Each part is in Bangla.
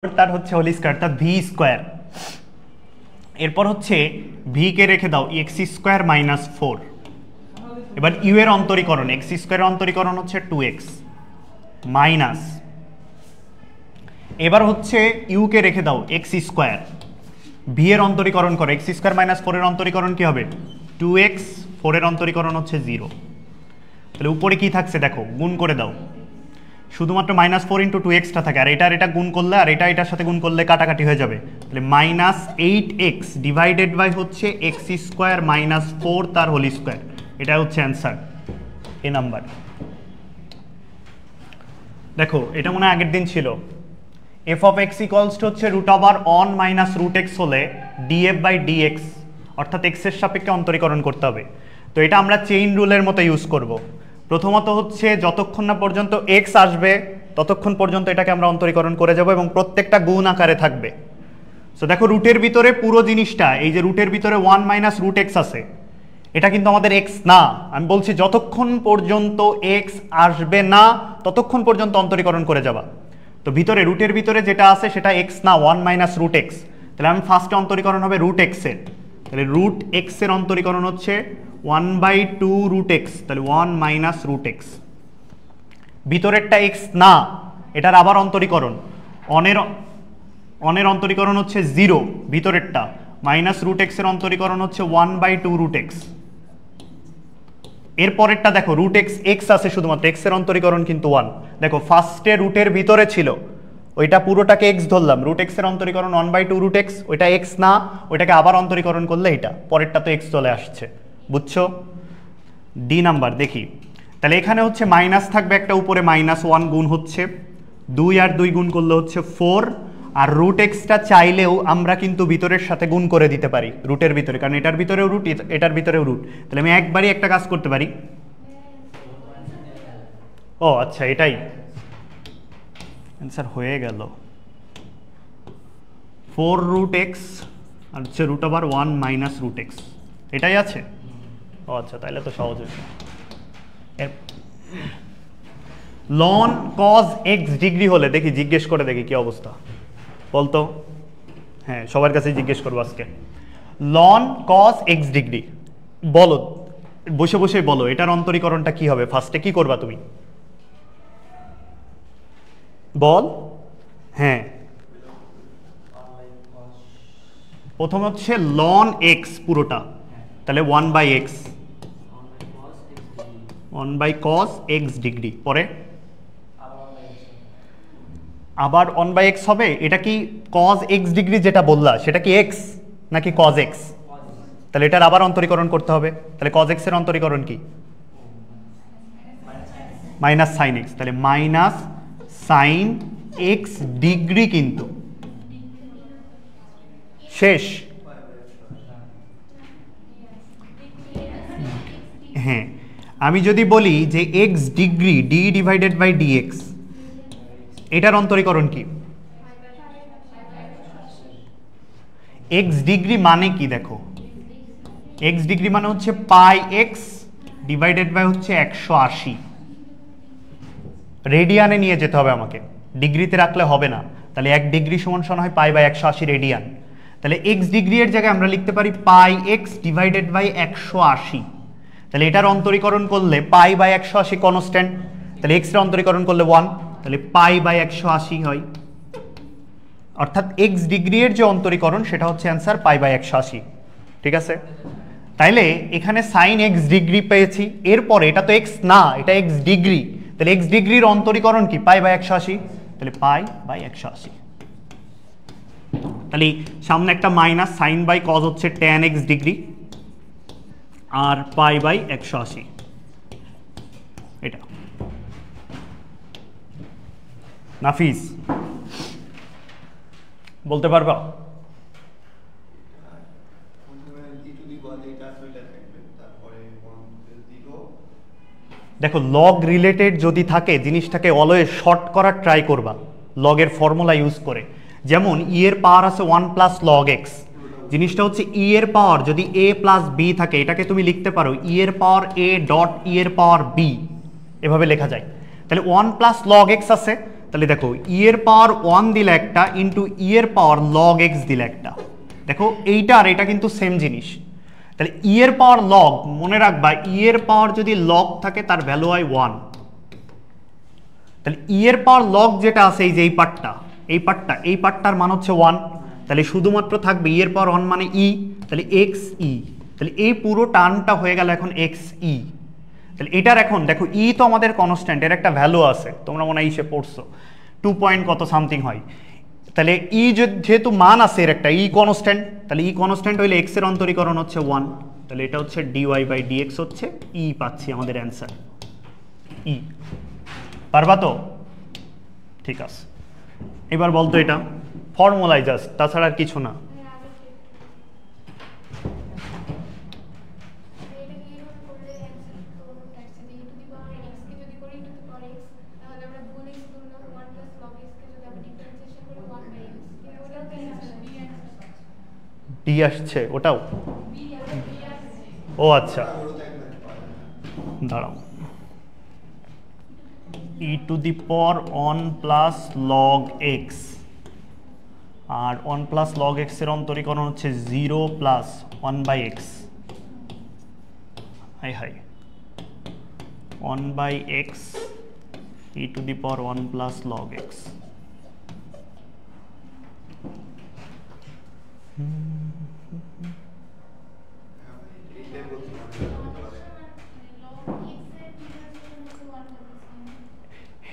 তার হচ্ছে হোল স্কয়ার, তার ভি স্কয়ার। এরপর হচ্ছে ভি কে রেখে দাও এক্স স্কয়ার মাইনাস 4। এবার ইউ এর অন্তরীকরণ, এক্স স্কয়ারের অন্তরীকরণ হচ্ছে 2x মাইনাস, এবার হচ্ছে ইউ কে রেখে দাও এক্স স্কয়ার, ভি এর অন্তরীকরণ করো, এক্স স্কয়ার মাইনাস 4 এর অন্তরীকরণ কি হবে 2x, 4 এর অন্তরীকরণ হচ্ছে 0। তাহলে উপরে কি থাকছে দেখো, গুণ করে দাও, শুধুমাত্র মাইনাস 4 ইন্টু 2x টা থাকে, আর এটা গুণ করলে আর এটার সাথে গুণ করলে কাটাকাটি হয়ে যাবে। তাহলে মাইনাস 8x ডিভাইডেড বাই হচ্ছে এক্স স্কোয়ার মাইনাস 4 তার হোল স্কোয়ার, এটা হচ্ছে অ্যান্সার এ নাম্বার। দেখো এটা মনে হয় আগের দিন ছিল, f of x equals to হচ্ছে root over one minus root x হলে ডিএফ বাই ডিএক্স, অর্থাৎ এক্সের সাপেক্ষে অন্তরীকরণ করতে হবে। তো এটা আমরা চেইন রুলের মতো ইউজ করব। প্রথমত হচ্ছে যতক্ষণ না পর্যন্ত এক্স আসবে ততক্ষণ পর্যন্ত এটাকে আমরা অন্তরীকরণ করে যাব এবং প্রত্যেকটা গুণ আকারে থাকবে। সো দেখো রুটের ভিতরে পুরো জিনিসটা, এই যে রুটের ভিতরে 1 মাইনাস রুট এক্স আছে, এটা কিন্তু আমাদের এক্স না। আমি বলছি যতক্ষণ পর্যন্ত এক্স আসবে না ততক্ষণ পর্যন্ত অন্তরীকরণ করে যাবা। তো ভিতরে রুটের ভিতরে যেটা আছে সেটা এক্স না, 1 মাইনাস রুট এক্স। তাহলে আমি ফার্স্টে অন্তরীকরণ হবে রুট এক্সের, তাহলে রুট এক্সের অন্তরীকরণ হচ্ছে 1/2 রুট এক্স, তাহলে 1 মাইনাস রুট এক্স। ভিতরেরটা এক্স না, এটার আবার অন্তরীকরণ, অনের অন্তরীকরণ হচ্ছে 0, ভিতরেরটা মাইনাস রুট এক্সের অন্তরীকরণ হচ্ছে 1/2 রুট এক্স। এরপরেরটা দেখো রুট এক্স এক্স আছে শুধুমাত্র, এক্সের অন্তরীকরণ কিন্তু 1। দেখো ফার্স্টে রুটের ভিতরে ছিল ওইটা পুরোটাকে এক্স ধরলাম, রুট এক্সের অন্তরীকরণ 1/2 রুট এক্স, ওইটা এক্স না, ওইটাকে আবার অন্তরীকরণ করলে এটা পরেরটা তো এক্স চলে আসছে, বুঝছো? ডি নাম্বার দেখি, তাহলে এখানে হচ্ছে মাইনাস থাকবে একটা, উপরে -1 গুণ হচ্ছে 2 আর 2 গুণ করলে হচ্ছে 4, আর রুট এক্সটা চাইলেও আমরা কিন্তু ভিতরের সাথে গুণ করে দিতে পারি রুটের ভিতরে, কারণ এটার ভিতরেও রুট এটার ভিতরেও রুট। তাহলে আমি একবারই একটা কাজ করতে পারি, ও আচ্ছা এটাই অ্যান্সার হয়ে গেল, 4 রুট এক্স আর হচ্ছে root over 1 minus root X, এটাই আছে। ও আচ্ছা তাহলে তো সহজ হয়েছে। লন কজ এক্স ডিগ্রি হলে দেখি, জিজ্ঞেস করে দেখি কি অবস্থা বলতো, হ্যাঁ সবার কাছে জিজ্ঞেস করবো আজকে। লন কজ এক্স ডিগ্রি বলো, বসে বসে বলো এটার অন্তরীকরণটা কি হবে, ফার্স্টে কি করবা তুমি বল। হ্যাঁ প্রথম হচ্ছে লন এক্স পুরোটা, তাহলে 1/x 1/cos x ডিগ্রি, পরে আবার 1/x হবে। এটা কি cos x ডিগ্রি যেটা বললা সেটা কি x নাকি cos x? তাহলে এটার আবার অন্তরীকরণ করতে হবে, তাহলে cos x এর অন্তরীকরণ কি মাইনাস সাইন x, তাহলে মাইনাস সাইন x ডিগ্রি, কিন্তু শেষ। হ্যাঁ আমি যদি বলি যে x degree d divided by dx, এটার অন্তরীকরণ কি? x ডিগ্রি মানে কি দেখো, x ডিগ্রি মানে হচ্ছে পাই x ডিভাইডেড বাই হচ্ছে 180, রেডিয়ানে নিয়ে যেতে হবে আমাকে, ডিগ্রিতে রাখলে হবে না। তাহলে 1 ডিগ্রি সমান সমান হয় পাই বাই 180 রেডিয়ান। তাহলে x ডিগ্রি এর জায়গায় আমরা লিখতে পারি পাই x ডিভাইডেড বাই 180। তাহলে এটার অন্তরীকরণ করলে পাই বাই 180 কনস্ট্যান্ট, তাহলে x এর অন্তরীকরণ করলে 1, তাহলে পাই বাই 180 হয়, অর্থাৎ x ডিগ্রি এর যে অন্তরীকরণ সেটা হচ্ছে অ্যান্সার পাই বাই 180। ঠিক আছে, তাইলে এখানে সাইন x ডিগ্রি পেয়েছি, এরপরে এটা তো x না, এটা x ডিগ্রি, তাহলে x ডিগ্রির অন্তরীকরণ কি পাই বাই 180, তাহলে পাই বাই 180। তাহলে সামনে একটা মাইনাস, সাইন বাই কজ হচ্ছে tan x ডিগ্রি আর পাই বাই 180, এটা নাফিস বলতে পারবা? দেখো লগ রিলেটেড যদি থাকে জিনিসটাকে অলওয়েজ শর্ট করার ট্রাই করবা লগের ফর্মুলা ইউজ করে। যেমন ই এর পাওয়ার আছে 1 প্লাস লগ এক্স, জিনিসটা হচ্ছে ই এর পাওয়ার যদি a প্লাস বি থাকে এটাকে তুমি লিখতে পারো ই এর পাওয়ার a ডট ই এর পাওয়ার বি, এভাবে লেখা যায়। তাহলে 1 প্লাস লগ এক্স আছে, তাহলে দেখো ই এর পাওয়ার 1 দিলে একটা ইন্টু ই এর পাওয়ার লগ এক্স দিলে একটা, দেখো এইটা আর এটা কিন্তু সেম জিনিস। তাহলে ই এর পাওয়ার লগ, মনে রাখবা ই এর পাওয়ার যদি লগ থাকে তার ভ্যালু হয় 1। তাহলে ই এর পাওয়ার লগ যেটা আছে এই যে এই পার্টটার মান হচ্ছে 1। তাহলে শুধুমাত্র থাকবে ই এর পাওয়ার 1 মানে ই, তাহলে এক্স ই। তাহলে এই পুরো টার্মটা হয়ে গেল এখন এক্স ই। তাহলে এটার এখন দেখো ই তো আমাদের কনস্ট্যান্ট, এর একটা ভ্যালু আছে, তোমরা মনে হয় ইসে পড়ছো 2 পয়েন্ট কত সামথিং হয়। তাহলে ই যেহেতু মান আছে এর একটা ই কনস্ট্যান্ট, তাহলে ই কনস্ট্যান্ট হইলে এক্স এর অন্তরীকরণ হচ্ছে 1। তাহলে এটা হচ্ছে ডিওয়াই বাই ডিএক্স হচ্ছে ই, পাচ্ছি আমাদের অ্যান্সার ই। পারবা তো? ঠিক আছে, এবার বলতো এটা ফর্মুলাই জাস্ট, তাছাড়া আর কিছু না। ডি আসছে ওটাও? ও আচ্ছা, দাঁড়াও, e to the power 1 plus log x, আর 1 প্লাস লগ এক্স এর অন্তরীকরণ হচ্ছে 0 প্লাস 1 বাই এক্স। হাই হাই, 1 by x e to the power 1 plus log x.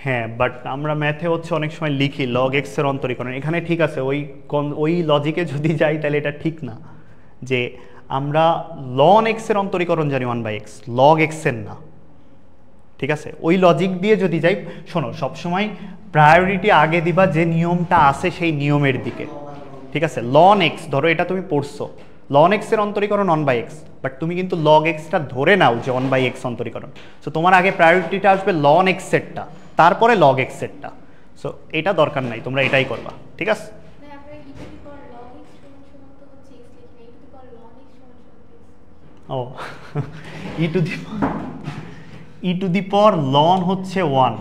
হ্যাঁ, বাট আমরা ম্যাথে হচ্ছে অনেক সময় লিখি লগ এক্স এর অন্তরীকরণ, এখানে ঠিক আছে ওই লজিকে যদি যাই তাহলে এটা ঠিক না যে আমরা লন এক্স এর অন্তরীকরণ জানি 1 বাই এক্স, লগ এক্স এর না। ঠিক আছে, ওই লজিক দিয়ে যদি যাই, শোনো সবসময় প্রায়োরিটি আগে দিবা যে নিয়মটা আছে সেই নিয়মের দিকে। ঠিক আছে, লন এক্স ধরো এটা তুমি পড়ছো, লন এক্স এর অন্তরীকরণ 1 বাই এক্স, বাট তুমি কিন্তু লগ এক্সটা ধরে নাও যে 1 বাই এক্স অন্তরীকরণ। সো তোমার আগে প্রায়োরিটিটা আসবে লন এক্স এরটা, তারপরে লগ এক্স এরটা। সো এটা দরকার নাই, তোমরা এটাই করবা। ঠিক আছে, ও ই টু দি পাওয়ার লন হচ্ছে 1,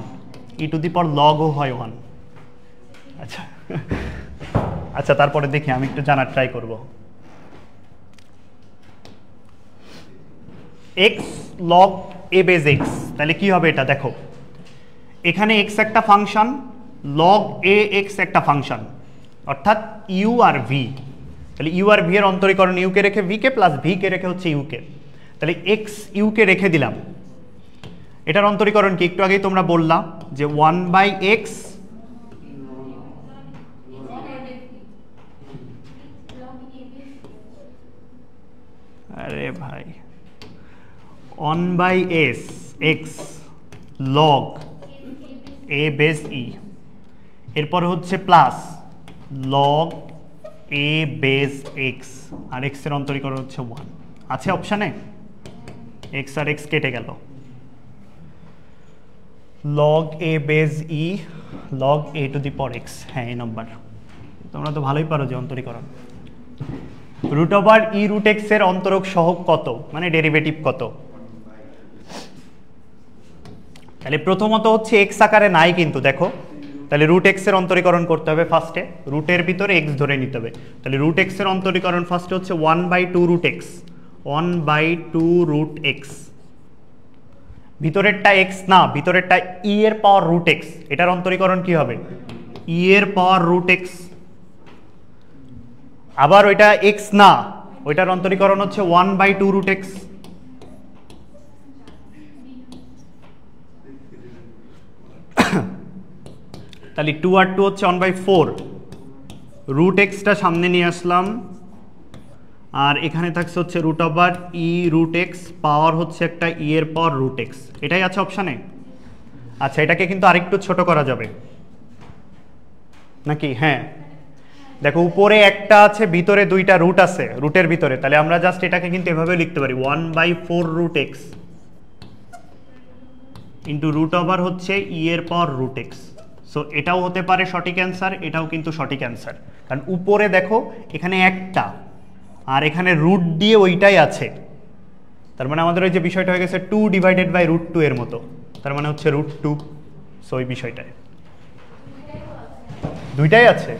ই টু দি পাওয়ার লগও হয় 1। আচ্ছা আচ্ছা, তারপরে দেখি আমি একটু জানার ট্রাই করব। এক্স লগ এ বেজ এক্স, তাহলে কি হবে এটা দেখো, এখানে এক্স একটা ফাংশন, লগ এ এক্স একটা ফাংশন, অর্থাৎ ইউ আর ভি। তাহলে ইউ আর ভি এর অন্তরীকরণ ইউ কে রেখে V K, plus V K রেখে হচ্ছে ইউ কে। তাহলে এক্স ইউ কে রেখে দিলাম, এটার অন্তরীকরণ কি একটু আগেই তোমরা বললা যে 1 বাই এক্স আরে ভাই 1 by s x log e base e, এরপরে হচ্ছে plus log e base x, আর এক্স এর অন্তরীকরণ হচ্ছে 1 আছে অপশানে, এক্স আর এক্স কেটে গেল, log e base E log A two the power x. হ্যাঁ এই নাম্বার তোমরা তো ভালোই পারো যে অন্তরীকরণ। রুট ওভার ই রুট এক্স এর অন্তরক সহগ কত, মানে ডেরিভেটিভ কত? তাহলে প্রথমত হচ্ছে এক্স আকারে নাই কিন্তু দেখো, তাহলে রুট এক্স এর অন্তরীকরণ করতে হবে ফার্স্টে, রুটের ভিতরে এক্স ধরে নিতে হবে। তাহলে রুট এক্স এর অন্তরীকরণ ফার্স্টে হচ্ছে 1 by 2 root x, 1 by 2 root x, ভিতরেরটা এক্স না, ভিতরেরটা ই এর পাওয়ার রুট এক্স, এটার অন্তরীকরণ কি হবে ই এর পাওয়ার রুট এক্স। আবার ওইটা এক্স না, ওইটার অন্তরীকরণ হচ্ছে 1 বাই 2 রুট এক্স। তাহলে 2 আর 2 হচ্ছে 1 বাই 4, রুট এক্সটা সামনে নিয়ে আসলাম, আর এখানে থাকছে হচ্ছে রুট ওভার ই রুট এক্স, পাওয়ার হচ্ছে একটা ই এর পাওয়ার রুট এক্স, এটাই আছে অপশানে। আচ্ছা এটাকে কিন্তু আরেকটু ছোট করা যাবে নাকি? হ্যাঁ দেখো উপরে একটা আছে, ভিতরে দুইটা রুট আছে রুটের ভিতরে, তাহলে আমরা জাস্ট এটাকে কিন্তু এভাবে লিখতে পারি 1 by 4 root X into root over হচ্ছে ই এর পাওয়ার রুট এক্স। সো এটাও হতে পারে সঠিক অ্যান্সার, এটাও কিন্তু সঠিক অ্যান্সার, কারণ উপরে দেখো এখানে একটা আর এখানে রুট দিয়ে ওইটাই আছে, তার মানে আমাদের ওই যে বিষয়টা হয়ে গেছে 2 ডিভাইডেড বাই √2 এর মতো, তার মানে হচ্ছে √2। সো ওই বিষয়টায় দুইটাই আছে।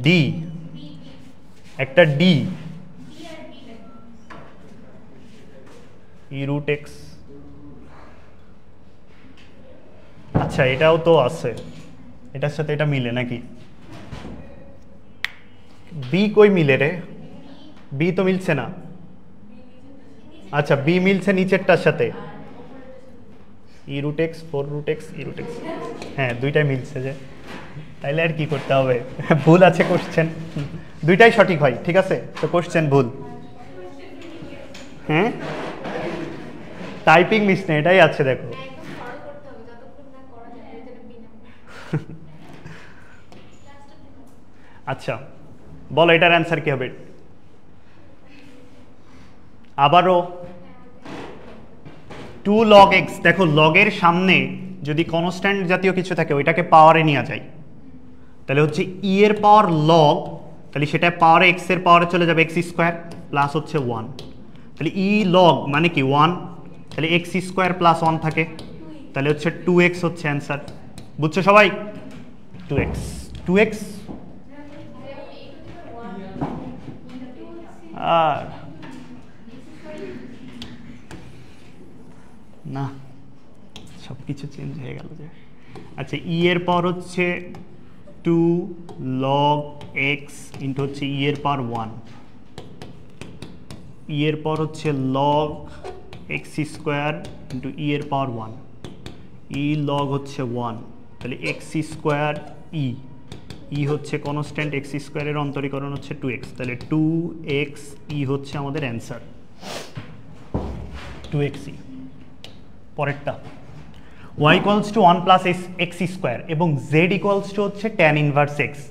ডি, একটা ডি ই রুট এক্স, আচ্ছা এটাও তো আছে, এটার সাথে এটা মিলে নাকি? বি কই মিলে রে? বি তো মিলছে না। আচ্ছা বি মিলছে নিচেরটার সাথে, ই রুট এক্স, 4 রুট এক্স, ই রুট এক্স, হ্যাঁ দুইটাই মিলছে যে, তাইলে আর কি করতে হবে? ভুল আছে কোশ্চেন, দুইটাই সঠিক হয়, ঠিক আছে, তো কোশ্চেন ভুল। হ্যাঁ টাইপিং মিস নেই, এটাই আছে দেখো। আচ্ছা বলো এটার অ্যান্সার কি হবে? আবারও 2 log x, দেখো লগের সামনে যদি কনস্ট্যান্ট জাতীয় কিছু থাকে ওইটাকে পাওয়ারে নিয়ে যায়, তাহলে হচ্ছে ই এর পাওয়ার লগ, তাহলে সেটা পাওয়ারে এক্স এর পাওয়ারে চলে যাবে এক্স স্কোয়ার প্লাস হচ্ছে 1, তাহলে ই লগ মানে কি 1, তাহলে এক্স স্কোয়ার প্লাস 1 থাকে, তাহলে হচ্ছে 2x হচ্ছে অ্যান্সার। বুঝছো সবাই? 2x, 2x আর না সব কিছু চেঞ্জ হয়ে গেল যে। আচ্ছা ই এর পাওয়ার হচ্ছে 2 log x ইন্টু হচ্ছে ই এর পাওয়ার 1, ই এর পাওয়ার হচ্ছে log x স্কোয়ার ইন্টু ই এর পাওয়ার 1, ই লগ হচ্ছে 1, তাহলে এক্স স্কোয়ার ই, ই হচ্ছে কনস্ট্যান্ট, এক্স স্কোয়ারের অন্তরীকরণ হচ্ছে 2x, তাহলে 2x ই হচ্ছে আমাদের অ্যান্সার, 2x ই। পরেরটা y equals to 1 plus x square এবং z ইকুয়ালস টু হচ্ছে tan ইনভার্স এক্স।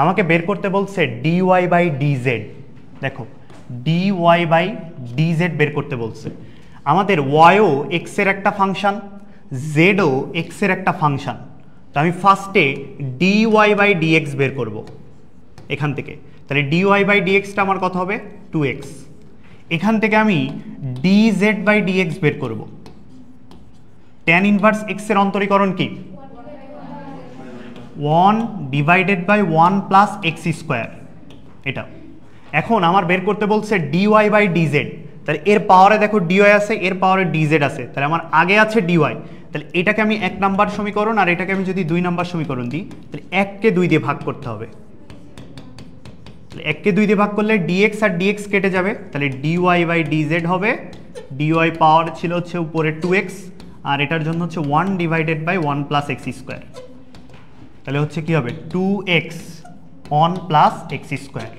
আমাকে বের করতে বলছে dy বাই dz, দেখো dy বাই dz বের করতে বলছে। আমাদের yও x এর একটা ফাংশন, zও x এর একটা ফাংশন, তো আমি ফার্স্টে dy বাই dx বের করব এখান থেকে, তাহলে dy বাই dxটা আমার কত হবে? 2x। এখান থেকে আমি dz বাই dx বের করব, tan ইনভার্স x এর অন্তরীকরণ কি? 1 divided by 1 plus x square, এটা। এখন আমার বের করতে বলছে dy বাই dz, তাহলে এর পাওয়ারে দেখো dy আছে, এর পাওয়ারে dz আছে, তাহলে আমার আগে আছে dy, তাহলে এটাকে আমি 1 নাম্বার সমীকরণ আর এটাকে আমি যদি 2 নাম্বার সমীকরণ দিই, তাহলে 1 কে 2 দিয়ে ভাগ করতে হবে, তাহলে 1 কে 2 দিয়ে ভাগ করলে dx আর dx কেটে যাবে, তাহলে dy বাই dz হবে, dy পাওয়ার ছিল হচ্ছে উপরে 2x আর এটার জন্য হচ্ছে 1 divided by 1 plus x square, তাহলে হচ্ছে কি হবে 2x 1 প্লাস এক্স স্কোয়ার।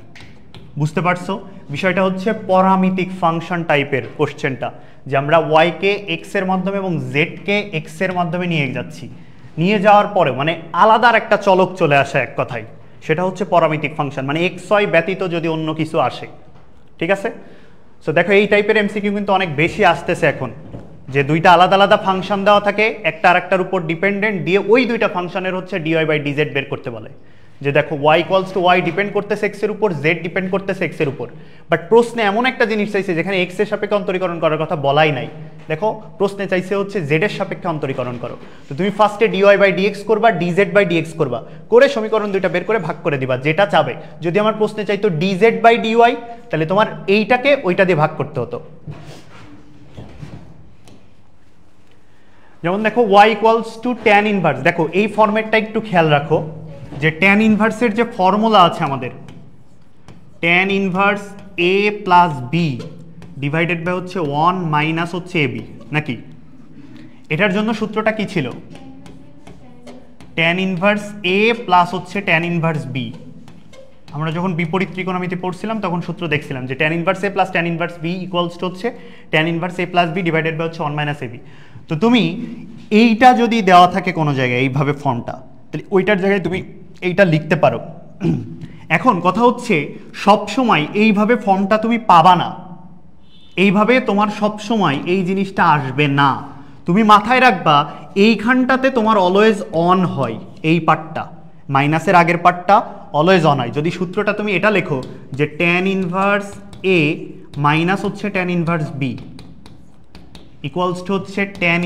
বুঝতে পারছো? বিষয়টা হচ্ছে পরামিতিক ফাংশন টাইপের কোশ্চেনটা, যে আমরা y কে x এর মাধ্যমে এবং z কে x এর মাধ্যমে নিয়ে যাচ্ছি, নিয়ে যাওয়ার পরে মানে আলাদার একটা চলক চলে আসে এক কথায়, সেটা হচ্ছে পরামিতিক ফাংশন, মানে xy ব্যতীত যদি অন্য কিছু আসে, ঠিক আছে? সো দেখো এই টাইপের এমসিকিউ কিন্তু অনেক বেশি আসতেছে এখন, যে দুইটা আলাদা আলাদা ফাংশন দেওয়া থাকে, একটা আরেকটার উপর ডিপেন্ডেন্ট, দিয়ে ওই দুইটা ফাংশনের হচ্ছে dy বাই dz বের করতে বলে, যে দেখো y equals two y depend করতেছে x এর উপর, z ডিপেন্ড করতেছে x এর উপর, বাট প্রশ্নে এমন একটা জিনিস চাইছে যেখানে x এর সাপেক্ষে অন্তরীকরণ করার কথা বলাই নাই। দেখো প্রশ্নে চাইছে হচ্ছে z এর সাপেক্ষে অন্তরীকরণ করো, তো তুমি ফার্স্টে dy বাই dx করবা, dz বাই dx করবা, করে সমীকরণ দুইটা বের করে ভাগ করে দিবা যেটা চাবে। যদি আমার প্রশ্নে চাইতো dz বাই dy, তাহলে তোমার এইটাকে ওইটা দিয়ে ভাগ করতে হতো। যেমন দেখো y equals two tan inverse, দেখো এই ফরম্যাটটা একটু খেয়াল রাখো, যে tan ইনভার্সের যে ফর্মুলা আছে আমাদের, tan inverse a plus B divided by হচ্ছে 1 মাইনাস হচ্ছে ab, নাকি? এটার জন্য সূত্রটা কি ছিল? tan ইনভার্স a প্লাস হচ্ছে tan ইনভার্স b। আমরা যখন বিপরীত ত্রিকোণমিতি পড়ছিলাম তখন সূত্র দেখছিলাম যে tan inverse a plus tan inverse b equals to হচ্ছে tan inverse a plus b divided by হচ্ছে 1 মাইনাস ab। তো তুমি এইটা যদি দেওয়া থাকে কোনো জায়গায় এইভাবে ফর্মটা, তাহলে ওইটার জায়গায় তুমি এইটা লিখতে পারো। এখন কথা হচ্ছে সব সময় এইভাবে ফর্মটা তুমি পাবা না, এইভাবে তোমার সব সময় এই জিনিসটা আসবে না। তুমি মাথায় রাখবা এইখানটাতে তোমার অলওয়েজ অন হয়, এই পার্টটা মাইনাসের আগের পার্টটা অলওয়েজ অন হয়। যদি সূত্রটা তুমি এটা লেখো যে tan ইনভার্স a মাইনাস হচ্ছে tan inverse b equals to হচ্ছে tan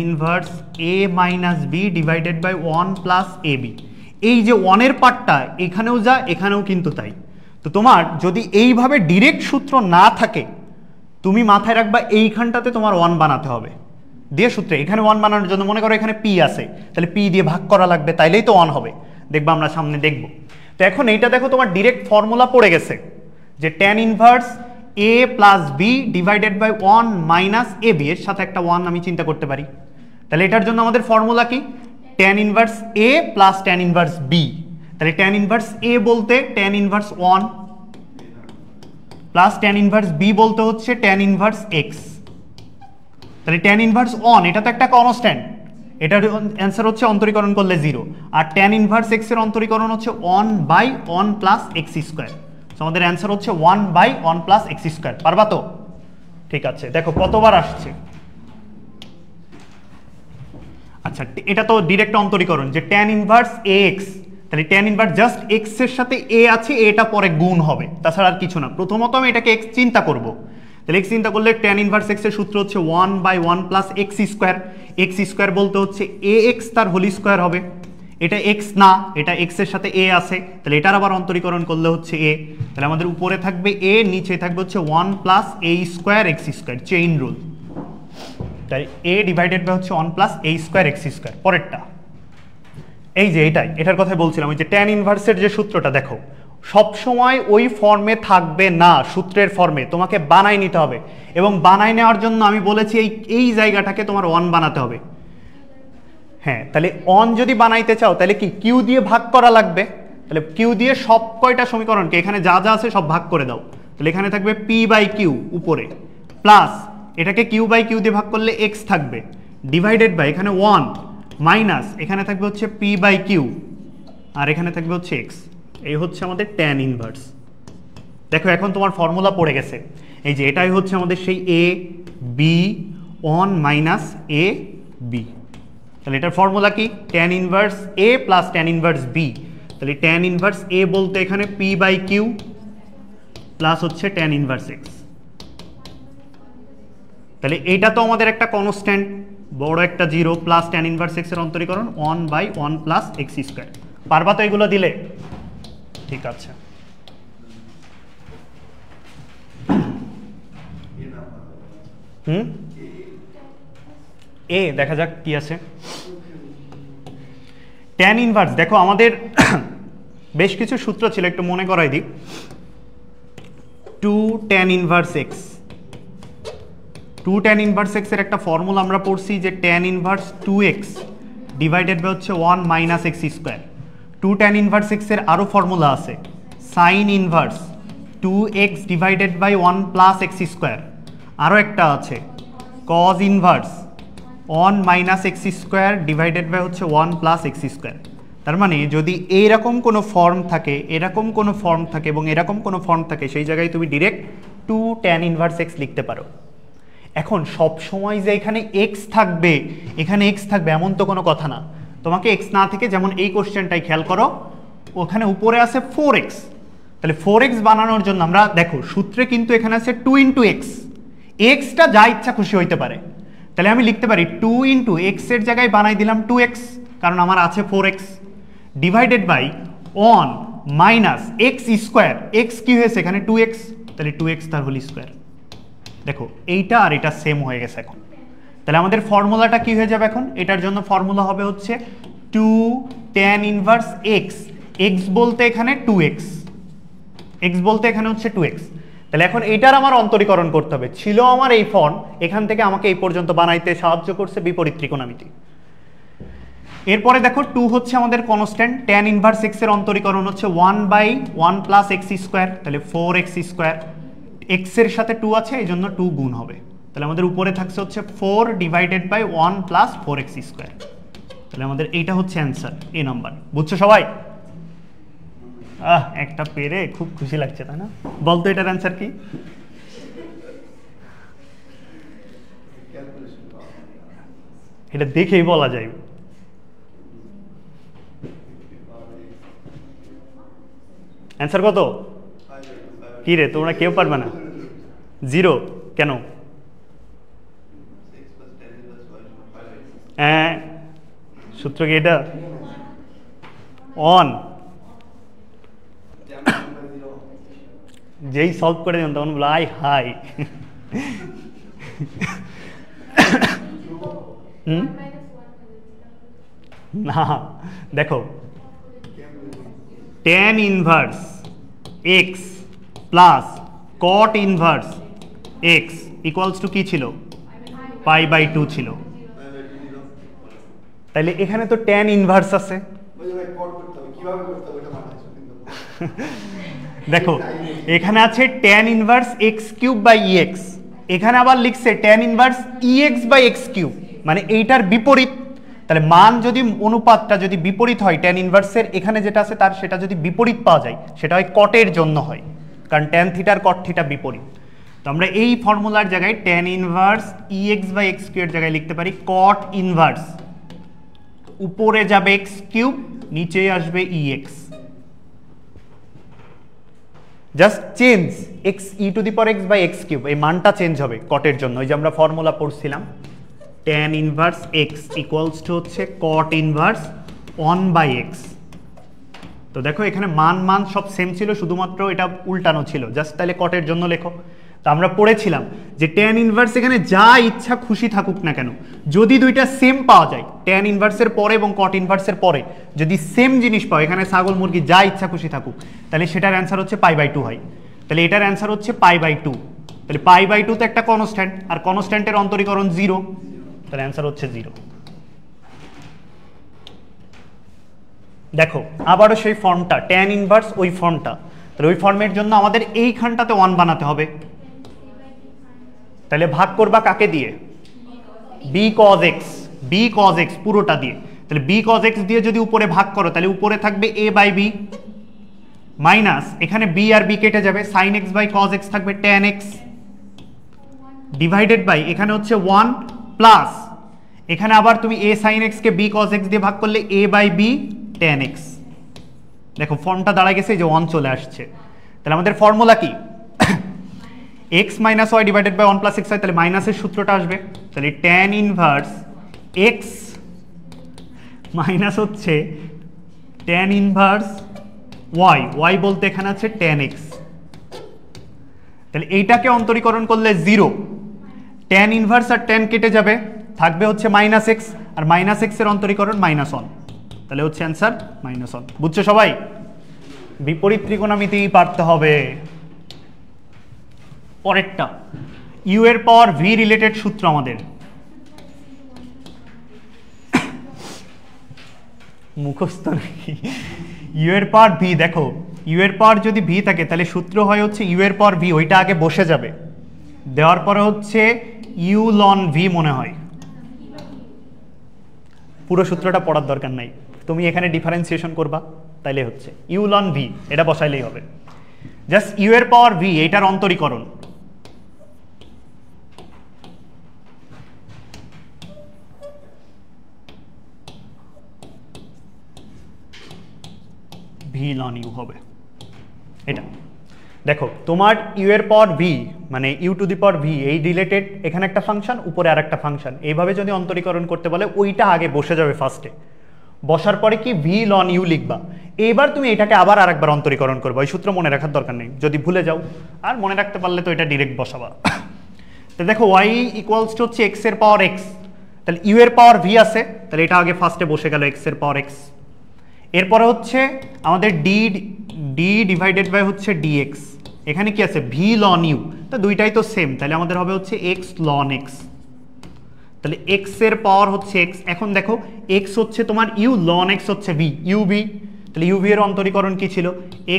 inverse a minus B divided by 1 plus A B. এই যে 1 এর পার্টটা এখানেও যা এখানেও কিন্তু তাই। তো তোমার যদি এইভাবে ডিরেক্ট সূত্র না থাকে তুমি মাথায় রাখবা এইখানটাতে তোমার 1 বানাতে হবে দিয়ে সূত্রে। এখানে 1 বানানোর জন্য মনে করো এখানে p আছে, তাহলে p দিয়ে ভাগ করা লাগবে, তাইলেই তো 1 হবে। দেখবা আমরা সামনে দেখব। তো এখন এইটা দেখো তোমার ডিরেক্ট ফর্মুলা পড়ে গেছে যে tan inverse a plus B divided by 1 minus A B, এর সাথে একটা 1 আমি চিন্তা করতে পারি। তাহলে এটার জন্য আমাদের ফর্মুলা কি? tan inverse a plus tan inverse b। তাহলে tan ইনভার্স a বলতে tan inverse 1 plus tan inverse b বলতে হচ্ছে tan ইনভার্স x। তাহলে tan ইনভার্স 1 এটা তো একটা কনস্ট্যান্ট, এটার অ্যান্সার হচ্ছে অন্তরীকরণ করলে 0, আর tan ইনভার্স x এর অন্তরীকরণ হচ্ছে 1 by 1 plus x square. So আমাদের অ্যান্সার হচ্ছে 1 বাই 1 প্লাস x স্কয়ার। পারবা তো? ঠিক আছে, দেখো কতবার আসছে। আচ্ছা, এটা তো ডিরেক্ট অন্তরীকরণ যে tan ইনভার্স ax, তাহলে tan ইনভার্স জাস্ট x এর সাথে a আছে, এটা পরে গুণ হবে, তাছাড়া আর কিছু না। প্রথমত আমি এটাকে x চিন্তা করব, তাহলে x চিন্তা করলে tan ইনভার্স x এর সূত্র হচ্ছে 1 by 1 plus x square. x square বলতে হচ্ছে ax তার হোল স্কয়ার হবে, এটা x না, এটা x এর সাথে a আছে, তাহলে এটার আবার অন্তরীকরণ করলে হচ্ছে a। তাহলে আমাদের উপরে থাকবে a, নিচে থাকবে হচ্ছে 1 plus a square x square, chain rule. তাই a ডিভাইডেড বাই হচ্ছে 1 plus a square x square. পরেরটা এই যে এটার কথা বলছিলাম, ওই যে tan ইনভার্সের যে সূত্রটা দেখো সব সময় ওই ফর্মে থাকবে না, সূত্রের ফর্মে তোমাকে বানাই নিতে হবে। এবং বানাই নেওয়ার জন্য আমি বলেছি এই জায়গাটাকে তোমার 1 বানাতে হবে। হ্যাঁ, তাহলে 1 যদি বানাইতে চাও তাহলে কি q দিয়ে ভাগ করা লাগবে। তাহলে q দিয়ে সব কয়টা সমীকরণকে এখানে যা যা আছে সব ভাগ করে দাও। তাহলে এখানে থাকবে p বাই q উপরে, প্লাস এটাকে q বাই q দিয়ে ভাগ করলে x থাকবে, ডিভাইডেড বাই এখানে 1 মাইনাস এখানে থাকবে হচ্ছে p বাই q, আর এখানে থাকবে হচ্ছে x। এই হচ্ছে আমাদের tan ইনভার্স। দেখো এখন তোমার ফর্মুলা পড়ে গেছে, এই যে এটাই হচ্ছে আমাদের সেই a b 1 minus a b। তাহলে এটার ফর্মুলা কি? tan inverse a plus tan inverse b। তাহলে tan ইনভার্স a বলতে এখানে p বাই q প্লাস হচ্ছে tan ইনভার্স x। তাহলে এইটা তো আমাদের একটা কনস্ট্যান্ট, বড় একটা 0 প্লাস tan ইনভার্স x এর অন্তরীকরণ 1 বাই 1 প্লাস x স্কয়ার। পারবা তো এগুলো দিলে? ঠিক আছে, এ দেখা যাক কি আছে। tan ইনভার্স দেখো আমাদের বেশ কিছু সূত্র ছিল, একটু মনে করাই দিই। 2 tan inverse x, 2 tan inverse x এর একটা ফর্মুলা আমরা পড়ছি যে tan inverse 2x divided by হচ্ছে 1 minus x square. 2 tan inverse x এর আরো ফর্মুলা আছে sin inverse 2x divided by 1 plus x square. আরো একটা আছে cos inverse 1 minus x square divided by হচ্ছে 1 প্লাস x স্কয়ার। তার মানে যদি এইরকম কোনো ফর্ম থাকে, এরকম কোনো ফর্ম থাকে এবং এরকম কোনো ফর্ম থাকে, সেই জায়গায় তুমি ডিরেক্ট 2 tan ইনভার্স x লিখতে পারো। এখন সব সময় যে এখানে x থাকবে, এখানে x থাকবে এমন তো কোনো কথা না। তোমাকে x না থেকে, যেমন এই কোশ্চেনটাই খেয়াল করো, ওখানে উপরে আছে 4x। তাহলে 4x বানানোর জন্য আমরা দেখো সূত্রে কিন্তু এখানে আছে 2 ইন্টু এক্স, এক্সটা যা ইচ্ছা খুশি হইতে পারে। তাহলে আমি লিখতে পারি 2 ইন্টু এক্স এর জায়গায় বানাই দিলাম 2x, কারণ আমার আছে 4x, divided by 1 minus x square. X কি হয়েছে এখানে 2x, তাহলে 2x তার হোল স্কোয়ার। দেখো এইটা আর এটা সেম হয়ে গেছে এখন। তাহলে আমাদের ফর্মুলাটা কি হয়ে যাবে এখন? এটার জন্য ফর্মুলা হবে হচ্ছে 2 tan ইনভার্স x, x বলতে এখানে 2x, x বলতে এখানে হচ্ছে 2x। তাহলে এখন এইটার আমার অন্তরীকরণ করতে হবে। ছিল আমার এই ফর্ম, এখান থেকে আমাকে এই পর্যন্ত বানাইতে সাহায্য করছে বিপরীত ত্রিকোণমিতি। এরপরে দেখো 2 হচ্ছে আমাদের কনস্ট্যান্ট, tan ইনভার্স x এর অন্তরীকরণ হচ্ছে 1 বাই 1 প্লাস x স্কয়ার, তাহলে 4x স্কয়ার। x এর সাথে 2 আছে, এই জন্য 2 গুণ হবে। তাহলে আমাদের উপরে থাকছে হচ্ছে 4 divided by 1 plus 4x square. তাহলে আমাদের এইটা হচ্ছে অ্যান্সার, এ নাম্বার। বুঝছো সবাই? একটা পেরে খুব খুশি লাগছে, তাই না? বলতো এটার অ্যান্সার কি? এটা দেখেই বলা যায়। অ্যান্সার কত? কি রে, তোমরা কেউ পারবে না? 0। কেন? হ্যাঁ, সূত্র কি এটা? অন যেই সলভ করে দেন তখন বলো আই হাই। না দেখো, tan inverse x plus cot inverse x equals two কি ছিল? π/2 ছিল। তাহলে এখানে তো tan ইনভার্স আছে। দেখো এখানে আছে tan ইনভার্স x³/ex, এখানে আবার লিখছে tan ইনভার্স ex/x³ মানে এইটার বিপরীত। তাহলে মান যদি অনুপাতটা যদি বিপরীত হয় tan ইনভার্সের এখানে যেটা আছে তার সেটা যদি বিপরীত পাওয়া যায় সেটা হয় কটের জন্য হয়, কারণ tan থিটার কট থিটা বিপরীত। তো আমরা এই ফর্মুলার জায়গায় tan ইনভার্স ex/x³ এর জায়গায় লিখতে পারি কট ইনভার্স, উপরে যাবে x³ নিচে আসবে ex, জাস্ট চেঞ্জ x(e⁻x/x³) এই মানটা চেঞ্জ হবে কটের জন্য। ওই যে আমরা ফর্মুলা পড়ছিলাম tan inverse x equals to হচ্ছে cot ইনভার্স 1/x। তো দেখো এখানে মান সব সেম ছিল, শুধুমাত্র এটা উল্টানো ছিল, জাস্ট তাহলে কটের জন্য লেখো। তো আমরা পড়েছিলাম যে tan ইনভার্স এখানে যা ইচ্ছা খুশি থাকুক না কেন, যদি দুইটা সেম পাওয়া যায় tan ইনভার্সের পরে এবং cot ইনভার্সের পরে যদি সেম জিনিস পাও, এখানে ছাগল মুরগি যা ইচ্ছা খুশি থাকুক, তাহলে সেটার অ্যান্সার হচ্ছে π/2 হয়। তাহলে এটার অ্যান্সার হচ্ছে π/2। তাহলে π/2 তো একটা কনস্ট্যান্ট, আর কনস্ট্যান্টের অন্তরীকরণ 0, তাহলে অ্যান্সার হচ্ছে 0। দেখো আবারও সেই ফর্মটা tan ইনভার্স, ওই ফর্মটা, তাহলে ওই ফর্মের জন্য আমাদের এইখানটাতে 1 বানাতে হবে। তাহলে ভাগ করবা কাকে দিয়ে? b cos x পুরোটা দিয়ে। তাহলে b cos x দিয়ে যদি উপরে ভাগ করো তাহলে উপরে থাকবে a/b মাইনাস এখানে b আর b কেটে যাবে, sin x/cos x থাকবে tan x ডিভাইডেড বাই এখানে হচ্ছে 1 প্লাস এখানে আবার তুমি a sin x K b cos x দিয়ে ভাগ করলে a/b tan x। দেখো ফর্মটা দাঁড়ায় গেছে যে 1 চলে আসছে। তাহলে আমাদের ফর্মুলা কি? x minus Y divided by 1 plus x হয়, তাহলে মাইনাসের সূত্রটা আসবে। তাহলে tan ইনভার্স x মাইনাস হচ্ছে tan ইনভার্স y বলতে এখানে আছে tan x। তাহলে এইটাকে অন্তরীকরণ করলে 0, tan ইনভার্স আর tan কেটে যাবে, থাকবে হচ্ছে -x, আর -x এর অন্তরীকরণ -1, তাহলে হচ্ছে অ্যান্সার -1। বুঝছো সবাই? বিপরীত ত্রিকোণমিতিই পারতে হবে। পরেরটা u এর পাওয়ার v রিলেটেড সূত্র আমাদের মুখস্থ নাকি? u এর পাওয়ার v, দেখো u এর পাওয়ার যদি v থাকে তাহলে সূত্র হয় হচ্ছে u এর পাওয়ার v, ওইটা আগে বসে যাবে, দেওয়ার পরে হচ্ছে u ln v মনে হয়। পুরো সূত্রটা পড়ার দরকার নাই, তুমি এখানে ডিফারেন্সিয়েশন করবা তাইলে হচ্ছে u ln v, এটা বসাইলেই হবে। জাস্ট u এর পাওয়ার v এইটার অন্তরীকরণ, v ln u হবে এটা। দেখো তোমার u এর পাওয়ার v মানে u⁻v এই রিলেটেড এখানে একটা ফাংশন, উপরে আর একটা ফাংশন, এইভাবে যদি অন্তরীকরণ করতে বলে ওইটা আগে বসে যাবে ফার্স্টে, বসার পরে কি v ln u লিখবা। এইবার তুমি এটাকে আবার আরেকবার অন্তরীকরণ করবা, ওই সূত্র মনে রাখার দরকার নেই, যদি ভুলে যাও, আর মনে রাখতে পারলে তো এটা ডিরেক্ট বসাবা। তো দেখো y ইকুয়ালস টু হচ্ছে x এর পাওয়ার x, তাহলে u এর পাওয়ার v আছে, তাহলে এটা আগে ফার্স্টে বসে গেল x এর পাওয়ার x। এরপরে হচ্ছে আমাদের d ডিভাইডেড বাই হচ্ছে dx, এখানে কি আছে v ln u, তো দুইটাই তো সেম, তাহলে আমাদের হবে হচ্ছে x ln x, তাহলে x এর পাওয়ার হচ্ছে x। এখন দেখো x হচ্ছে তোমার u, ln x হচ্ছে v, uv, তাহলে uv এর অন্তরীকরণ কি ছিল?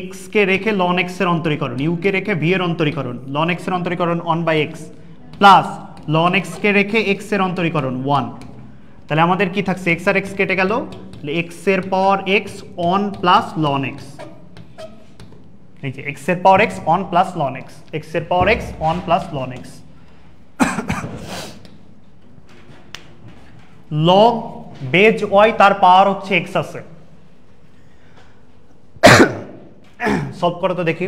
x কে রেখে ln x এর অন্তরীকরণ, u কে রেখে v এর অন্তরীকরণ, ln x এর অন্তরীকরণ 1/x প্লাস ln x কে রেখে x এর অন্তরীকরণ 1। তাহলে আমাদের কি থাকছে? x আর x কেটে গেল, তাহলে x এর power x on plus ln x, এই যে x এর power x on plus ln x, x এর power x on plus ln x। log base y তার পাওয়ার হচ্ছে x আছে, সলভ করো তো দেখি।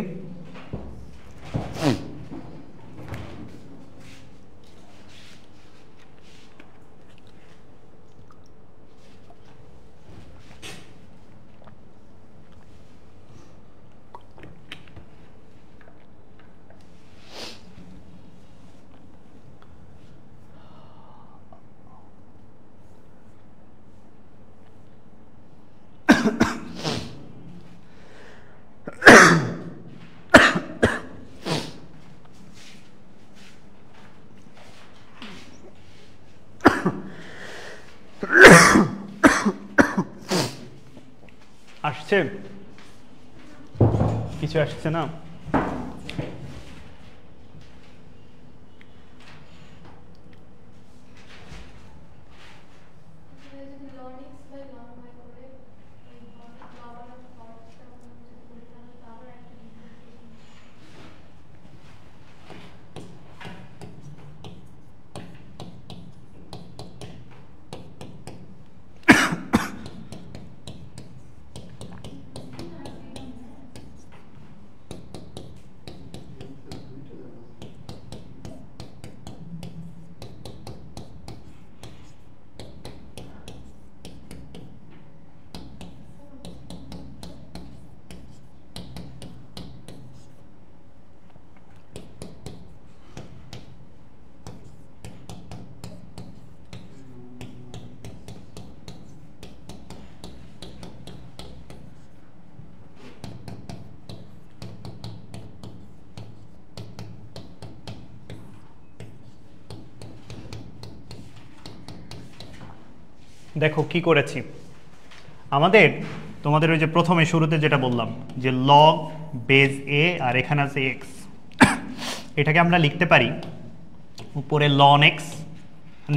আসছে? কিছু আসছে না? দেখো কি করেছি আমাদের, তোমাদের ওই যে প্রথমে শুরুতে যেটা বললাম যে লগ বেজ এ আর এখানে আছে এক্স, এটাকে আমরা লিখতে পারি উপরে লন এক্স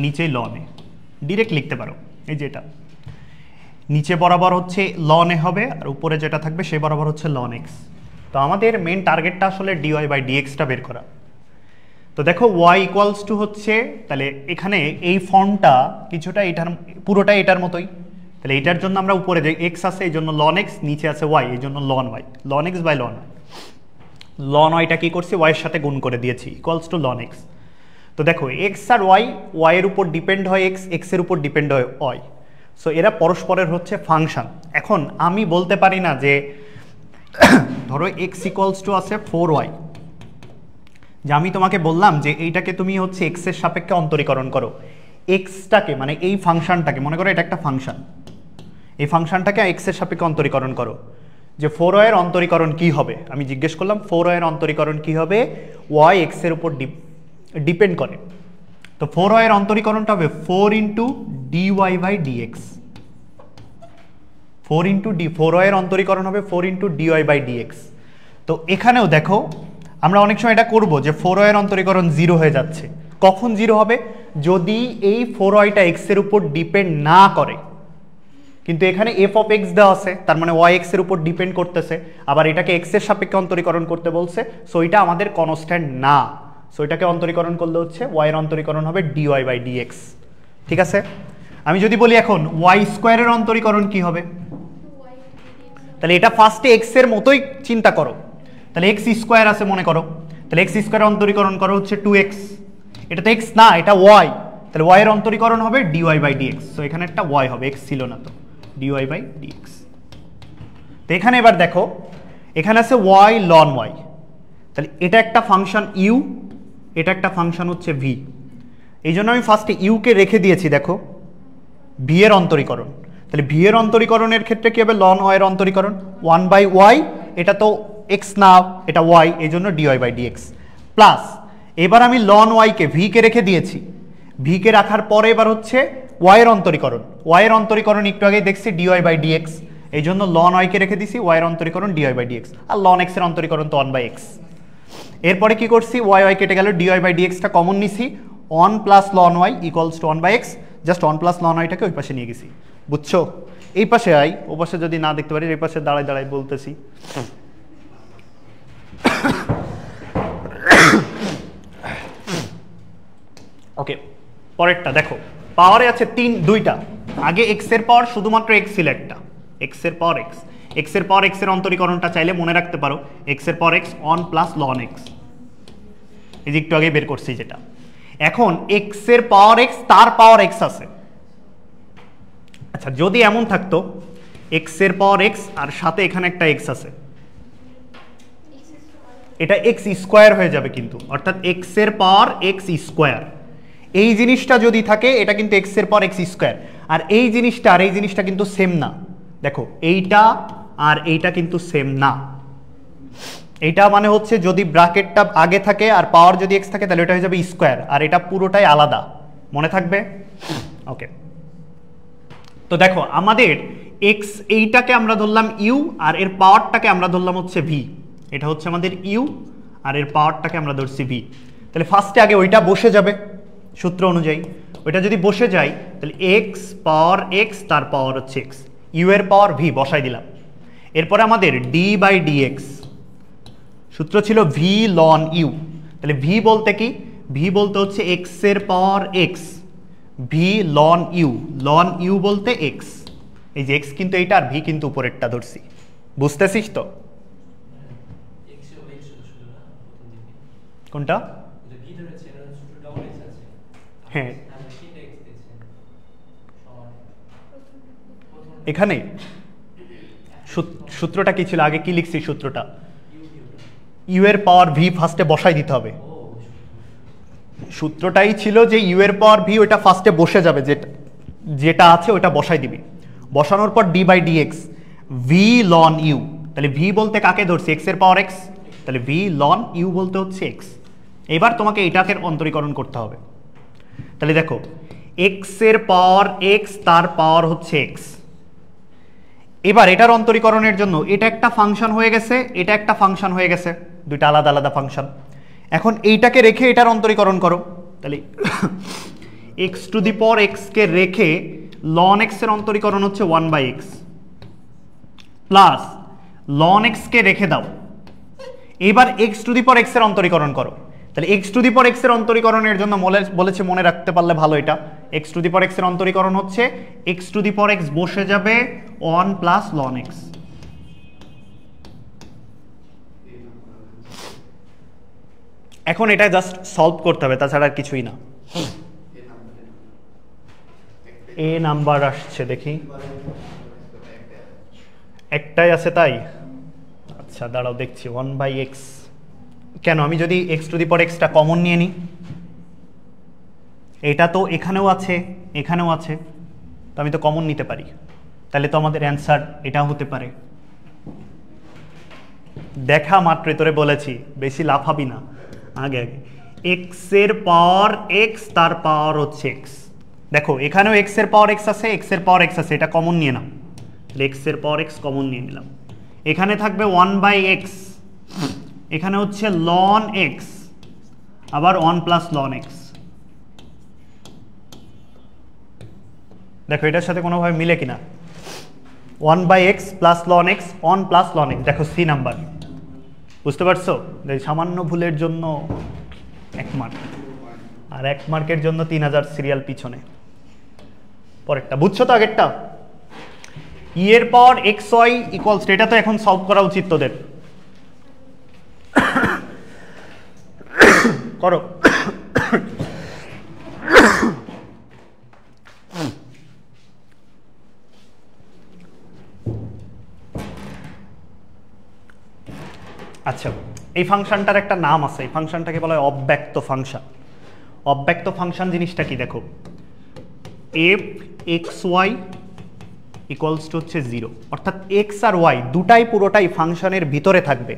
নিচেই লন এ, ডিরেক্ট লিখতে পারো। এই যেটা নিচে বরাবর হচ্ছে লন এ হবে আর উপরে যেটা থাকবে সে বরাবর হচ্ছে লন এক্স। তো আমাদের মেন টার্গেটটা আসলে ডিওয়াই বাই ডিএক্সটা বের করা। তো দেখো y ইকুয়ালস টু হচ্ছে, তাহলে এখানে এই ফর্মটা কিছুটা এটার পুরোটাই এটার মতোই, তাহলে এটার জন্য আমরা উপরে যে x আছে এই জন্য লন এক্স, নিচে আছে y এই জন্য ln y, ln x by ln y। Ln ওয়াইটা কি করছি y এর সাথে গুণ করে দিয়েছি ইকুয়ালস টু লন এক্স। তো দেখো x আর y এর উপর ডিপেন্ড হয় x এর উপর ডিপেন্ড হয় y, সো এরা পরস্পরের হচ্ছে ফাংশন। এখন আমি বলতে পারি না যে ধরো x ইকুয়ালস টু আছে 4y, যে আমি তোমাকে বললাম যে এইটাকে তুমি হচ্ছে x এর সাপেক্ষে অন্তরীকরণ করো, এক্সটাকে মানে এই ফাংশনটাকে মনে করো এটা একটা ফাংশন, এই ফাংশনটাকে x এর সাপেক্ষে অন্তরীকরণ করো, যে 4y এর অন্তরীকরণ কি হবে, আমি জিজ্ঞেস করলাম 4y এর অন্তরীকরণ কি হবে, y x এর উপর ডিপেন্ড করে। তো 4y এর অন্তরীকরণটা হবে 4 into dy by dx, 4y এর অন্তরীকরণ হবে 4 ইন্টু ডিওয়াই বাই ডিএক্স। তো এখানেও দেখো আমরা অনেক সময় এটা করব যে 4y এর অন্তরীকরণ 0 হয়ে যাচ্ছে, কখন 0 হবে, যদি এই 4yটা x এর উপর ডিপেন্ড না করে। কিন্তু এখানে f অফ x দেওয়া আছে, তার মানে y x এর উপর ডিপেন্ড করতেছে, আবার এটাকে x এর সাপেক্ষে অন্তরীকরণ করতে বলছে, সো এটা আমাদের কনস্ট্যান্ট না, সো এটাকে অন্তরীকরণ করলে হচ্ছে y এর অন্তরীকরণ হবে dy বাই dx। ঠিক আছে, আমি যদি বলি এখন y স্কোয়ারের অন্তরীকরণ কি হবে, তাহলে এটা ফার্স্টে x এর মতোই চিন্তা করো, তাহলে x স্কোয়ার আছে মনে করো, তাহলে x স্কোয়ার অন্তরীকরণ করো হচ্ছে 2x, এটা তো x না এটা y, তাহলে y এর অন্তরীকরণ হবে dy বাই dx, সো এখানে একটা y হবে, x ছিল না তো dy বাই dx। তো এখানে এবার দেখো এখানে আছে y ln y, তাহলে এটা একটা ফাংশন u, এটা একটা ফাংশন হচ্ছে v, এই জন্য আমি ফার্স্টে u কে রেখে দিয়েছি দেখো v এর অন্তরীকরণ, তাহলে v এর অন্তরীকরণের ক্ষেত্রে কি হবে ln y এর অন্তরীকরণ 1 বাই y, এটা তো x না এটা y এই জন্য dy বাই dx, প্লাস এবার আমি ln y কে v কে রেখে দিয়েছি, v কে রাখার পরে এবার হচ্ছে y এর অন্তরীকরণ, y এর অন্তরীকরণ একটু আগেই দেখছি dy বাই dx, এই জন্য ln y কে রেখে দিছি, y এর অন্তরীকরণ dy বাই dx, আর ln x এর অন্তরীকরণ তো 1 বাই x। এরপরে কি করছি y কেটে গেল, dy বাই dx টা কমন নিছি, 1 plus ln y equals to 1 by x, just 1 plus ln y টাকে ওই পাশে নিয়ে গেছি, বুঝছো? এই পাশে আই, ও পাশে যদি না দেখতে পারি এই পাশে দাঁড়াই দাঁড়াই বলতেছি। ওকে, পরেরটা দেখো পাওয়ারে আছে দুইটা, আগে x এর পাওয়ার শুধুমাত্র x ছিল একটা, x এর পাওয়ার x, x এর পাওয়ার x এর অন্তরীকরণটা চাইলে মনে রাখতে পারো x এর power x 1 plus ln x, এই যে একটু আগে বের করছি যেটা। এখন x এর পাওয়ার x তার পাওয়ার x আছে, আচ্ছা যদি এমন থাকতো x এর পাওয়ার x আর সাথে এখানে একটা x আছে, এটা x স্কোয়ার হয়ে যাবে কিন্তু, অর্থাৎ x এর পাওয়ার x স্কোয়ার, এই জিনিসটা যদি থাকে এটা কিন্তু x এর পাওয়ার x স্কোয়ার, আর এই জিনিসটা আর এই জিনিসটা কিন্তু সেম না, দেখো এইটা আর এইটা কিন্তু সেম না, এইটা মানে হচ্ছে যদি ব্র্যাকেটটা আগে থাকে আর পাওয়ার যদি x থাকে তাহলে এটা হয়ে যাবে স্কোয়ার, আর এটা পুরোটাই আলাদা, মনে থাকবে? ওকে, তো দেখো আমাদের এক্স এইটাকে আমরা ধরলাম ইউ, আর এর পাওয়ারটাকে আমরা ধরলাম হচ্ছে ভি। এটা হচ্ছে আমাদের ইউ, আর এর পাওয়ারটাকে আমরা ধরছি ভি। তাহলে ফার্স্টে আগে ওইটা বসে যাবে সূত্র অনুযায়ী। ওইটা যদি বসে যায় তাহলে এক্স পাওয়ার এক্স, তার পাওয়ার হচ্ছে এক্স, ইউ এর পাওয়ার ভি বসাই দিলাম। এরপরে আমাদের ডি বাই ডি এক্স, সূত্র ছিল ভি লন ইউ। তাহলে ভি বলতে কি? ভি বলতে হচ্ছে এক্স এর power x, V ln u, ln you বলতে এক্স। এই যে এক্স কিন্তু এইটা, আর ভি কিন্তু উপরেরটা ধরছি, বুঝতেছিস তো? কোনটা? হ্যাঁ, এখানে সূত্রটা কি ছিল? আগে কি লিখছি সূত্রটা? ইউ এর পাওয়ার ভি ফার্স্টে বসাই দিতে হবে। সূত্রটাই ছিল যে ইউ এর পাওয়ার ভি, ওইটা ফার্স্টে বসে যাবে, যেটা আছে ওইটা বসাই দিবি। বসানোর পর D by D X, V ln you. তাহলে ভি বলতে কাকে ধরছি? এক্স এর পাওয়ার এক্স, তাহলে ভি লন ইউ বলতে হচ্ছে এক্স। এবার তোমাকে এটাকে অন্তরীকরণ করতে হবে। তাহলে দেখো এক্স এর পাওয়ার এক্স, তার পাওয়ার হচ্ছে এক্স। এবার এটার অন্তরীকরণের জন্য এটা একটা ফাংশন হয়ে গেছে, এটা একটা ফাংশন হয়ে গেছে, দুইটা আলাদা আলাদা ফাংশন। এখন এইটাকে রেখে এটার অন্তরীকরণ করো। তাহলে x to the power x কে রেখে লন এক্স এর অন্তরীকরণ হচ্ছে 1/x, প্লাস লন এক্স কে রেখে দাও। এবার x to the power x এর অন্তরীকরণ করো। তাহলে x to the power x এর অন্তরীকরণের জন্য বলেছে, মনে রাখতে পারলে ভালো, এটা x to the power x এর অন্তরীকরণ হচ্ছে x to the power x বসে যাবে 1 প্লাস লন এক্স। এখন এটা জাস্ট সলভ করতে হবে, তাছাড়া আর কিছুই না। এ নাম্বার আসছে, দেখি একটাই আছে তাই? আচ্ছা দাঁড়াও দেখছি। 1/x কেন? আমি যদি x to the power extra common নিয়ে নিই, এটা তো এখানেও আছে এখানেও আছে, তো আমি তো কমন নিতে পারি। তাহলে তো আমাদের অ্যান্সার এটা হতে পারে। দেখা মাত্রই তোরে বলেছি বেশি লাফাবি না, আগে আগে এক্স এর পাওয়ার এক্স, তার পাওয়ার হচ্ছে এক্স। দেখো এখানেও এক্স এর পাওয়ার এক্স আছে, এক্স এর পাওয়ার এক্স আছে, এটা কমন নিয়ে নাও। এক্স এর পাওয়ার এক্স কমন নিয়ে নিলাম। এখানে থাকবে 1/x, এখানে হচ্ছে লন এক্স, আবার 1 প্লাস লন এক্স। দেখো এটার সাথে কোনোভাবে মিলে কিনা? 1/x plus loan x, 1 plus loan x. দেখো সি নাম্বার, বুঝতে পারছো? সামান্য ভুলের জন্য 1 মার্ক, আর 1 মার্কের জন্য 3000 সিরিয়াল পিছনে। পরেরটা বুঝছো তো? আগেরটা ই এর পাওয়ার এক্স ওয়াই ইকুয়ালস, এটা তো এখন সলভ করা উচিত তোদের। করো। আচ্ছা, এই ফাংশনটার একটা নাম আছে, এই ফাংশনটাকে বলা হয় অব্যক্ত ফাংশন। অব্যক্ত ফাংশন জিনিসটা কি? দেখো F X Y equals to হচ্ছে 0, অর্থাৎ এক্স আর ওয়াই দুটাই পুরোটাই ফাংশনের ভিতরে থাকবে।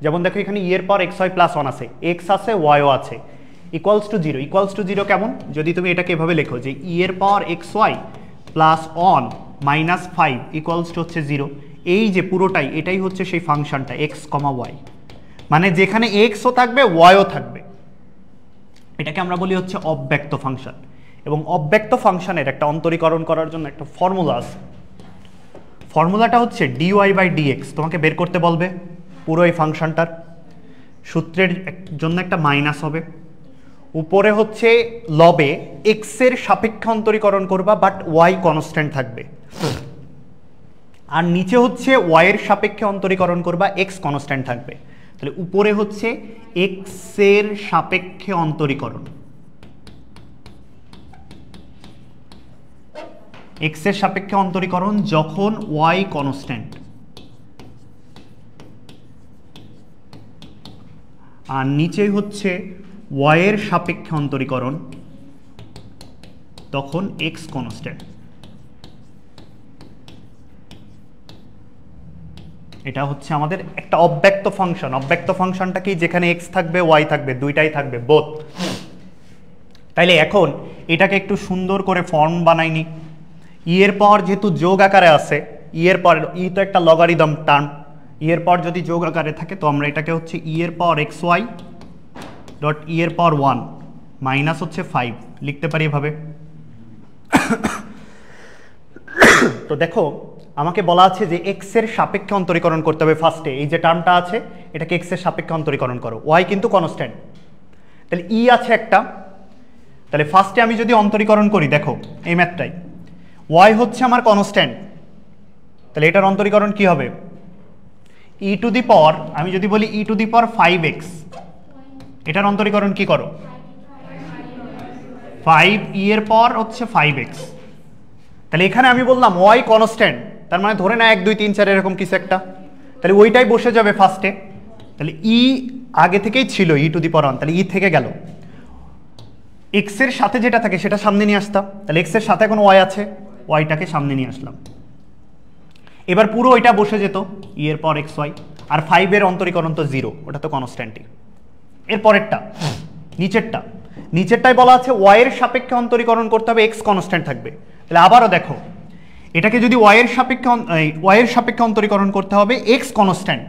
যেমন দেখো এখানে ই এর পাওয়ার এক্স ওয়াই প্লাস 1 আছে, এক্স আছে ওয়াইও আছে, ইকুয়ালস টু 0। ইকুয়ালস টু 0 কেমন? যদি তুমি এটাকে এভাবে লেখো যে ই এর power x y plus 1 minus 5 equals to হচ্ছে 0। এই যে পুরোটাই, এটাই হচ্ছে সেই ফাংশনটা এক্স কমা ওয়াই, মানে যেখানে এক্সও থাকবে ওয়াইও থাকবে। এটাকে আমরা বলি হচ্ছে অব্যক্ত ফাংশন। এবং অব্যক্ত ফাংশনের একটা অন্তরীকরণ করার জন্য একটা ফর্মুলা আছে। ফর্মুলাটা হচ্ছে ডিওয়াই বাই ডিএক্স। তোমাকে বের করতে বলবে পুরো এই ফাংশনটার। সূত্রের জন্য একটা মাইনাস হবে, উপরে হচ্ছে লবে এক্স এর সাপেক্ষে অন্তরীকরণ করবা, বাট ওয়াই কনস্ট্যান্ট থাকবে। আর নিচে হচ্ছে ওয়াই এর সাপেক্ষে অন্তরীকরণ করবা, এক্স কনস্ট্যান্ট থাকবে। তাহলে উপরে হচ্ছে এক্স এর সাপেক্ষে অন্তরীকরণ, এক্স এর সাপেক্ষে অন্তরীকরণ যখন ওয়াই কনস্ট্যান্ট, আর নিচে হচ্ছে ওয়াই এর সাপেক্ষে অন্তরীকরণ তখন এক্স কনস্ট্যান্ট। এটা হচ্ছে আমাদের একটা অব্যক্ত ফাংশন। অব্যক্ত ফাংশনটা কি? যেখানে এক্স থাকবে ওয়াই থাকবে, দুইটাই থাকবে, বোথ। তাইলে এখন এটাকে একটু সুন্দর করে ফর্ম বানাইনি। ই এর পর যেহেতু যোগ আকারে আছে, ই এর পর ই তো একটা লগারিদম টার্ম, ই এর পর যদি যোগ আকারে থাকে তো আমরা এটাকে হচ্ছে ই এর পর এক্স ওয়াই ডট ই এর পর 1 মাইনাস হচ্ছে 5 লিখতে পারি এভাবে। তো দেখো আমাকে বলা আছে যে এক্স এর সাপেক্ষে অন্তরীকরণ করতে হবে ফার্স্টে, এই যে টার্মটা আছে এটাকে এক্স এর সাপেক্ষে অন্তরীকরণ করো, ওয়াই কিন্তু কনস্ট্যান্ট, তাহলে ই আছে একটা, তাহলে ফার্স্টে আমি যদি অন্তরীকরণ করি দেখো এই ম্যাথটাই, ওয়াই হচ্ছে আমার কনস্ট্যান্ট, তাহলে এটার অন্তরীকরণ কি হবে, ই টু দি পাওয়ার, আমি যদি বলি ই টু দি পাওয়ার 5x, এটার অন্তরীকরণ কি করো 5 ই এর পর হচ্ছে 5x, তাহলে এখানে আমি বললাম ওয়াই কনস্ট্যান্ট, তার মানে ধরে না 1 2 3 4 এরকম কিছু একটা, তাহলে ওইটাই বসে যাবে ফার্স্টে, তাহলে ই আগে থেকেই ছিল ই টু দি পাওয়ার 1, তাহলে ই থেকে গেল, এক্স এর সাথে যেটা থাকে সেটা সামনে নিয়ে আসতাম, তাহলে এক্স এর সাথে এখন ওয়াই আছে, ওয়াইটাকে সামনে নিয়ে আসলাম, এবার পুরো ওইটা বসে যেত ই এর পর এক্স ওয়াই, আর 5 এর অন্তরীকরণ তো 0, ওটা তো কনস্ট্যান্টই। এর পরেরটা নিচেরটাই বলা আছে ওয়াই এর সাপেক্ষে অন্তরীকরণ করতে হবে, এক্স কনস্ট্যান্ট থাকবে, তাহলে আবারও দেখো এটাকে যদি ওয়াই এর সাপেক্ষে অন্তরীকরণ করতে হবে এক্স কনস্ট্যান্ট,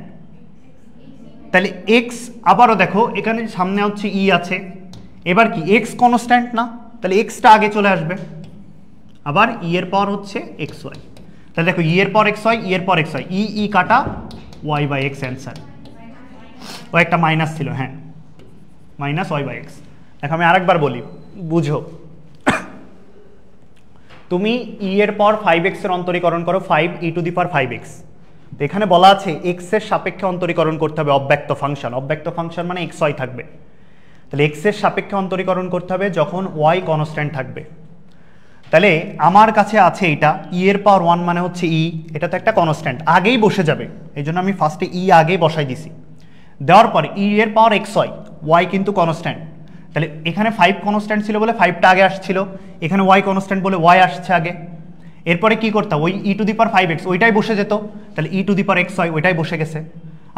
তাহলে এক্স আবারও দেখো এখানে সামনে হচ্ছে ই আছে, এবার কি এক্স কনস্ট্যান্ট না, তাহলে এক্সটা আগে চলে আসবে, আবার ই এর পর হচ্ছে এক্স ওয়াই, তাহলে দেখো ই এর পর এক্স ওয়াই, ই এর পর এক্স ওয়াই, ই কাটা ওয়াই বাই এক্স অ্যান্সার, ও একটা মাইনাস ছিল, হ্যাঁ মাইনাস ওয়াই বাই এক্স। দেখো আমি আরেকবার বলি বুঝো, তুমি ই এর পর 5x এর অন্তরীকরণ করো 5 ই টু দি পাওয়ার 5x, তো এখানে বলা আছে এক্স এর সাপেক্ষে অন্তরীকরণ করতে হবে অব্যক্ত ফাংশন মানে এক্স ওয়াই থাকবে, তাহলে এক্স এর সাপেক্ষে অন্তরীকরণ করতে হবে যখন ওয়াই কনস্ট্যান্ট থাকবে, তাহলে আমার কাছে আছে এটা ই এর পাওয়ার 1 মানে হচ্ছে ই, এটা তো একটা কনস্ট্যান্ট আগেই বসে যাবে, এই জন্য আমি ফার্স্টে ই আগেই বসাই দিছি, দেওয়ার পরে ই এর পাওয়ার এক্স ওয়াই কিন্তু কনস্ট্যান্ট, তাহলে এখানে 5 কনস্ট্যান্ট ছিল বলে 5টা আগে আসছিল, এখানে ওয়াই কনস্ট্যান্ট বলে ওয়াই আসছে আগে, এরপরে কি করতাম ওই ই টু দি পাওয়ার 5x ওইটাই বসে যেত, তাহলে e to the power x y ওইটাই বসে গেছে,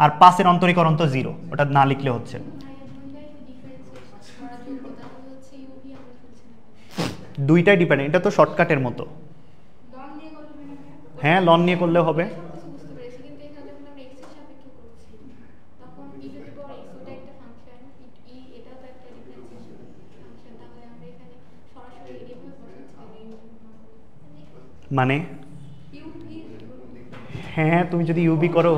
আর 5 এর অন্তরীকরণ তো 0, ওটা না লিখলে হচ্ছে, দুইটাই ডিপেন্ডেন্ট, এটা তো শর্টকাটের মতো, হ্যাঁ লন নিয়ে করলেও হবে, মানে হ্যাঁ তুমি যদি ইউবি করো,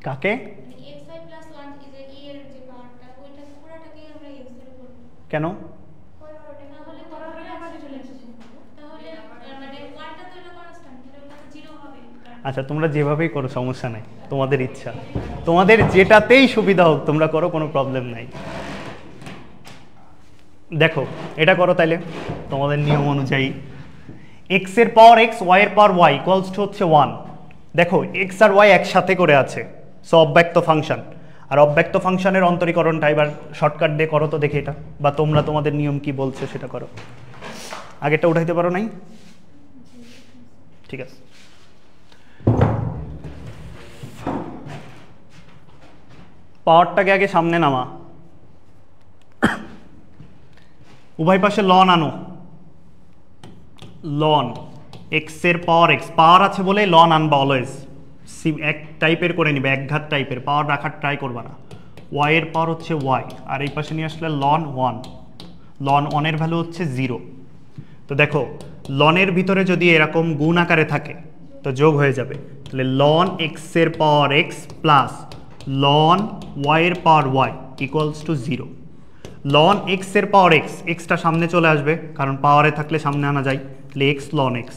কাকে কেন, আচ্ছা তোমরা যেভাবেই করো সমস্যা নাই, তোমাদের ইচ্ছা, তোমাদের যেটাতেই সুবিধা হোক তোমরা করো, কোনো প্রবলেম নাই। দেখো এটা করো তাইলে তোমাদের নিয়ম অনুযায়ী, এক্স এর পাওয়ার এক্স ওয়াই এর পাওয়ার ওয়াই ইকুয়ালস টু হচ্ছে 1, দেখো এক্স আর ওয়াই একসাথে করে আছে, সো অব্যক্ত ফাংশন, আর অব্যক্ত ফাংশনের অন্তরীকরণটা এবার শর্টকাট দিয়ে করো তো দেখি এটা, বা তোমরা তোমাদের নিয়ম কি বলছে সেটা করো, আগেরটা উঠাইতে পারো নাই, ঠিক আছে পাওয়ারটাকে আগে সামনে নামা, উভয় পাশে লন আনো, লন এক্স এর পাওয়ার এক্স, পাওয়ার আছে বলে লন আনবা অলওয়েজ, এক টাইপের করে নিবে, একঘাত টাইপের, পাওয়ার রাখার ট্রাই করবা না, ওয়াই এর পাওয়ার হচ্ছে ওয়াই, আর এই পাশে নিয়ে আসলে লন 1, লন 1 এর ভ্যালু হচ্ছে 0, তো দেখো লনের ভিতরে যদি এরকম গুণ আকারে থাকে তো যোগ হয়ে যাবে, তাহলে লন এক্স এর power x plus ln y এর power y equals to 0, ln x এর পাওয়ার এক্স, এক্সটা সামনে চলে আসবে কারণ পাওয়ারে থাকলে সামনে আনা যায়, তাহলে এক্স লন এক্স,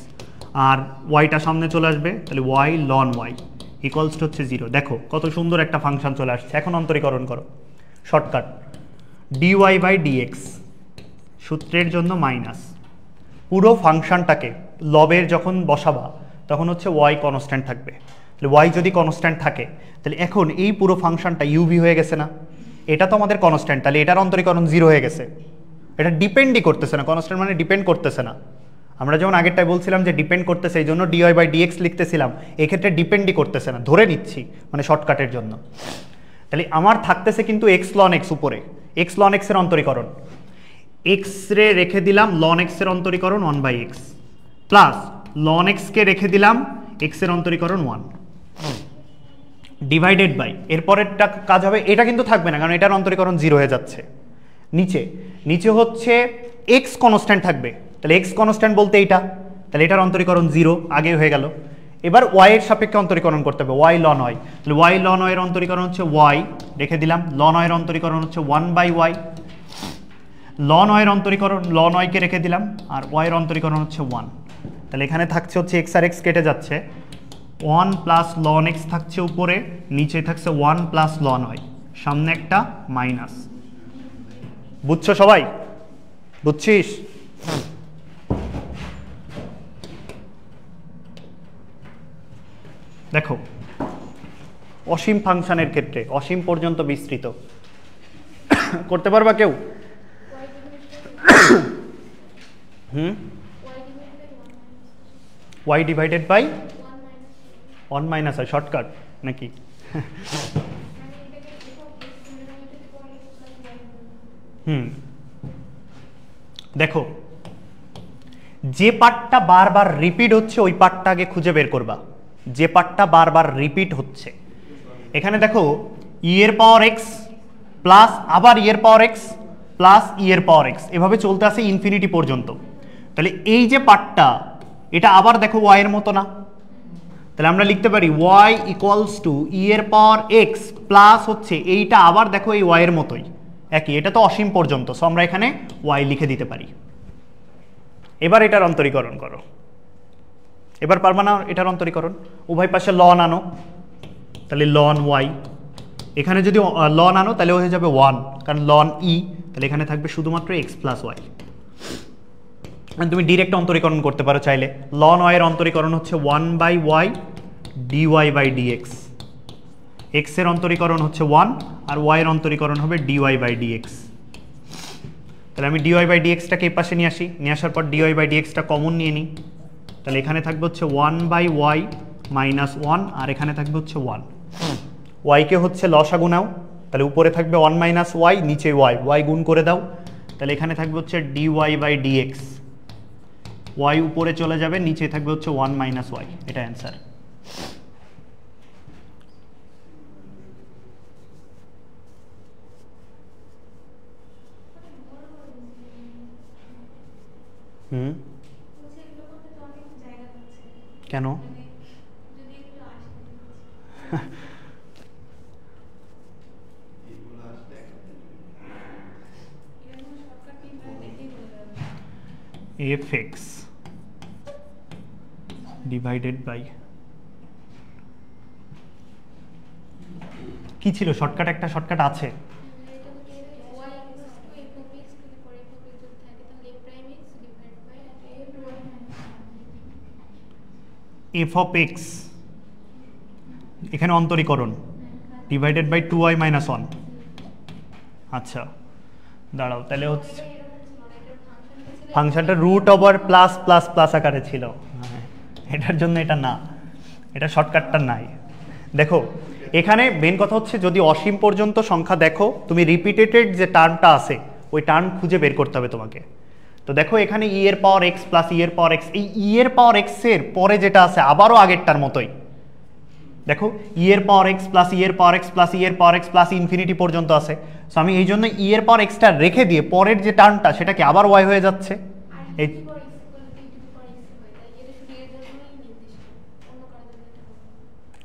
আর ওয়াইটা সামনে চলে আসবে, তাহলে Y ln Y equals to হচ্ছে 0, দেখো কত সুন্দর একটা ফাংশন চলে আসছে, এখন অন্তরীকরণ করো, শর্টকাট ডিওয়াই বাই ডিএক্স, সূত্রের জন্য মাইনাস, পুরো ফাংশনটাকে লবের যখন বসাবা তখন হচ্ছে ওয়াই কনস্ট্যান্ট থাকবে, তাহলে ওয়াই যদি কনস্ট্যান্ট থাকে তাহলে এখন এই পুরো ফাংশনটা ইউভি হয়ে গেছে না, এটা তো আমাদের কনস্ট্যান্ট, তাহলে এটার অন্তরীকরণ 0 হয়ে গেছে, এটা ডিপেন্ডই করতেছে না, কনস্ট্যান্ট মানে ডিপেন্ড করতেছে না, আমরা যেমন আগেরটাই বলছিলাম যে ডিপেন্ড করতেছে এই জন্য ডিওয়াই বাই ডিএক্স লিখতেছিলাম, এক্ষেত্রে ডিপেন্ডই করতেছে না, ধরে নিচ্ছি মানে শর্টকাটের জন্য, তাহলে আমার থাকতেছে কিন্তু এক্স লন এক্স উপরে, এক্স লন এক্স এর অন্তরীকরণ, এক্স রে রেখে দিলাম লন এক্স এর অন্তরীকরণ 1/x প্লাস লন এক্স কে রেখে দিলাম এক্স এর অন্তরীকরণ 1 ডিভাইডেড বাই এরপরেরটা কাজ হবে, এটা কিন্তু থাকবে না কারণ এটার অন্তরীকরণ 0 হয়ে যাচ্ছে। নিচে নিচে হচ্ছে এক্স কনস্ট্যান্ট থাকবে, তাহলে এক্স কনস্ট্যান্ট বলতে এইটা, তাহলে এটার অন্তরীকরণ 0 আগে হয়ে গেল। এবার ওয়াই এর সাপেক্ষে অন্তরীকরণ করতে হবে, ওয়াই লন ওয়াই, তাহলে ওয়াই লন ওয়াই এর অন্তরীকরণ হচ্ছে ওয়াই রেখে দিলাম, লন ওয়াই এর অন্তরীকরণ হচ্ছে 1/y, লন ওয়াই এর অন্তরীকরণ লন ওয়াই কে রেখে দিলাম আর ওয়াই এর অন্তরীকরণ হচ্ছে 1, তাহলে এখানে থাকছে হচ্ছে এক্স আর এক্স কেটে যাচ্ছে, 1 প্লাস লন এক্স থাকছে উপরে, নিচে থাকছে 1 প্লাস লন ওয়াই, সামনে একটা মাইনাস। বুঝছো সবাই? বুঝছিস? দেখো অসীম ফাংশনের ক্ষেত্রে অসীম পর্যন্ত বিস্তৃত করতে পারবা কেউ? y ডিভাইডেড বাই 1 মাইনাস হয় শর্টকাট নাকি? দেখো যে পার্টটা বারবার রিপিট হচ্ছে ওই পার্টটা আগে খুঁজে বের করবা, যে পার্টটা বারবার রিপিট হচ্ছে। এখানে দেখো ই এর পাওয়ার এক্স প্লাস আবার ই এর পাওয়ার এক্স প্লাস ই এর পাওয়ার এক্স এভাবে চলতে আসে ইনফিনিটি পর্যন্ত, তাহলে এই যে পার্টটা এটা আবার দেখো ওয়াই এর মতো না, তাহলে আমরা লিখতে পারি ওয়াই ইকুয়ালস টু ই এর পাওয়ার এক্স প্লাস হচ্ছে এইটা আবার দেখো এই ওয়াই এর মতোই একই, এটা তো অসীম পর্যন্ত, সো আমরা এখানে ওয়াই লিখে দিতে পারি। এবার এটার অন্তরীকরণ করো, এবার পারবা না এটার অন্তরীকরণ, উভয় পাশে লন আনো, তাহলে লন ওয়াই, এখানে যদি লন আনো তাহলে হয়ে যাবে 1 কারণ লন ই, তাহলে এখানে থাকবে শুধুমাত্র এক্স প্লাস ওয়াই। তুমি ডিরেক্ট অন্তরীকরণ করতে পারো চাইলে, লন ওয়াই এর অন্তরীকরণ হচ্ছে 1/y dy/dx, এক্স এর অন্তরীকরণ হচ্ছে 1 আর ওয়াই এর অন্তরীকরণ হবে dy/dx, তাহলে আমি dy/dx-টাকে এই পাশে নিয়ে আসি, নিয়ে আসার পর dy/dx-টা কমন নিয়ে নিই, তাহলে এখানে থাকবে হচ্ছে 1/y মাইনাস 1 আর এখানে থাকবে হচ্ছে 1, ওয়াইকে হচ্ছে লসাগু নাও, তাহলে উপরে থাকবে 1 মাইনাস ওয়াই, নিচে ওয়াই, ওয়াই গুণ করে দাও, তাহলে এখানে থাকবে হচ্ছে dy/dx, ওয়াই উপরে চলে যাবে, নিচে থাকবে হচ্ছে 1 মাইনাস ওয়াই, এটা অ্যান্সার। কেন? fx ডিভাইডেড বাই কি ছিল শর্টকাট, একটা শর্টকাট আছে f of x এখানে অন্তরীকরণ ডিভাইডেড বাই 2y মাইনাস 1। আচ্ছা দাঁড়াও, তাহলে হচ্ছে ফাংশনটা root over plus plus plus আকারে ছিল, এটার জন্য এটা না, এটা শর্টকাটটা নাই। দেখো এখানে মেন কথা হচ্ছে যদি অসীম পর্যন্ত সংখ্যা দেখো তুমি রিপিটেটেড যে টার্মটা আছে ওই টার্ম খুঁজে বের করতে হবে তোমাকে। তো দেখো এখানে ই এর পাওয়ার এক্স প্লাস ই এর পাওয়ার এক্স, এই ই এর পাওয়ার এক্স এর পরে যেটা আছে আবারও আগেরটার মতোই, দেখো ই এর পাওয়ার এক্স প্লাস ই এর পাওয়ার এক্স প্লাস ই এর পাওয়ার এক্স প্লাস ইনফিনিটি পর্যন্ত আছে, সো আমি এই জন্য ই এর পাওয়ার এক্সটা রেখে দিয়ে পরের যে টার্মটা সেটাকে আবার ওয়াই হয়ে যাচ্ছে। এই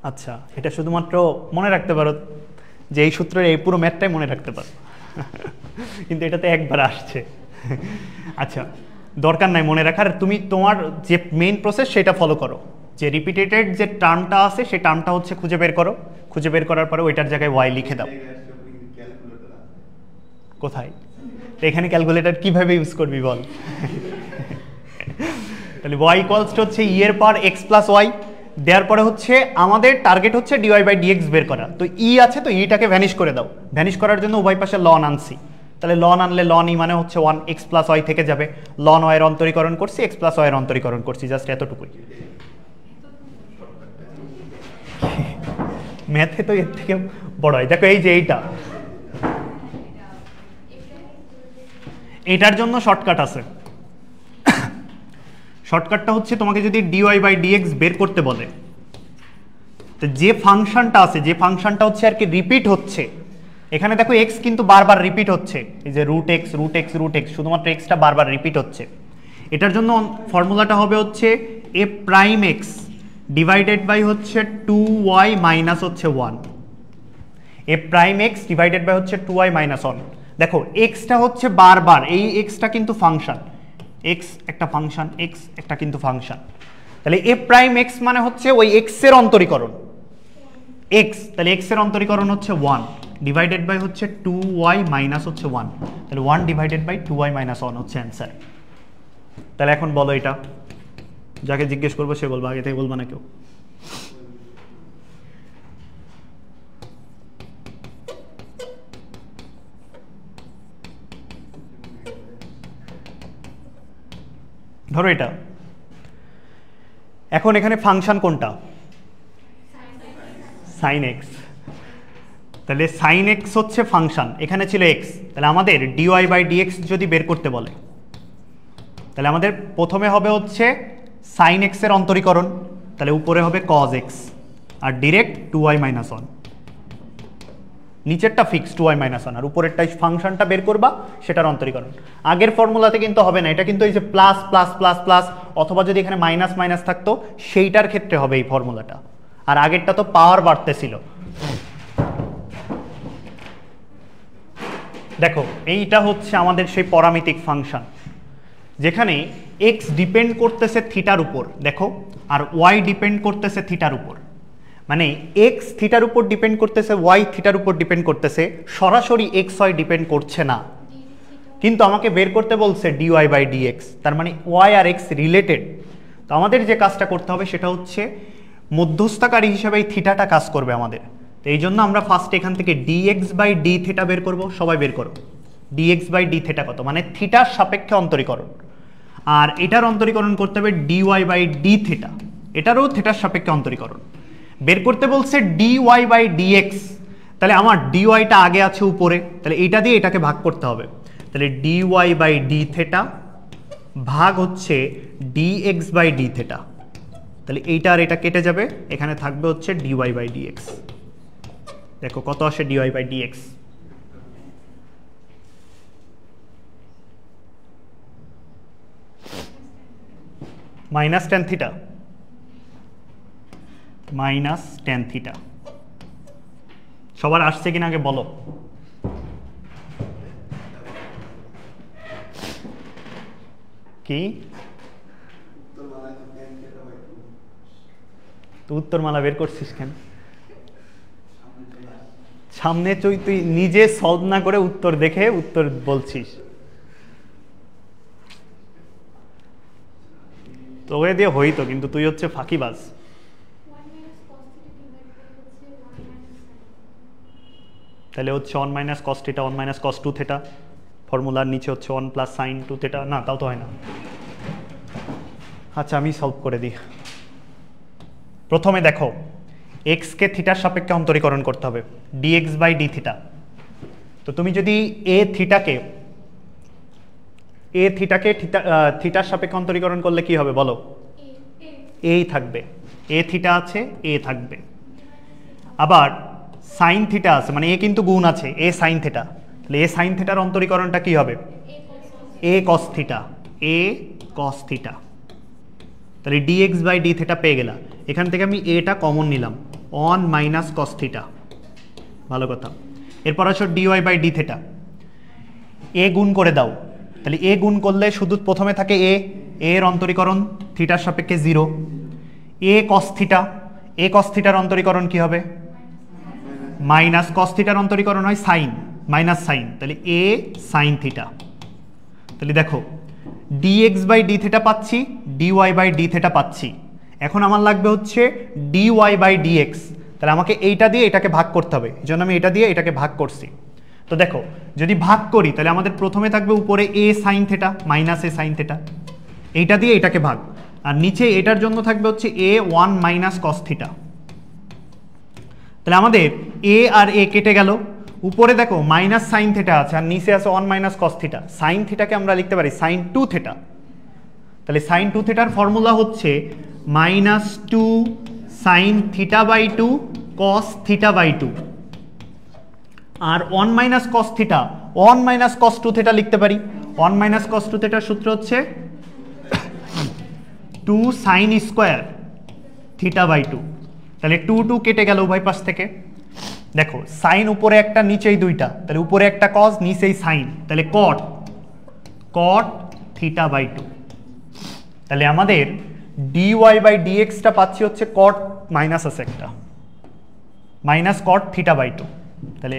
আচ্ছা এটা শুধুমাত্র মনে রাখতে পারো যে এই সূত্রের এই পুরো ম্যাথটাই মনে রাখতে পারো কিন্তু এটাতে একবার আসছে। আচ্ছা দরকার নাই মনে রাখার, তুমি তোমার যে মেইন প্রসেস সেটা ফলো করো, যে রিপিটেটেড যে টার্মটা আছে সেই টার্মটা হচ্ছে খুঁজে বের করো, খুঁজে বের করার পরে ওইটার জায়গায় ওয়াই লিখে দাও। কোথায়? এখানে ক্যালকুলেটর কিভাবে ইউজ করবি বল? তাহলে ওয়াই ইকুয়ালস টু হচ্ছে ই এর পাওয়ার এক্স প্লাস ওয়াই, দেওয়ার পরে হচ্ছে আমাদের টার্গেট হচ্ছে dy/dx বের করা, তো ই আছে তো ইটাকে ভ্যানিশ করে দাও, ভ্যানিশ করার জন্য উভয় পাশে লন আনছি, তাহলে লন আনলে লন ই মানে হচ্ছে 1 এক্স প্লাস ওয়াই থেকে যাবে, লন ওয়াই এর অন্তরীকরণ করছি এক্স প্লাস ওয়াই এর অন্তরীকরণ করছি, জাস্ট এতটুকুই। ম্যাথে তো এর থেকে বড় হয়, দেখো এই যে এইটা এটার জন্য শর্টকাট আছে। শর্টকাটটা হচ্ছে তোমাকে যদি ডিওয়াই বাই ডিএক্স বের করতে বলে, তো যে ফাংশনটা আছে, যে ফাংশনটা হচ্ছে আর কি রিপিট হচ্ছে, এখানে দেখো এক্স কিন্তু বারবার রিপিট হচ্ছে, এই যে root X root X root X, শুধুমাত্র এক্সটা বারবার রিপিট হচ্ছে। এটার জন্য ফর্মুলাটা হবে হচ্ছে A prime X divided by হচ্ছে 2y মাইনাস হচ্ছে 1। A prime X divided by হচ্ছে 2y মাইনাস 1। দেখো এক্সটা হচ্ছে বারবার, এই এক্সটা কিন্তু ফাংশন, এক্স একটা ফাংশন, এক্স একটা কিন্তু ফাংশন, তাহলে এ প্রাইম এক্স মানে হচ্ছে ওই এক্স এর অন্তরীকরণ এক্স, তাহলে এক্স এর অন্তরীকরণ হচ্ছে 1 ডিভাইডেড বাই হচ্ছে 2y মাইনাস হচ্ছে 1, তাহলে 1 ডিভাইডেড বাই 2y মাইনাস 1 হচ্ছে অ্যান্সার। তাহলে এখন বলো এটা, যাকে জিজ্ঞেস করবো সে বলবো, আগে থেকে বলবো না কেউ। ধরো এটা, এখন এখানে ফাংশন কোনটা? সাইন এক্স, তাহলে সাইন এক্স হচ্ছে ফাংশন, এখানে ছিল এক্স, তাহলে আমাদের ডিওয়াই বাই ডিএক্স যদি বের করতে বলে, তাহলে আমাদের প্রথমে হবে হচ্ছে সাইন এক্স এর অন্তরীকরণ, তাহলে উপরে হবে কজ এক্স আর ডিরেক্ট 2y মাইনাস 1, নিচেরটা ফিক্স 2y মাইনাস 1 আর উপরেরটাই ফাংশনটা বের করবা, সেটার অন্তরীকরণ। আগের ফর্মুলাতে কিন্তু হবে না, এটা কিন্তু এই যে প্লাস প্লাস প্লাস প্লাস, অথবা যদি এখানে মাইনাস মাইনাস থাকতো সেইটার ক্ষেত্রে হবে এই ফর্মুলাটা, আর আগেরটা তো পাওয়ার বাড়তেছিল। দেখো এইটা হচ্ছে আমাদের সেই পরামিতিক ফাংশন, যেখানে এক্স ডিপেন্ড করতেছে থিটার উপর, দেখো, আর ওয়াই ডিপেন্ড করতেছে থিটার উপর, মানে এক্স থিটার উপর ডিপেন্ড করতেছে, ওয়াই থিটার উপর ডিপেন্ড করতেছে, সরাসরি এক্স ওয়াই ডিপেন্ড করছে না, কিন্তু আমাকে বের করতে বলছে ডিওয়াই বাই ডিএক্স, তার মানে ওয়াই আর এক্স রিলেটেড। তো আমাদের যে কাজটা করতে হবে সেটা হচ্ছে মধ্যস্থকারী হিসেবে এই থিটাটা কাজ করবে আমাদের। তো এই জন্য আমরা ফার্স্ট এখান থেকে ডিএক্স বাই ডি থিটা বের করব, সবাই বের করো ডিএক্স বাই ডি থিটা কত, মানে থিটার সাপেক্ষে অন্তরীকরণ, আর এটার অন্তরীকরণ করতে হবে ডিওয়াই বাই ডি থিটা, এটারও থিটার সাপেক্ষে অন্তরীকরণ বের করতে বলছে ডিওয়াই বাই ডিএক্স, তাহলে আমার ডিওয়াইটা আগে আছে উপরে, তাহলে এইটা দিয়ে এটাকে ভাগ করতে হবে, তাহলে ডিওয়াই বাই ডি থিটা ভাগ হচ্ছে ডিএক্স বাই ডি থিটা, তাহলে এইটা আর এটা কেটে যাবে, এখানে থাকবে হচ্ছে ডিওয়াই বাই ডিএক্স। দেখো কত আসে D Y by D X, minus tan theta, minus tan theta. সবার আসছে কিনা আগে বলো। কি তুই উত্তরমালা বের করছিস কেন? সামনে তুই নিজে সলভ না করে উত্তর দেখে উত্তর বলছিস, তোকে দিয়ে হইতো, কিন্তু তুই হচ্ছে ফাঁকিবাজ। তাহলে হচ্ছে 1 minus cos theta 1 minus cos 2 theta, ফর্মুলার নিচে হচ্ছে 1 প্লাস সাইন 2 থিটা, না তাও তো হয় না। আচ্ছা আমি সলভ করে দিই। প্রথমে দেখো এক্সকে থিটার সাপেক্ষে অন্তরীকরণ করতে হবে, ডিএক্স বাই ডি থিটা। তো তুমি যদি এ থিটাকে থিটার সাপেক্ষে অন্তরীকরণ করলে কি হবে বলো? এই থাকবে, এ থিটা আছে, এ থাকবে, আবার সাইন থিটা আছে, মানে এ কিন্তু গুণ আছে, এ সাইন থিটা, তাহলে এ সাইন থিটার অন্তরীকরণটা কি হবে? এ কস থিটা, এ কস থিটা, তাহলে ডিএক্স বাই ডি থিটা পেয়ে গেলাম। এখান থেকে আমি এটা কমন নিলাম, 1 মাইনাস কস থিটা, ভালো কথা। এরপর আসো ডিওয়াই বাই ডি থিটা, এ গুণ করে দাও, তাহলে এ গুণ করলে শুধু প্রথমে থাকে এর অন্তরীকরণ থিটার সাপেক্ষে 0, এ কস থিটা, এ কস থিটার অন্তরীকরণ কি হবে? মাইনাস কস থিটার অন্তরীকরণ হয় সাইন, মাইনাস সাইন, তাহলে এ সাইন থিটা। তাহলে দেখো ডিএক্স বাই ডি থিটা পাচ্ছি, ডিওয়াই বাই ডি থিটা পাচ্ছি, এখন আমার লাগবে হচ্ছে ডিওয়াই বাই ডিএক্স, তাহলে আমাকে এইটা দিয়ে এটাকে ভাগ করতে হবে, এই জন্য আমি এটা দিয়ে এটাকে ভাগ করছি। তো দেখো যদি ভাগ করি তাহলে আমাদের প্রথমে থাকবে উপরে এ সাইন থিটা মাইনাস এ সাইন থিটা, এইটা দিয়ে এটাকে ভাগ, আর নিচে এটার জন্য থাকবে হচ্ছে এ 1 মাইনাস কস থিটা। তাহলে আমাদের এ আর এ কেটে গেল, উপরে দেখো মাইনাস সাইন থিটা আছে আর নিচে আছে 1 মাইনাস কস থিটা। সাইন থিটাকে আমরা লিখতে পারি সাইন 2 থিটা। তাহলে সাইন 2 থিটার ফর্মুলা হচ্ছে minus 2 sine theta by 2 cos theta by 2। আর 1 minus cos theta 1 minus cos 2 theta লিখতে পারি। 1 মাইনাস কস 2 থিটার সূত্র হচ্ছে 2 সাইন স্কোয়ার থিটা বাই 2। তাহলে 2 2 কেটে গেল উভয় পাশ থেকে। দেখো সাইন উপরে একটা নিচেই দুইটা, তাহলে উপরে একটা কস নিচেই সাইন, তাহলে কট কট থিটা বাই 2। তাহলে আমাদের dy বাই dxটা পাচ্ছি হচ্ছে কট মাইনাস আছে একটা মাইনাস কট থিটা বাই 2। তাহলে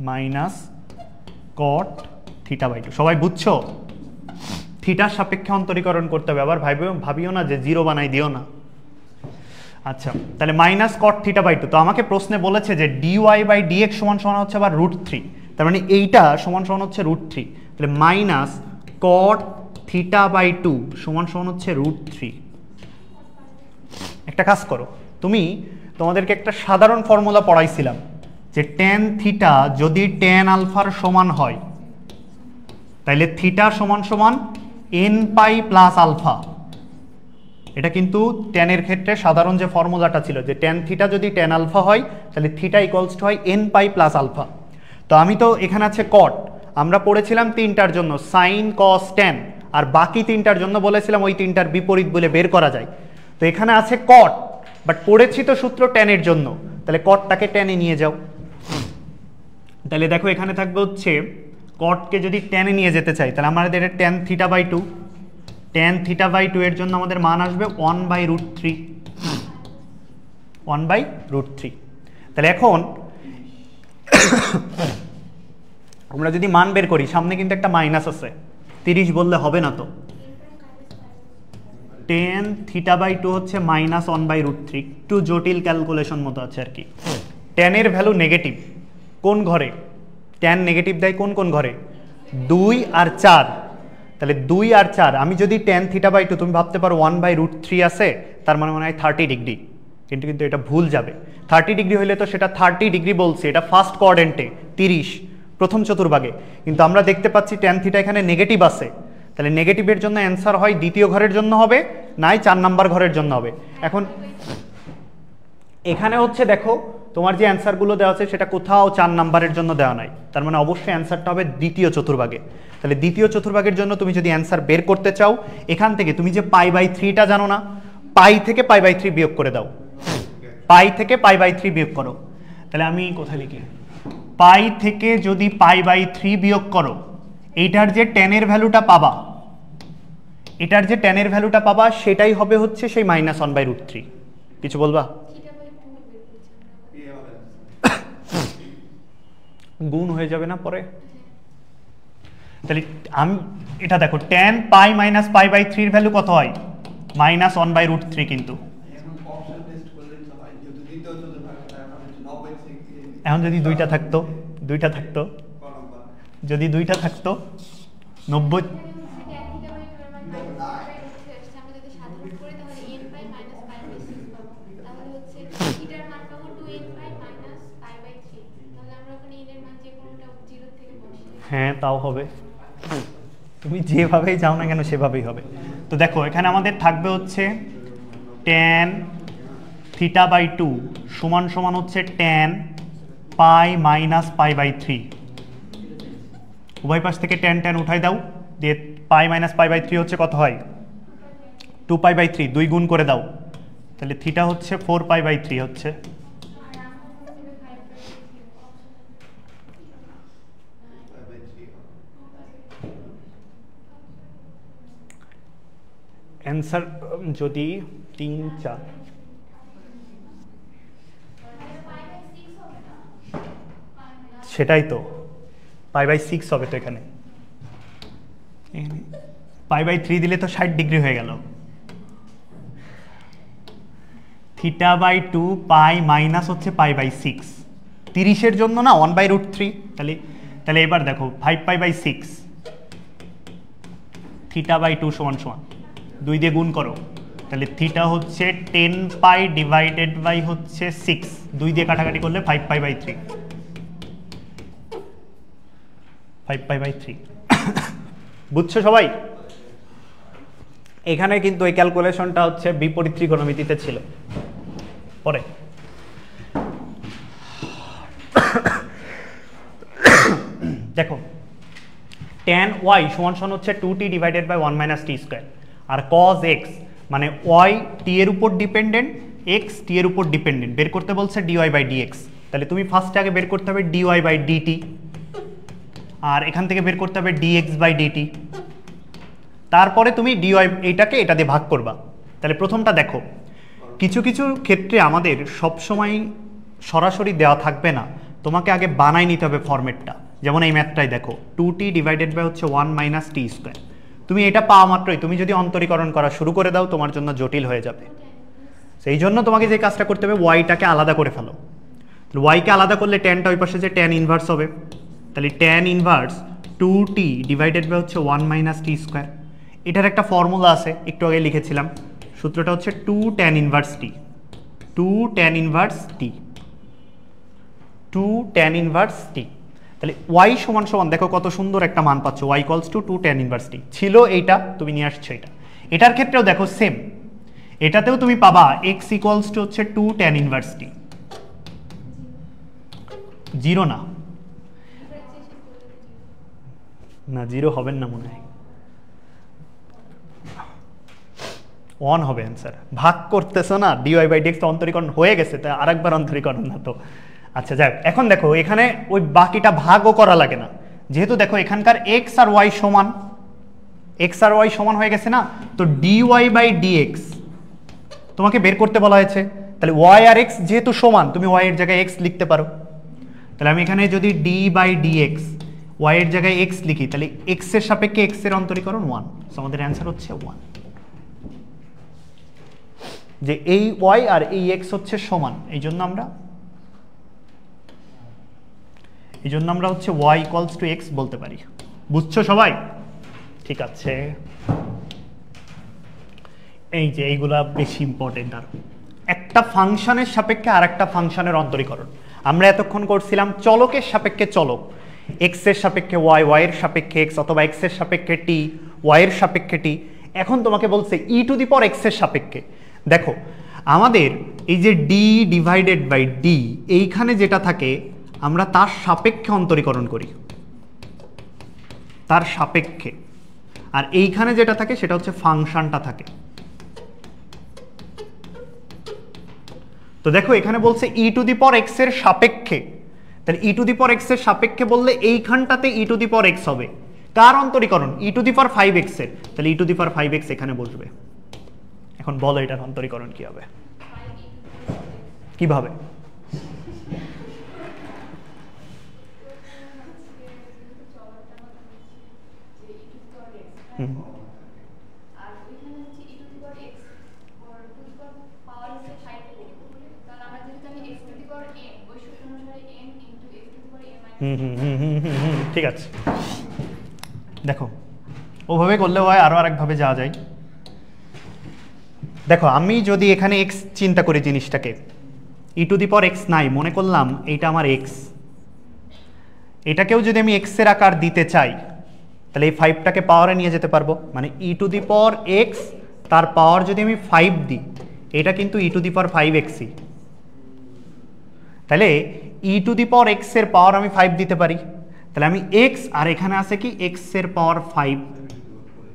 মাইনাস কট থিটা বাই 2। সবাই বুঝছো? থিটার সাপেক্ষে অন্তরীকরণ করতে হবে, আবার ভাবিও না যে জিরো বানাই দিও না। আচ্ছা, তাহলে মাইনাস কট থিটা বাই 2। তো আমাকে প্রশ্নে বলেছে যে dy বাই dx সমান সমান হচ্ছে আবার √3, তার মানে এইটা সমান সমান হচ্ছে √3। তাহলে মাইনাস কট থিটা বাই 2 সমান সমান হচ্ছে √3। একটা কাজ করো, তোমাদেরকে একটা সাধারণ ফর্মুলা পড়াইছিলাম যে ট্যান থিটা যদি ট্যান আলফার সমান হয় তাহলে থিটা সমান সমান n পাই প্লাস আলফা। এটা কিন্তু ট্যানের ক্ষেত্রে সাধারণ যে ফর্মুলাটা ছিল যে ট্যান থিটা যদি ট্যান আলফা হয় তাহলে থিটা ইকুয়ালস টু হয় n পাই প্লাস আলফা। তো আমি তো এখানে আছে কট, আমরা পড়েছিলাম তিনটার জন্য সাইন কস ট্যান, আর বাকি তিনটার জন্য বলেছিলাম ওই তিনটার বিপরীত বলে বের করা যায়। তো এখানে আছে কট, বাট পড়েছি তো সূত্র ট্যানের জন্য, তাহলে কটটাকে ট্যানে নিয়ে যাও। তাহলে দেখো এখানে থাকবে হচ্ছে কটকে যদি ট্যানে নিয়ে যেতে চাই তাহলে আমাদের tan theta by 2, tan theta by 2 এর জন্য আমাদের মান আসবে 1/√3, 1/√3। তাহলে এখন আমরা যদি মান বের করি সামনে কিন্তু একটা মাইনাস আছে, 30 বললে হবে না তো। ট্যান থিটা বাই 2 হচ্ছে মাইনাস 1/√3, একটু জটিল ক্যালকুলেশন মতো আছে আর কি। ট্যানের ভ্যালু নেগেটিভ কোন ঘরে? ট্যান নেগেটিভ দেয় কোন কোন ঘরে? 2 আর 4। তাহলে 2 আর 4, আমি যদি ট্যান থিটা বাই 2, তুমি ভাবতে পারো 1/√3 আছে, তার মানে মনে হয় 30 ডিগ্রি, কিন্তু এটা ভুল যাবে। 30 ডিগ্রি হলে তো সেটা 30 ডিগ্রি বলছে, এটা ফার্স্ট কোয়াড্রেন্টে 30 প্রথম চতুর্ভাগে, কিন্তু আমরা দেখতে পাচ্ছি ট্যান থিটা এখানে নেগেটিভ আছে। তাহলে নেগেটিভের জন্য অ্যান্সার হয় দ্বিতীয় ঘরের জন্য হবে, নাই 4 নাম্বার ঘরের জন্য হবে। এখন এখানে হচ্ছে দেখো তোমার যে অ্যান্সারগুলো দেওয়া আছে সেটা কোথাও 4 নাম্বারের জন্য দেওয়া নাই, তার মানে অবশ্যই অ্যান্সারটা হবে দ্বিতীয় চতুর্ভাগে। তাহলে দ্বিতীয় চতুর্ভাগের জন্য তুমি যদি অ্যান্সার বের করতে চাও, এখান থেকে তুমি যে π/3টা জানো না, পাই থেকে π/3 বিয়োগ করে দাও, পাই থেকে π/3 বিয়োগ করো। তাহলে আমি কোথায় লিখি, পাই থেকে যদি π/3 বিয়োগ করো, এইটার যে ট্যানের ভ্যালুটা পাবা, এটার যে ট্যানের ভ্যালুটা পাবা সেটাই হবে হচ্ছে সেই -1/√3। কিছু বলবা? গুণ হয়ে যাবে না পরে? তাহলে আমি এটা দেখো ট্যান পাই মাইনাস π/3 এর ভ্যালু কত হয়? -1/√3। কিন্তু এখন যদি দুইটা থাকতো যদি দুইটা থাকতো 90, হ্যাঁ তাও হবে, তুমি যেভাবেই যাও না কেন সেভাবেই হবে। তো দেখো এখানে আমাদের থাকবে হচ্ছে ট্যান থিটা বাই 2 সমান সমান হচ্ছে ট্যান পাই মাইনাস π/3। উভয় পাশ থেকে ট্যান ট্যান উঠাই দাও, দিয়ে পাই মাইনাস π/3 হচ্ছে কত হয়? 2π/3, 2 গুণ করে দাও, তাহলে থিটা হচ্ছে 4π/3 হচ্ছে। অ্যান্সার যদি 3 4, সেটাই তো π/6 হবে। তো এখানে π/3 দিলে তো 60 ডিগ্রি হয়ে গেল। থিটা বাই 2 পাই মাইনাস হচ্ছে π/6, 30-এর জন্য না 1/√3। তাহলে এবার দেখো 5π/6 থিটা বাই 2 সমান সমান 2 দিয়ে গুণ করো, তাহলে থিটা হচ্ছে 10π ডিভাইডেড বাই হচ্ছে 6, 2 দিয়ে কাটাকাটি করলে 5π/3। 5π/3 বুঝছো সবাই? এখানে কিন্তু এই ক্যালকুলেশনটা হচ্ছে বিপরীত ত্রিকোণমিতিতে ছিল। পরে দেখো tan y সমান হচ্ছে 2t divided by 1 - t square, আর cos x মানে y t এর উপর ডিপেন্ডেন্ট, x t এর উপর ডিপেন্ডেন্ট, বের করতে বলছে dy/dx। তাহলে তুমি ফার্স্টে আগে বের করতে হবে dy/dt, আর এখান থেকে বের করতে হবে dx/dt, তারপরে তুমি dy এইটাকে এটা দিয়ে ভাগ করবা। তাহলে প্রথমটা দেখো, কিছু কিছু ক্ষেত্রে আমাদের সবসময় সরাসরি দেওয়া থাকবে না, তোমাকে আগে বানাই নিতে হবে ফরম্যাটটা। যেমন এই ম্যাথটাই দেখো 2t ডিভাইডেড বাই হচ্ছে 1 - t স্কয়ার। তুমি এটা পাওয়া মাত্রই তুমি যদি অন্তরীকরণ করা শুরু করে দাও তোমার জন্য জটিল হয়ে যাবে। সেই জন্য তোমাকে যে কাজটা করতে হবে ওয়াইটাকে আলাদা করে ফেলো। ওয়াইকে আলাদা করলে ট্যানটা ওই পাশে যে ট্যান ইনভার্স হবে, তাহলে tan inverse 2t divided by হচ্ছে 1 - t স্কয়ার। এটার একটা ফর্মুলা আছে, একটু আগে লিখেছিলাম, সূত্রটা হচ্ছে 2 tan inverse t, 2 tan inverse t, 2 tan inverse t। তাহলে y সমান সমান দেখো কত সুন্দর একটা মান পাচ্ছ, y equals two 2 tan inverse t। ছিল এইটা, তুমি নিয়ে আসছো এটা। এটার ক্ষেত্রেও দেখো সেম, এটাতেও তুমি পাবা x ইকুয়ালস টু হচ্ছে 2 tan ইনভার্স t। 0 না, না 0 হবেন না মনে হয়, 1 হবে অ্যান্সার। ভাগ করতেছো না, dy/dx তো অন্তরীকরণ হয়ে গেছে, তাই আরেকবার অন্তরীকরণ না তো। আচ্ছা যাক, এখন দেখো এখানে ওই বাকিটা ভাগও করা লাগে না, যেহেতু দেখো এখানকার x আর y সমান, x আর y সমান হয়ে গেছে না, তো dy/dx তোমাকে বের করতে বলা হয়েছে। তাহলে y আর x যেহেতু সমান, তুমি y এর জায়গায় x লিখতে পারো। তাহলে আমি এখানে যদি d/dx y এর জায়গায় x লিখি, তাহলে x এর সাপেক্ষে x এর অন্তরীকরণ 1, সো আমাদের অ্যান্সার হচ্ছে 1। যে এই y আর এই x হচ্ছে সমান, এই জন্য আমরা হচ্ছে y ইকুয়ালস টু x বলতে পারি। বুঝছো সবাই? ঠিক আছে, এই যে এইগুলা বেশি ইম্পর্টেন্ট। আর একটা ফাংশনের সাপেক্ষে আর একটা ফাংশনের অন্তরীকরণ আমরা এতক্ষণ করছিলাম চলকের সাপেক্ষে চলক, x এর সাপেক্ষে y, y এর সাপেক্ষে x, অথবা x এর সাপেক্ষে t, y এর সাপেক্ষে t। এখন তোমাকে বলছে e⁻x এর সাপেক্ষে। দেখো আমাদের এই যে d ডিভাইডেড বাই d, এইখানে যেটা থাকে আমরা তার সাপেক্ষে অন্তরীকরণ করি, তার সাপেক্ষে, আর এইখানে যেটা থাকে সেটা হচ্ছে ফাংশনটা থাকে। তো দেখো এখানে বলছে e⁻x এর সাপেক্ষে, তাহলে e⁻x এর সাপেক্ষে বললে এইখানটাতে e⁻x হবে। কার অন্তরীকরণ? e⁵x এর, তাহলে e⁵x এখানে বসবে। এখন বলো এটার অন্তরীকরণ কি হবে? কিভাবে? ঠিক আছে, দেখো ওভাবে করলে হয়, আরো আরেকভাবে যাওয়া যায়। দেখো আমি যদি এখানে x চিন্তা করি জিনিসটাকে, e⁻x নাই, মনে করলাম এইটা আমার x, এটাকেও যদি আমি x এর আকার দিতে চাই তাহলে এই 5টাকে পাওয়ারে নিয়ে যেতে পারবো, মানে e⁻x তার পাওয়ার যদি আমি 5 দিই, এটা কিন্তু e⁵x-ই। তাহলে e⁻x এর পাওয়ার আমি 5 দিতে পারি, তাহলে আমি x আর এখানে আছে কি x এর পাওয়ার 5,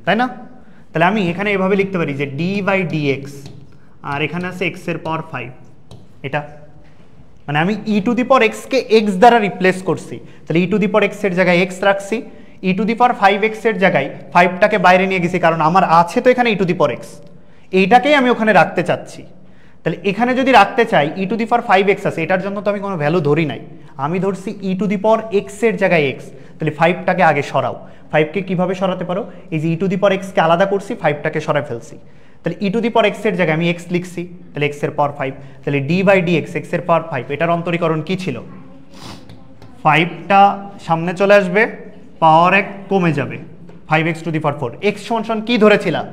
তাই না? তাহলে আমি এখানে এভাবে লিখতে পারি যে d/dx, আর এখানে আছে x এর পাওয়ার 5, এটা মানে আমি e⁻x কে x দ্বারা রিপ্লেস করছি। তাহলে e⁻x এর জায়গায় x রাখছি, e⁵x এর জায়গায় 5টাকে বাইরে নিয়ে গেছি, কারণ আমার আছে তো এখানে e⁻x, এইটাকেই আমি ওখানে রাখতে চাচ্ছি। তাহলে এখানে যদি রাখতে চাই e⁵x আছে, এটার জন্য তো আমি কোনো ভ্যালু ধরি নাই, আমি ধরছি e⁻x এর জায়গায় x। তাহলে 5টাকে আগে সরাও। 5কে কিভাবে সরাতে পারো? এই যে e⁻x কে আলাদা করছি, 5টাকে সরাই ফেলছি। তাহলে e⁻x এর জায়গায় আমি x লিখছি, তাহলে x এর পাওয়ার 5, তাহলে d/dx x এর পাওয়ার 5, এটার অন্তরীকরণ কি ছিল? 5টা সামনে চলে আসবে, পাওয়ার 1 কমে যাবে, 5x⁴। x সমান কি ধরেছিলাম?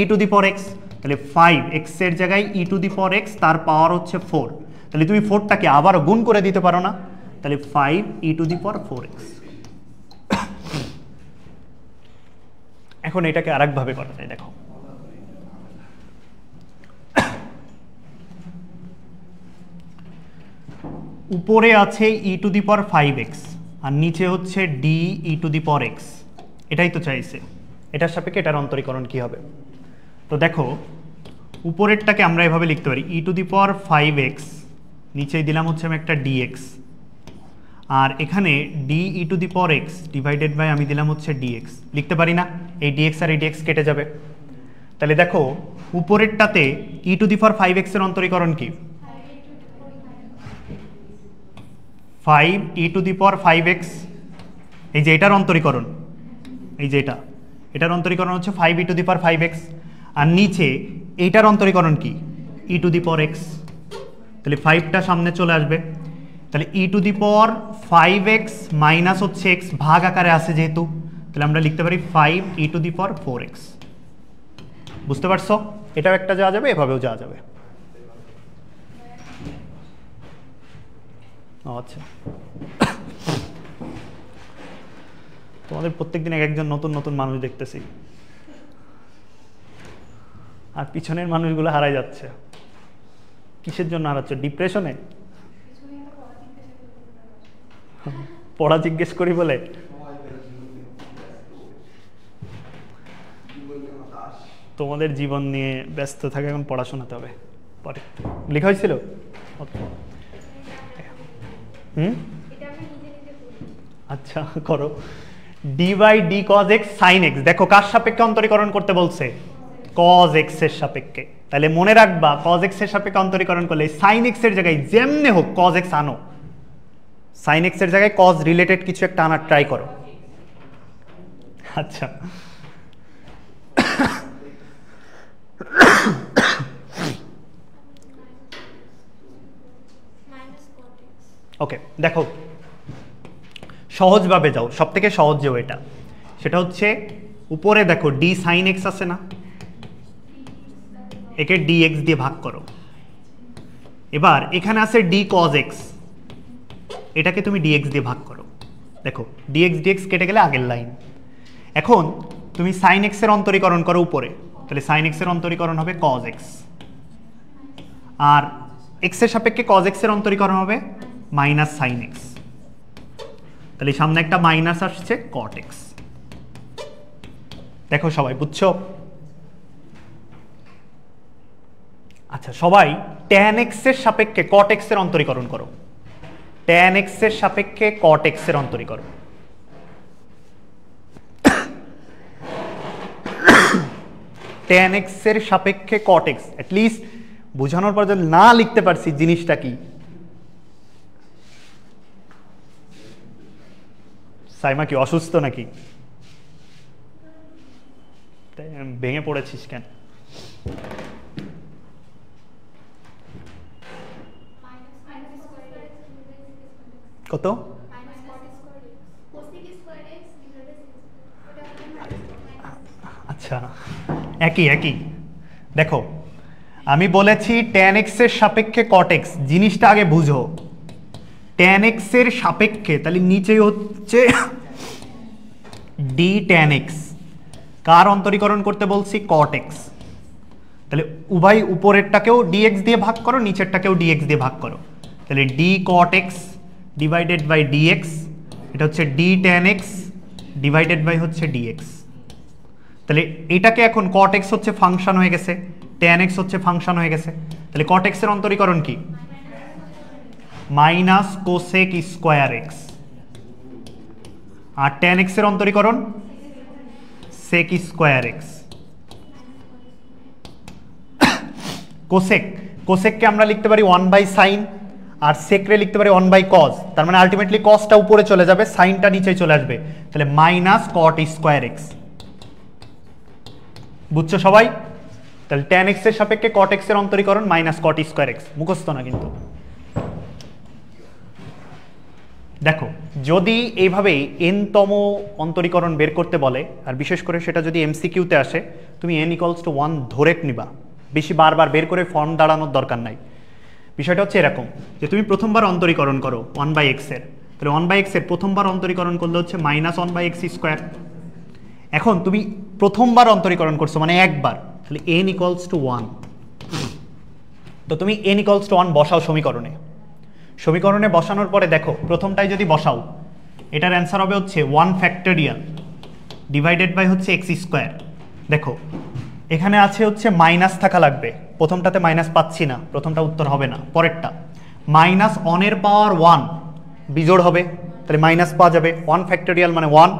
e⁻x, তাহলে 5x এর জায়গায় e⁻x তার পাওয়ার হচ্ছে 4, তাহলে তুমি 4টাকে আবার গুণ করে দিতে পারো না, তাহলে 5 e⁻4x। এখন এটাকে আরেকভাবে করা যায়, দেখো উপরে আছে e⁵x আর নিচে হচ্ছে d(e⁴x), এটাই তো চাইছে। এটার সাপেক্ষে এটার অন্তরীকরণ কি হবে? তো দেখো উপরেরটাকে আমরা এভাবে লিখতে পারি e⁵x, নিচেই দিলাম হচ্ছে আমি একটা dx, আর এখানে d(e⁴x) ডিভাইডেড বাই আমি দিলাম হচ্ছে dx, লিখতে পারি না? এই dx আর এই dx কেটে যাবে। তাহলে দেখো উপরেরটাতে e⁵x এর অন্তরীকরণ কি? 5e⁵x, এই যে এটার অন্তরীকরণ, এই যে এটার অন্তরীকরণ হচ্ছে 5e⁵x, আর নিচে এইটার অন্তরীকরণ কি? e⁵x। তাহলে 5টা সামনে চলে আসবে, তাহলে e⁵x মাইনাস হচ্ছে x ভাগ আকারে আছে যেহেতু, তাহলে আমরা লিখতে পারি 5e⁴x। বুঝতে পারছো? এটাও একটা যাওয়া যাবে, এভাবেও যাওয়া যাবে। আচ্ছা, তোমাদের প্রত্যেকদিন একজন নতুন নতুন মানুষ দেখতেছি, আর পিছনের মানুষগুলো হারাই যাচ্ছে। কিসের জন্য হারাচ্ছে? ডিপ্রেশনে? পড়া জিজ্ঞেস করি বলে? তোমাদের জীবন নিয়ে ব্যস্ত থাকে, এখন পড়াশোনাতে হবে। পরে লেখা হয়েছিল? আচ্ছা করো। d/d cos x sin x, দেখো কার সাপেক্ষে অন্তরীকরণ করতে বলছে? cos x এর সাপেক্ষে। তাহলে মনে রাখবা cos x এর সাপেক্ষে অন্তরীকরণ করলে sin x এর জায়গায় যেমনে হোক cos x আনো, sin x এর জায়গায় cos রিলেটেড কিছু একটা আনার ট্রাই করো। আচ্ছা ওকে, দেখো সহজভাবে যাও, সব থেকে সহজ যেও এটা, সেটা হচ্ছে উপরে দেখো d sin x আছে না, একে dx দিয়ে ভাগ করো। এবার এখানে আছে d cos x, এটাকে তুমি dx দিয়ে ভাগ করো। দেখো dx dx কেটে গেলে আগের লাইন। এখন তুমি sin x এর অন্তরীকরণ করো উপরে, তাহলে sin x এর অন্তরীকরণ হবে cos x, আর x এর সাপেক্ষে cos x এর অন্তরীকরণ হবে মাইনাস sin x, তাহলে সামনে একটা মাইনাস আসছে cot x। দেখো সবাই বুঝছো? আচ্ছা সবাই tan x এর সাপেক্ষে cot x এর অন্তরীকরণ করো। tan x এর সাপেক্ষে cot x এর অন্তরীকরণ। tan x এর সাপেক্ষে cot x, অ্যাটলিস্ট বোঝানোর পর যদি না লিখতে পারছি জিনিসটা কি। সাইমা কি অসুস্থ নাকি? ভেঙে পড়েছিস কেন? কত? আচ্ছা একই একই। দেখো আমি বলেছি tan x এর সাপেক্ষে cot x, জিনিসটা আগে বুঝো। tan x এর সাপেক্ষে, তাহলে নিচেই হচ্ছে d tan x, কার অন্তরীকরণ করতে বলছি? cot x। তাহলে উভয় উপরেরটাকেও dx দিয়ে ভাগ করো, নিচেরটাকেও dx দিয়ে ভাগ করো, তাহলে d cot x divided by dx, এটা হচ্ছে d tan x divided by হচ্ছে dx। তাহলে এটাকে এখন cot x হচ্ছে ফাংশন হয়ে গেছে, tan x হচ্ছে ফাংশন হয়ে গেছে, তাহলে cot x এর অন্তরীকরণ কি? মাইনাস কোসেক স্কোয়ার এক্স, আর tan x এর অন্তরীকরণ sec স্কোয়ার এক্স। কোসেককে আমরা লিখতে পারি 1/sin, আর সেকরে লিখতে পারি 1/cos, তার মানে আলটিমেটলি কসটা উপরে চলে যাবে, সাইনটা নিচে চলে আসবে, তাহলে মাইনাস cot স্কোয়ার এক্স। বুঝছো সবাই? তাহলে tan x এর সাপেক্ষে cot x এর অন্তরীকরণ মাইনাস cot স্কোয়ার এক্স, মুখস্থ না কিন্তু। দেখো যদি এইভাবেই n-তম অন্তরীকরণ বের করতে বলে, আর বিশেষ করে সেটা যদি এমসিকিউতে আসে, তুমি n = 1 ধরে নিবা, বেশি বারবার বের করে ফর্ম দাঁড়ানোর দরকার নাই। বিষয়টা হচ্ছে এরকম যে তুমি প্রথমবার অন্তরীকরণ করো 1/x এর, তাহলে 1/x এর প্রথমবার অন্তরীকরণ করলে হচ্ছে -1/x²। এখন তুমি প্রথমবার অন্তরীকরণ করছো মানে একবার, তাহলে n ইকুয়ালস টু 1। তো তুমি n ইকুয়ালস টু 1 বসাও সমীকরণে। সমীকরণে বসানোর পরে দেখো প্রথমটাই যদি বসাও, এটার অ্যান্সার হবে হচ্ছে 1 ফ্যাক্টোরিয়াল ডিভাইডেড বাই হচ্ছে এক্স স্কোয়ার। দেখো এখানে আছে হচ্ছে মাইনাস থাকা লাগবে, প্রথমটাতে মাইনাস পাচ্ছি না, প্রথমটা উত্তর হবে না। পরেরটা মাইনাস অনের পাওয়ার 1 বিজোড় হবে, তাহলে মাইনাস পাওয়া যাবে। 1 ফ্যাক্টোরিয়াল মানে 1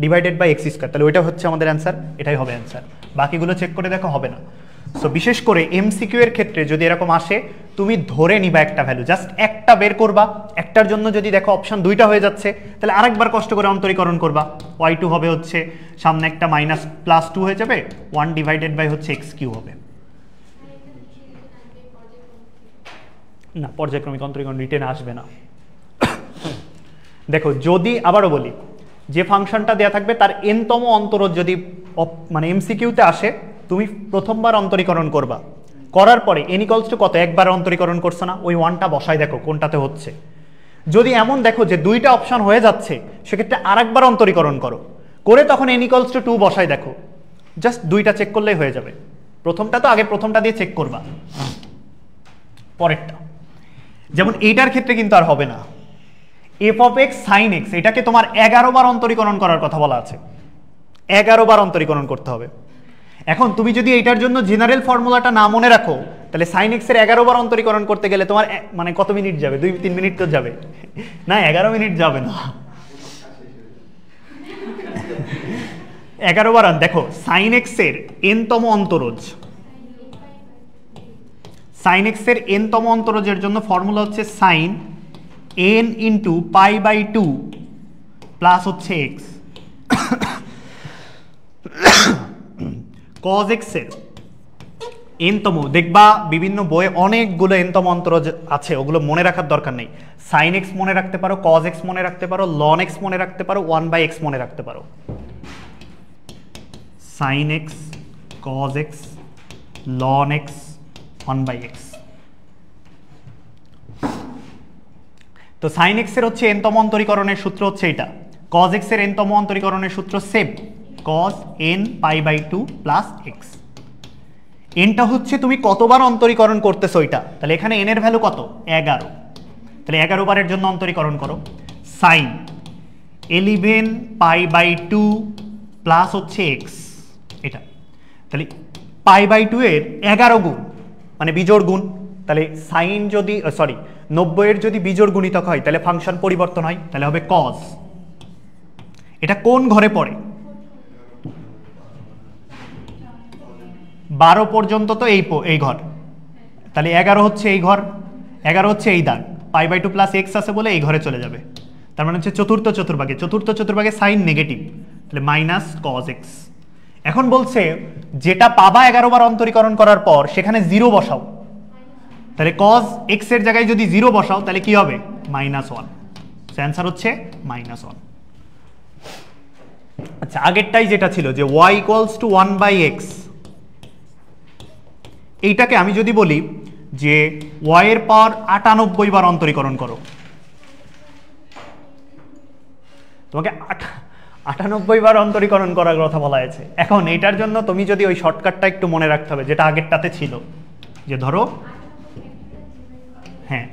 ডিভাইডেড বাই এক্স স্কোয়ার, তাহলে ওইটা হচ্ছে আমাদের অ্যান্সার, এটাই হবে অ্যান্সার। বাকিগুলো চেক করে দেখো হবে না। সো বিশেষ করে এমসিকিউ এর ক্ষেত্রে যদি এরকম আসে, তুমি ধরে নিবা একটা ভ্যালু, জাস্ট একটা বের করবা। একটার জন্য যদি দেখো অপশন দুইটা হয়ে যাচ্ছে, তাহলে আরেকবার কষ্ট করে অন্তরীকরণ করবা। y2 হবে হচ্ছে সামনে একটা মাইনাস প্লাস 2 হয়ে যাবে, 1 ডিভাইডেড বাই হচ্ছে এক্স কিউ হবে। না, পর্যায়ক্রমিক অন্তরীকরণ রিটেন আসবে না। দেখো যদি আবারও বলি, যে ফাংশনটা দেওয়া থাকবে তার এনতম অন্তরজ যদি মানে এমসিকিউতে আসে, তুমি প্রথমবার অন্তরীকরণ করবা, করার পরে n ইকুয়ালস টু কত একবার অন্তরীকরণ করছো না, ওই 1টা বসাই দেখো কোনটাতে হচ্ছে। যদি এমন দেখো যে দুইটা অপশন হয়ে যাচ্ছে, সেক্ষেত্রে আরেকবার অন্তরীকরণ করো, করে তখন n ইকুয়ালস টু 2 বসাই দেখো, জাস্ট দুইটা চেক করলেই হয়ে যাবে। প্রথমটা তো আগে প্রথমটা দিয়ে চেক করবা, পরেরটা। যেমন এইটার ক্ষেত্রে কিন্তু আর হবে না, f of x sine x, এটাকে তোমার 11 বার অন্তরীকরণ করার কথা বলা আছে, 11 বার অন্তরীকরণ করতে হবে। এখন তুমি যদি এইটার জন্য জেনারেল ফর্মুলাটা না মনে রাখো, তাহলে সাইন এক্স এর 11 বার অন্তরীকরণ করতে গেলে তোমার মানে কত মিনিট যাবে? 2-3 মিনিট তো যাবে না, 11 মিনিট যাবে না। 11 বার। দেখো সাইন এক্স এর এনতম অন্তরজ, সাইন এক্স এর এনতম অন্তরজের জন্য ফর্মুলা হচ্ছে sine n into pi by 2 plus হচ্ছে এক্স। কজ এক্স এর এনতম, দেখবা বিভিন্ন বইয়ে অনেকগুলো এনতম অন্তরজ আছে, ওগুলো মনে রাখার দরকার নেই। সাইন এক্স মনে রাখতে পারো, কজ এক্স মনে রাখতে পারো, লন এক্স মনে রাখতে পারো, 1/x মনে রাখতে পারো। Sine x, cos x, ln x, 1/x। তো সাইন এক্স এর হচ্ছে এনতম অন্তরীকরণের সূত্র হচ্ছে এটা, কজ এক্স এর এনতম অন্তরীকরণের সূত্র same, cause n pi by 2 plus x. এনটা হচ্ছে তুমি কতবার অন্তরীকরণ করতেছো ওইটা, তাহলে এখানে n এর ভ্যালু কত? 11। তাহলে 11 বারের জন্য অন্তরীকরণ করো, সাইন 11 পাই বাই 2 প্লাস হচ্ছে এক্স, এটা। তাহলে পাই বাই 2 এর 11 গুণ মানে বিজোড় গুণ, তাহলে সাইন যদি 90 এর যদি বিজোড় গুণিতক হয় তাহলে ফাংশন পরিবর্তন হয়, তাহলে হবে কজ। এটা কোন ঘরে পড়ে? 12 পর্যন্ত তো এই ঘর, তাহলে 11 হচ্ছে এই ঘর, 11 হচ্ছে এই দাগ, পাই বাই 2 প্লাস এক্স আছে বলে এই ঘরে চলে যাবে। তার মানে হচ্ছে চতুর্থ চতুর্ভাগে সাইন নেগেটিভ, তাহলে মাইনাস কজ এক্স। এখন বলছে যেটা পাবা 11 বার অন্তরীকরণ করার পর সেখানে 0 বসাও, তাহলে কজ এক্স এর জায়গায় যদি 0 বসাও তাহলে কি হবে? -1। অ্যান্সার হচ্ছে -1। আচ্ছা, আগেরটাই যেটা ছিল যে y ইকুয়ালস টু 1/x, এইটাকে আমি যদি বলি যে y এর পাওয়ার 98 বার অন্তরীকরণ করো, তোমাকে 98 বার অন্তরীকরণ করার কথা বলা হয়েছে। এখন এটার জন্য তুমি যদি ওই শর্টকাটটা একটু মনে রাখতে হবে, যেটা আগেরটাতে ছিল, যে ধরো হ্যাঁ,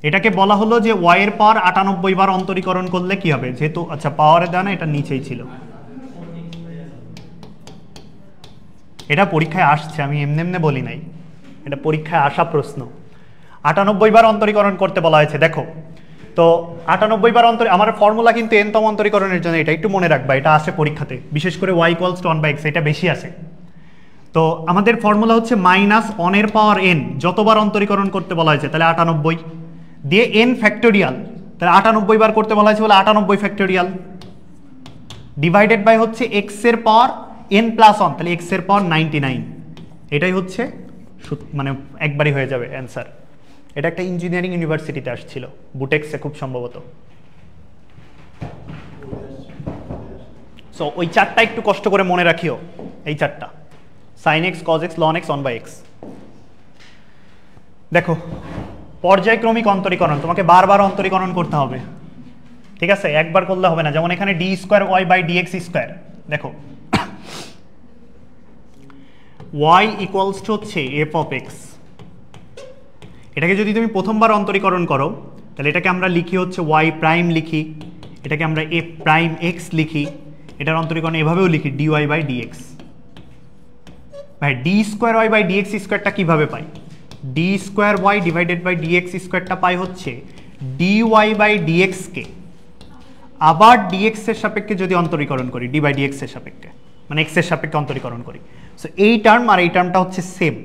এটাকে বলা হলো যে y এর পাওয়ার 98 বার অন্তরীকরণ করলে কি হবে, যেহেতু আচ্ছা পাওয়ারে দেওয়া না, এটা নিচেই ছিল, এটা পরীক্ষায় আসছে, আমি এমনি বলি নাই, এটা পরীক্ষায় আসা প্রশ্ন। 98 বার অন্তরীকরণ করতে বলা হয়েছে। দেখো তো 98 বার আমার ফর্মুলা কিন্তু এনতম অন্তরীকরণের জন্য, এটা একটু মনে রাখবা, এটা আসে পরীক্ষাতে, বিশেষ করে y ইকুয়ালস টু 1/x, এটা বেশি আসে। তো আমাদের ফর্মুলা হচ্ছে -1 এর পাওয়ার n, যতবার অন্তরীকরণ করতে বলা হয়েছে তাহলে 98 দিয়ে n ফ্যাক্টোরিয়াল, তাহলে 98 বার করতে বলা হয়েছে বলে 98 ফ্যাক্টোরিয়াল ডিভাইডেড বাই হচ্ছে x এর পাওয়ার n প্লাস 1, তাহলে x এর পাওয়ার 99। এটাই হচ্ছে মানে একবারই হয়ে যাবে অ্যান্সার। এটা একটা ইঞ্জিনিয়ারিং ইউনিভার্সিটিতে আসছিল, বুটেক্সে খুব সম্ভবত। সো ওই চারটা একটু কষ্ট করে মনে রাখিও, এই চারটা, sine x, cos x, ln x, 1/x। দেখো পর্যায়ক্রমিক অন্তরীকরণ তোমাকে বারবার অন্তরীকরণ করতে হবে, ঠিক আছে, একবার করলে হবে না। যেমন এখানে d² y/dx², দেখো ওয়াই ইকুয়ালস টু হচ্ছে এফ অফ এক্স। এটাকে যদি তুমি প্রথমবার অন্তরীকরণ করো তাহলে এটাকে আমরা লিখি হচ্ছে ওয়াই প্রাইম লিখি, এটাকে আমরা এফ প্রাইম এক্স লিখি, এটার অন্তরীকরণ এভাবেও লিখি ডিওয়াই বাই ডিএক্স। ভাই d square y by dx স্কোয়ারটা কীভাবে পাই? D square y divided by dx স্কোয়ারটা পাই হচ্ছে ডি ওয়াই বাই ডিএক্সকে আবার ডিএক্স এর সাপেক্ষে যদি অন্তরীকরণ করি, ডি বাই ডিএক্স এর সাপেক্ষে, মানে এক্স এর সাপেক্ষে অন্তরীকরণ করি, সো এই টার্ম আর এই টার্মটা হচ্ছে সেম।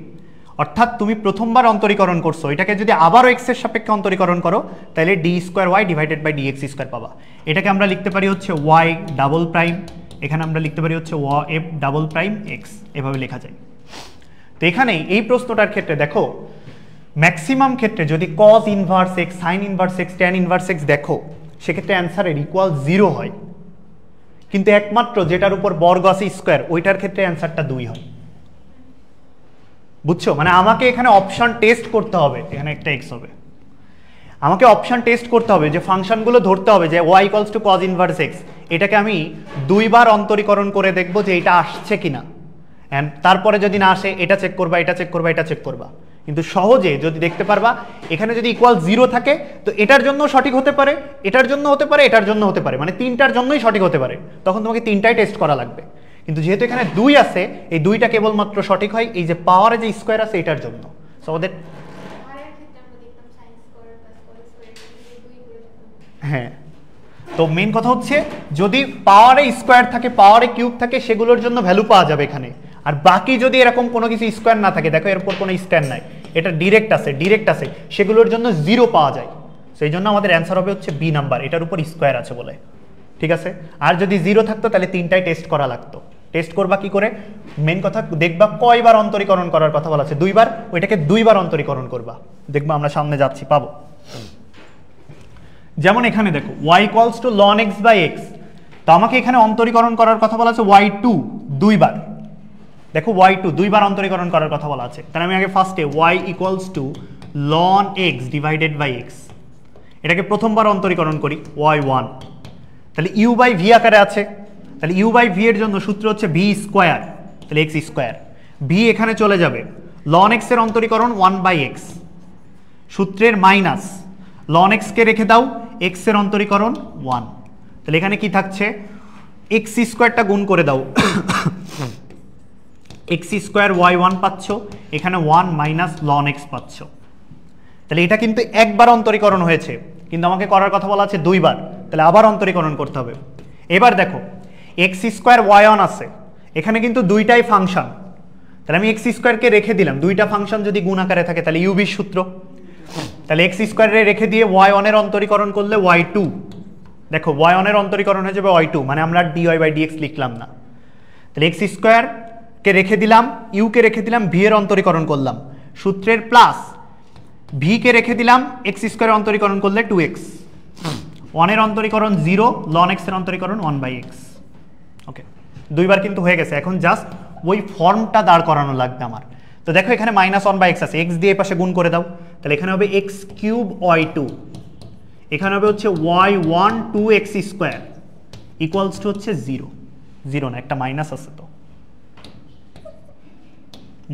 অর্থাৎ তুমি প্রথমবার অন্তরীকরণ করছো, এটাকে যদি আবারও এক্স এর সাপেক্ষে অন্তরীকরণ করো তাহলে d square y divided by dx square পাবা। এটাকে আমরা লিখতে পারি হচ্ছে ওয়াই ডাবল প্রাইম, এখানে আমরা লিখতে পারি হচ্ছে এফ ডাবল প্রাইম এক্স, এভাবে লেখা যায়। তো এখানে এই প্রশ্নটার ক্ষেত্রে দেখো ম্যাক্সিমাম ক্ষেত্রে যদি cause inverse x, sign inverse x, tan inverse x দেখো সেক্ষেত্রে অ্যান্সারের ইকুয়াল 0 হয়, কিন্তু একমাত্র যেটার উপর বর্গ আছে স্কোয়ার ওইটার ক্ষেত্রে অ্যান্সারটা 2 হয়। বুঝছো? মানে আমাকে এখানে অপশন টেস্ট করতে হবে, এখানে একটা এক্স হবে, আমাকে অপশন টেস্ট করতে হবে যে ফাংশনগুলো ধরতে হবে যে y equals to cos inverse x, এটাকে আমি 2 বার অন্তরীকরণ করে দেখবো যে এটা আসছে কিনা, অ্যান্ড তারপরে যদি না আসে এটা চেক করবা, এটা চেক করবা, এটা চেক করবা। কিন্তু সহজে যদি দেখতে পারবা এখানে যদি ইকুয়াল 0 থাকে তো এটার জন্য সঠিক হতে পারে, এটার জন্য হতে পারে, এটার জন্য হতে পারে, মানে তিনটার জন্যই সঠিক হতে পারে, তখন তোমাকে তিনটাই টেস্ট করা লাগবে। কিন্তু যেহেতু এখানে 2 আছে, এই 2টা কেবলমাত্র সঠিক হয় এই যে পাওয়ারে যে স্কোয়ার আছে এটার জন্য। সো ওদের হ্যাঁ, তো মেন কথা হচ্ছে যদি পাওয়ারে স্কোয়ার থাকে, পাওয়ারে কিউব থাকে, সেগুলোর জন্য ভ্যালু পাওয়া যাবে এখানে। আর বাকি যদি এরকম কোনো কিছু স্কোয়ার না থাকে, দেখো এর উপর কোনো স্ট্যান্ড নাই, এটা ডিরেক্ট আছে, সেগুলোর জন্য 0 পাওয়া যায়। সেই জন্য আমাদের অ্যান্সার হবে হচ্ছে বি নাম্বার, এটার উপর স্কোয়ার আছে বলে। ঠিক আছে? আর যদি 0 থাকতো তাহলে তিনটাই টেস্ট করা লাগতো। টেস্ট করবা কি করে? মেন কথা দেখবা কয়বার অন্তরীকরণ করার কথা বলা আছে, 2 বার, ওইটাকে 2 বার অন্তরীকরণ করবা, দেখবা আমরা সামনে যাচ্ছি পাবো। যেমন এখানে দেখো y equals to ln x by x, তো আমাকে এখানে অন্তরীকরণ করার কথা বলা আছে y2 2 বার। দেখো y2 2 বার অন্তরীকরণ করার কথা বলা আছে, তাহলে আমি আগে ফার্স্টে y equals to ln x divided by x, এটাকে প্রথমবার অন্তরীকরণ করি y1, তাহলে u বাই v আকারে আছে, তাহলে u বাই v এর জন্য সূত্র হচ্ছে v স্কোয়ার, তাহলে x স্কোয়ার, v এখানে চলে যাবে, ln x এর অন্তরীকরণ 1 বাই x, সূত্রের মাইনাস ln x কে রেখে দাও, x এর অন্তরীকরণ 1, তাহলে এখানে কি থাকছে x স্কোয়ারটা গুণ করে দাও, x স্কোয়ার y1 পাচ্ছ, এখানে 1 মাইনাস ln x পাচ্ছ। তাহলে এটা কিন্তু একবার অন্তরীকরণ হয়েছে, কিন্তু আমাকে করার কথা বলা আছে 2 বার, তাহলে আবার অন্তরীকরণ করতে হবে। এবার দেখো x স্কোয়ার y1 আছে, এখানে কিন্তু দুইটাই ফাংশন, তাহলে আমি x স্কোয়ারকে রেখে দিলাম, দুইটা ফাংশন যদি গুণ আকারে থাকে তাহলে ইউবির সূত্র, তাহলে x স্কোয়ারে রেখে দিয়ে y1 এর অন্তরীকরণ করলে y2, দেখো y1 এর অন্তরীকরণ হয়ে যাবে y2, মানে আমরা dy বাই dx লিখলাম না, তাহলে x স্কোয়ার কে রেখে দিলাম, u কে রেখে দিলাম, v এর অন্তরীকরণ করলাম, সূত্রের প্লাস v কে রেখে দিলাম, x স্কোয়ারের অন্তরীকরণ করলে 2x, 1 এর অন্তরীকরণ 0, ln x এর অন্তরীকরণ 1 বাই x। ওকে, 2 বার কিন্তু হয়ে গেছে, এখন জাস্ট ওই ফর্মটা দাঁড় করানো লাগবে আমার। তো দেখো এখানে -1 বাই x আছে, x দিয়ে পাশে গুণ করে দাও, তাহলে এখানে হবে x কিউব y2, এখানে হবে হচ্ছে y1 2x square equals to হচ্ছে 0, 0 না, একটা মাইনাস আছে তো,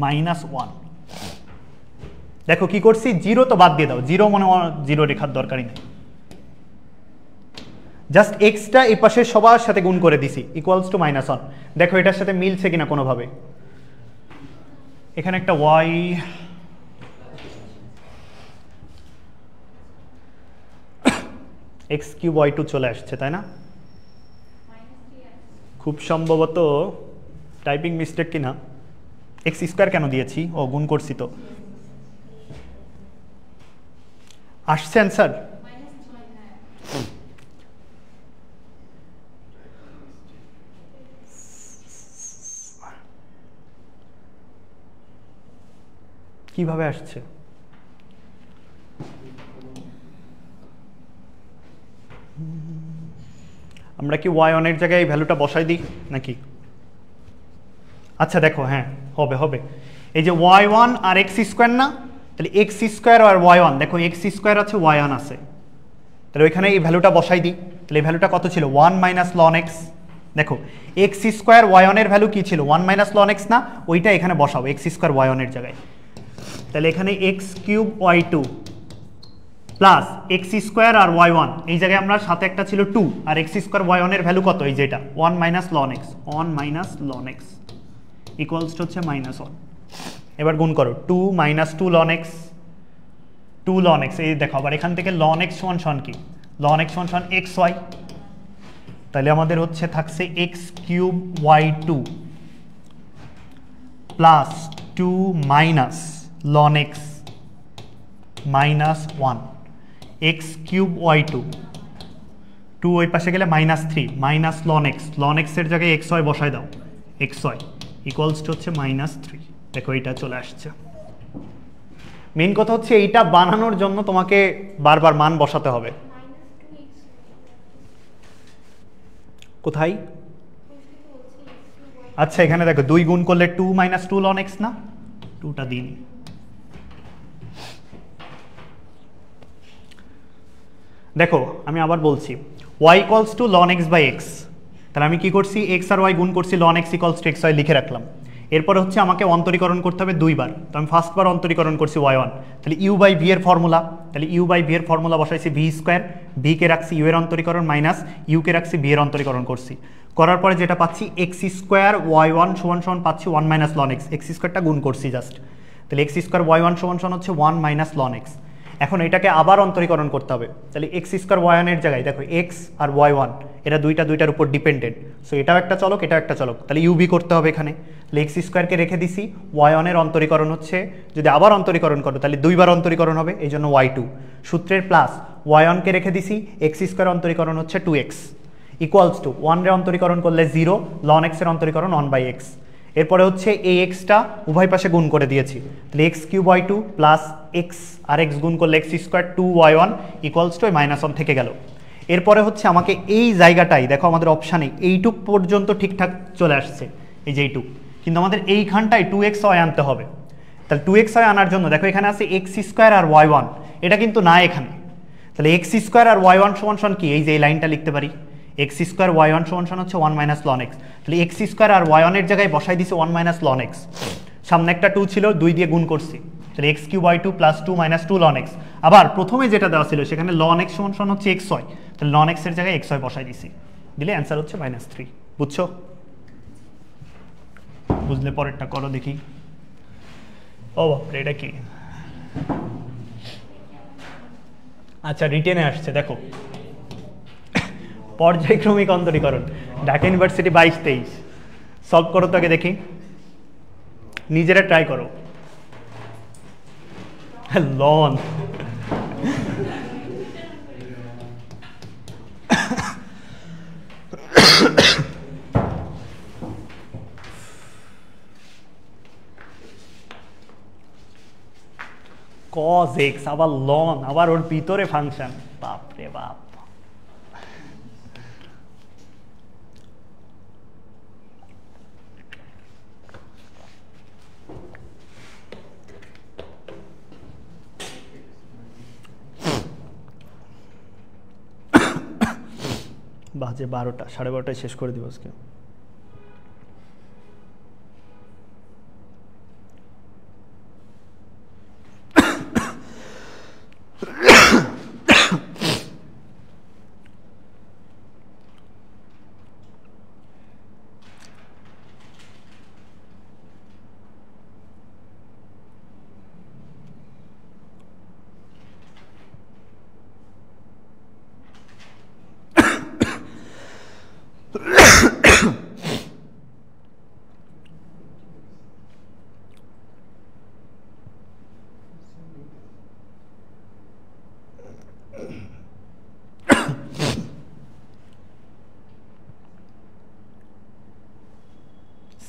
-1। দেখো কি করছি, 0 তো বাদ দিয়ে দাও, 0 মনে হয় 0 রেখার দরকারই নেই, জাস্ট এক্সটা এই পাশের সবার সাথে গুণ করে দিছি ইকুয়ালস টু -1। দেখো এটার সাথে মিলছে কিনা কোনোভাবে, এখানে একটা y, x কিউব y2 চলে আসছে, তাই না? খুব সম্ভবত টাইপিং মিস্টেক কিনা, x স্কোয়ার কেন দিয়েছি, ও গুণ করছি তো, আসছে অ্যান্সার। কিভাবে আসছে? আমরা কি y1 এর জায়গায় এই ভ্যালুটা বসাই দিই নাকি? আচ্ছা দেখো, হ্যাঁ হবে হবে, এই যে y1 আর x স্কোয়ার না, তাহলে x স্কোয়ার আর y1, দেখো x স্কোয়ার আছে y1 আছে, তাহলে ওইখানে এই ভ্যালুটা বসাই দিই, তাহলে এই ভ্যালুটা কত ছিল 1 মাইনাস ln x, দেখো এক্স স্কোয়ার ওয়াই ওয়ানের ভ্যালু কী ছিল, 1 মাইনাস লন এক্স না, ওইটা এখানে বসাবো এক্স স্কোয়ার ওয়াই ওয়ানের জায়গায়। তাহলে এখানে x cube y two plus x square আর ওয়াই ওয়ান, এই জায়গায় আমরা সাথে একটা ছিল 2, আর এক্স স্কোয়ার ওয়াই ওয়ানের ভ্যালু কত, এই যেটা 1 minus ln x, 1 minus ln x equals to হচ্ছে -1। এবার গুণ করো 2 minus 2 ln x, 2 ln x, এই দেখো আবার এখান থেকে লন এক্স সমান সমান কি, লন এক্স সমান সমান এক্স ওয়াই, তাহলে আমাদের হচ্ছে থাকছে x cube y two plus 2 minus ln x -1, x cube y two, 2 ওই পাশে গেলে -3 মাইনাস লন এক্সের জায়গায় এক্স ওয়াই বসায় দাও, এক্স ওয়াই ইকুয়ালস টু হচ্ছে -3। দেখো এইটা চলে আসছে। মেন কথা হচ্ছে এইটা বানানোর জন্য তোমাকে বারবার মান বসাতে হবে। কোথায়, আচ্ছা এখানে দেখো 2 গুণ করলে 2 মাইনাস 2 লন এক্স না, 2টা দিন। দেখো আমি আবার বলছি y equals to ln x by x, তাহলে আমি কি করছি এক্স আর ওয়াই গুণ করছি, ln x equals to x y লিখে রাখলাম। এরপরে হচ্ছে আমাকে অন্তরীকরণ করতে হবে 2 বার, তো আমি ফার্স্টবার অন্তরীকরণ করছি y1, তাহলে u বাই v এর ফর্মুলা, তাহলে u বাই v এর ফর্মুলা বসাইছি v স্কোয়ার, v কে রাখছি u এর অন্তরীকরণ মাইনাস u কে রাখছি v এর অন্তরীকরণ করছি, করার পরে যেটা পাচ্ছি এক্স স্কোয়ার y1 সমান সমান পাচ্ছি 1 মাইনাস লন এক্স, এক্স স্কোয়ারটা গুণ করছি জাস্ট, তাহলে এক্স স্কোয়ার y1 সমান সমান হচ্ছে 1 মাইনাস লন এক্স। এখন এটাকে আবার অন্তরীকরণ করতে হবে, তাহলে এক্স স্কোয়ার ওয়াই ওয়ানের জায়গায় দেখো এক্স আর ওয়াই ওয়ান এটা দুইটার উপর ডিপেন্ডেন্ট, সো এটাও একটা চলক এটাও একটা চলক, তাহলে ইউবি করতে হবে এখানে, তাহলে এক্স স্কোয়ারকে রেখে দিছি, ওয়াই ওয়ানের অন্তরীকরণ হচ্ছে যদি আবার অন্তরীকরণ করো তাহলে 2 বার অন্তরীকরণ হবে, এই জন্য ওয়াই টু সূত্রের প্লাস ওয়াই ওয়ানকে রেখে দিছি, এক্স স্কোয়ার অন্তরীকরণ হচ্ছে 2x ইকুয়ালস টু 1 রে অন্তরীকরণ করলে 0, লন এক্সের অন্তরীকরণ 1/x, এরপরে হচ্ছে এই এক্সটা উভয় পাশে গুণ করে দিয়েছি, তাহলে x cube y two plus x আর এক্স গুণ করলে x square 2y1 equals to -1 থেকে গেল। এরপরে হচ্ছে আমাকে এই জায়গাটাই দেখো আমাদের অপশানে এইটুক পর্যন্ত ঠিকঠাক চলে আসছে, এই যে এইটুক, কিন্তু আমাদের এইখানটায় 2xy আনতে হবে, তাহলে 2xy আনার জন্য দেখো এখানে আছে এক্স স্কোয়ার আর y1, এটা কিন্তু না এখানে, তাহলে এক্স স্কোয়ার আর y1 সমান সমান কি, এই যে এই লাইনটা লিখতে পারি, এক্স স্কোয়ার y1 সমান সমান হচ্ছে 1 মাইনাস লন এক্স, তাহলে এক্স স্কোয়ার আর y1 এর জায়গায় বসাই দিছি 1 মাইনাস লন এক্স, সামনে একটা 2 ছিল 2 দিয়ে গুণ করছি, তাহলে x cube y two plus 2 minus 2 ln x, আবার প্রথমে যেটা দেওয়া ছিল সেখানে লন এক্স সমান সমান হচ্ছে এক্স ওয়াই, তাহলে লন এক্সের জায়গায় এক্স ওয়াই বসাই দিছি, দিলে অ্যান্সার হচ্ছে -3। বুঝছো, বুঝলে পরেরটা করো দেখি। ও বাপরে এটা কি, আচ্ছা রিটেনে আসছে, দেখো পর্যায়ক্রমিক অন্তরীকরণ ঢাকা ইউনিভার্সিটি 22-23 সলভ করো তো আগে দেখি, নিজেরা ট্রাই করো। লন cos x আবার লন আবার ওর ভিতরে ফাংশন, বাপ রে বাপ। বাজে 12টা, 12:30টায় শেষ করে দিব আজকে।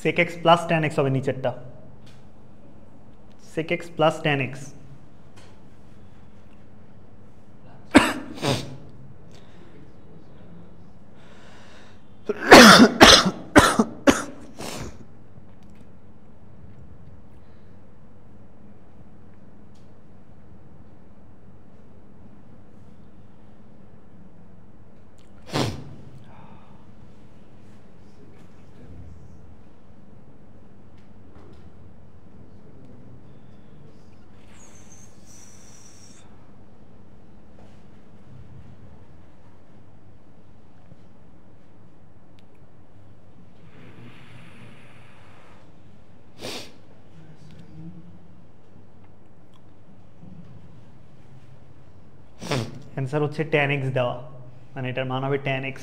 sec x plus tan x হবে নিচেরটা, sec x plus tan x, answer হচ্ছে tan x দেওয়া, মানে এটার মান হবে tan x।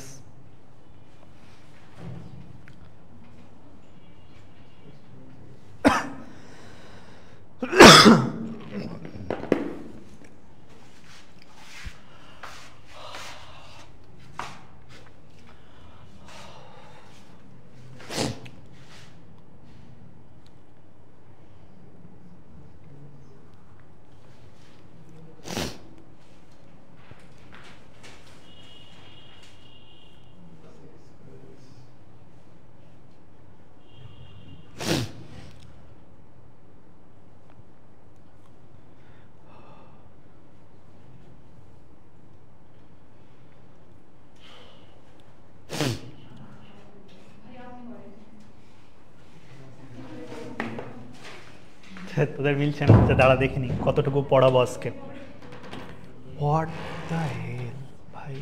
তোদের মিলছে না, দাঁড়া দেখিনি কতটুকু পড়াবো আজকে। হোয়াট দ্য হেল ভাই,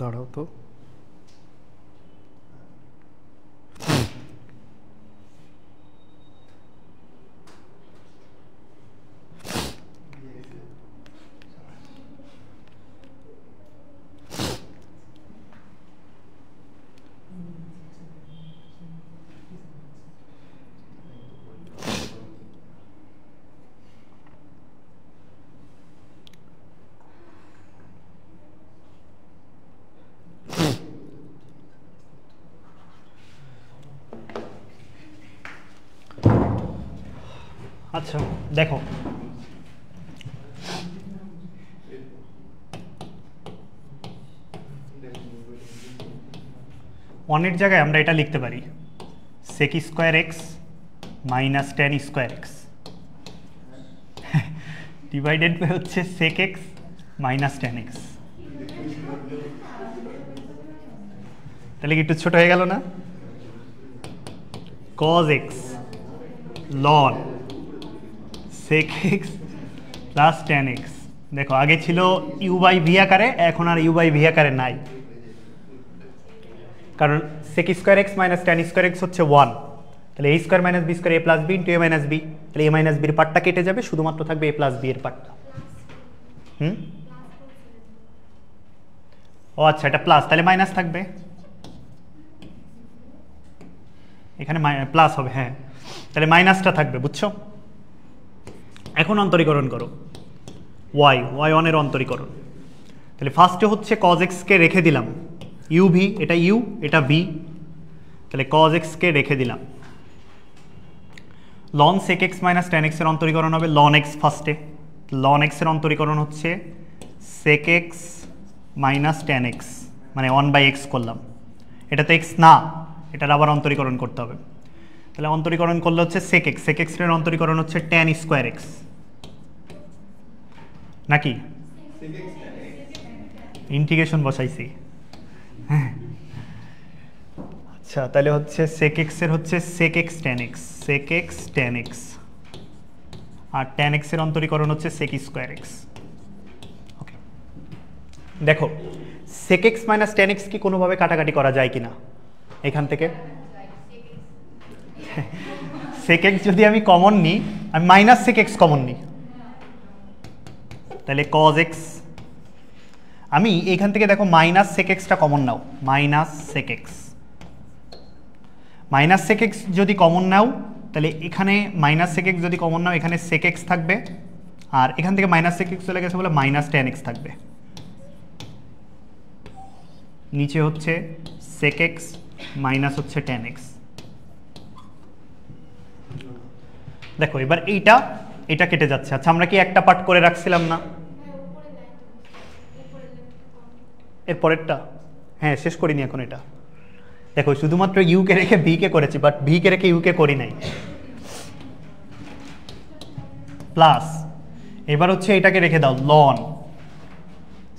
দাঁড়াও তো। আচ্ছা দেখো, ওয়ানের জায়গায় আমরা এটা লিখতে পারি sec square x minus tan square x divided by হচ্ছে sec x minus tan x। তাহলে কি একটু ছোট হয়ে গেল না? cos x ln sec x plus tan x। দেখো আগে ছিল u বাই v আকারে, এখন আর u বাই v আকারে নাই, কারণ sec square x minus tan square x হচ্ছে 1। তাহলে a square minus b square a plus b into a minus b, তাহলে a মাইনাস বির পার্টটা কেটে যাবে, শুধুমাত্র থাকবে a প্লাস b এর পার্টটা। ও আচ্ছা, এটা প্লাস, তাহলে মাইনাস থাকবে, এখানে প্লাস হবে। হ্যাঁ, তাহলে মাইনাসটা থাকবে, বুঝছো? এখন অন্তরীকরণ করো y1 এর অন্তরীকরণ। তাহলে ফার্স্টে হচ্ছে cos x কে রেখে দিলাম, u v, এটা u এটা v, তাহলে cos x কে রেখে দিলাম। ln sec x minus tan x এর অন্তরীকরণ হবে ln x ফার্স্টে, ln x এর অন্তরীকরণ হচ্ছে sec x minus tan x, মানে 1/x করলাম। এটা তো x না, এটার আবার অন্তরীকরণ করতে হবে। তাহলে অন্তরীকরণ করলে হচ্ছে sec x, sec x এর অন্তরীকরণ হচ্ছে tan স্কোয়ার x, নাকি ইন্টিগ্রেশন বসাইছি? হ্যাঁ, আচ্ছা তাহলে হচ্ছে sec x এর হচ্ছে sec x tan x, sec x tan x, আর tan x এর অন্তরীকরণ হচ্ছে sec স্কোয়ার x। ওকে, দেখো sec x minus tan x কি কোনোভাবে কাটাকাটি করা যায় কিনা এখান থেকে? sec x যদি আমি কমন নিই, আমি মাইনাস sec x কমন নিই, তাহলে cos x, আমি এখান থেকে দেখো মাইনাস sec x টা কমন নাও, minus sec x, minus sec x যদি কমন নাও তাহলে এখানে মাইনাস sec x যদি কমন নাও, এখানে sec x থাকবে, আর এখান থেকে মাইনাস sec x চলে গেছে বলে মাইনাস tan x থাকবে, নিচে হচ্ছে sec x মাইনাস হচ্ছে tan x। দেখো এবার এটা কেটে যাচ্ছে। আচ্ছা আমরা কি একটা পার্ট করে রাখছিলাম না এর পরেরটা? হ্যাঁ, শেষ করিনি এখন। এটা দেখো শুধুমাত্র ইউ কে রেখে ভি কে করেছি, বাট ভি কে রেখে ইউ কে করি নাই। প্লাস এবার হচ্ছে এটাকে রেখে দাও ln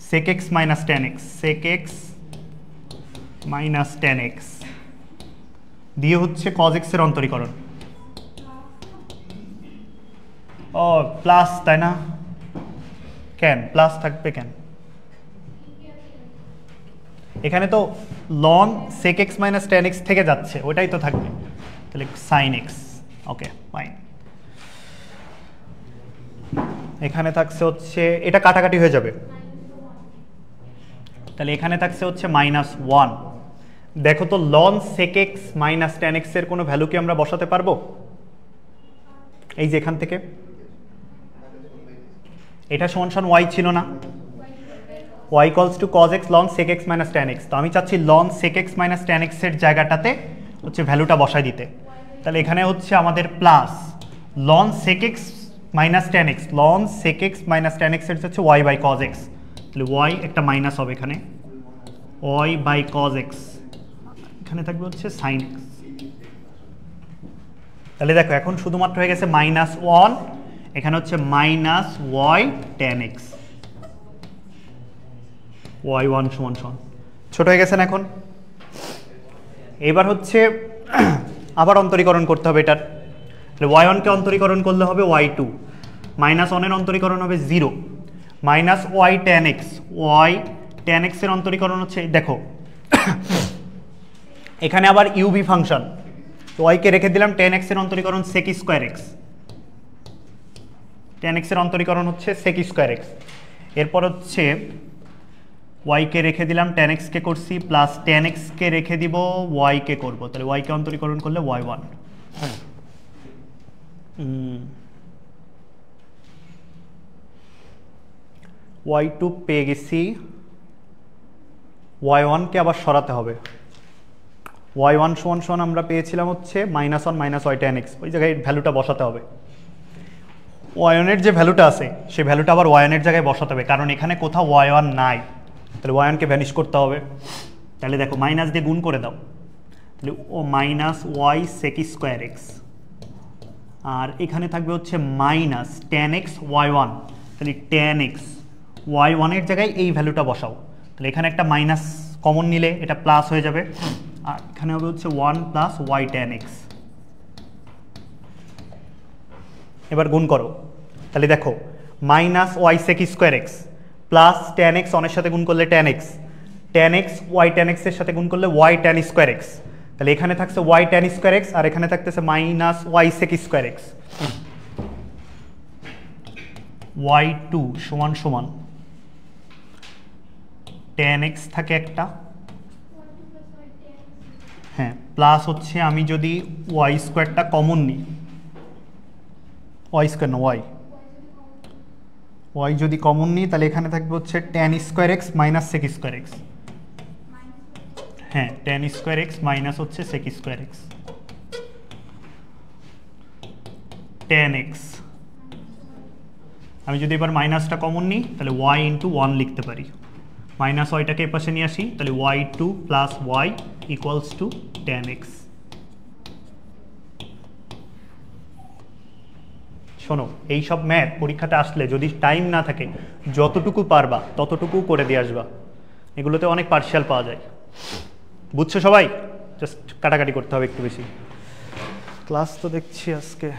sec x minus tan x, sec x minus tan x দিয়ে হচ্ছে cos x এর অন্তরীকরণ। ও প্লাস, তাই না? কেন প্লাস থাকবে কেন? এখানে তো ln sec x minus tan x থেকে যাচ্ছে, ওটাই তো থাকবে, তাহলে sin x। Okay fine. এখানে থাকছে হচ্ছে এটা কাটাকাটি হয়ে যাবে, তাহলে এখানে থাকছে হচ্ছে -1। দেখো তো ln sec x minus tan x এর কোনো ভ্যালু কি আমরা বসাতে পারবো? এই যে এখান থেকে এটা সমান সমান y ছিল না, y equals to cos x ln sec x minus tan x। তো আমি চাচ্ছি ln sec x minus tan x এর জায়গাটাতে হচ্ছে ভ্যালুটা বসাই দিতে। তাহলে এখানে হচ্ছে আমাদের plus ln sec x minus tan x, ln sec x minus tan x এর হচ্ছে y by cos x, তাহলে y একটা মাইনাস হবে এখানে, y by cos x, এখানে থাকবে হচ্ছে sin x। তাহলে দেখো এখন শুধুমাত্র হয়ে গেছে -1, এখানে হচ্ছে -y tan x, y1 সমান সমান ছোট হয়ে গেছে না এখন। এবার হচ্ছে আবার অন্তরীকরণ করতে হবে এটার, তাহলে y1 কে অন্তরীকরণ করলে হবে y2, -1 এর অন্তরীকরণ হবে 0, -y tan x, y tan x এর অন্তরীকরণ হচ্ছে দেখো এখানে আবার uv ফাংশন, তো y কে রেখে দিলাম tan x এর অন্তরীকরণ sec square x, tan x এর অন্তরীকরণ হচ্ছে sec স্কয়ার x। এরপর হচ্ছে y কে রেখে দিলাম tan x কে করছি, প্লাস tan x কে রেখে দিব y কে করব, তাহলে y কে অন্তরীকরণ করলে y1। y2 পেয়ে গেছি, y1 কে আবার সরাতে হবে, y1 সমান সমান আমরা পেয়েছিলাম হচ্ছে -1 y tan x, ওই জায়গায় ভ্যালুটা বসাতে হবে। y1 এর যে ভ্যালুটা আছে সেই ভ্যালুটা আবার y1 এর জায়গায় বসাতে হবে, কারণ এখানে কোথাও y1 নাই, তাহলে y1 কে ভ্যানিশ করতে হবে। তাহলে দেখো মাইনাস দিয়ে গুণ করে দাও, তাহলে ও -y sec স্কয়ার x, আর এখানে থাকবে হচ্ছে -tan x y1, তাহলে tan x y1 এর জায়গায় এই ভ্যালুটা বসাও, তাহলে এখানে একটা মাইনাস কমন নিলে এটা প্লাস হয়ে যাবে, আর এখানে হবে হচ্ছে 1 + y tan x। এবার গুণ করো, তাহলে দেখো -y sec square x plus tan x অনের সাথে গুণ করলে tan x, tan x y tan x এর সাথে গুণ করলে y tan স্কয়ার x, তাহলে এখানে থাকছে y tan স্কয়ার x আর এখানে থাকতেছে -y sec square x। y2 সমান সমান tan x থাকে একটা, হ্যাঁ, প্লাস হচ্ছে আমি যদি y স্কয়ারটা কমন নিই, y স্কয়ার না y যদি কমন নিই তাহলে এখানে থাকবে হচ্ছে tan square x minus sec square x, হ্যাঁ tan স্কয়ার x মাইনাস হচ্ছে sec square x, tan x। আমি যদি এবার মাইনাসটা কমন নিই তাহলে y × 1 লিখতে পারি, মাইনাস ওয়াইটাকে এ পাশে নিয়ে আসি, তাহলে y2 + y = tan x। শোনো, এইসব ম্যাথ পরীক্ষাতে আসলে যদি টাইম না থাকে যতটুকু পারবা ততটুকু করে দিয়ে আসবা, এগুলোতে অনেক পার্শিয়াল পাওয়া যায়, বুঝছো সবাই? জাস্ট কাটাকাটি করতে হবে একটু বেশি। ক্লাস তো দেখছি আজকে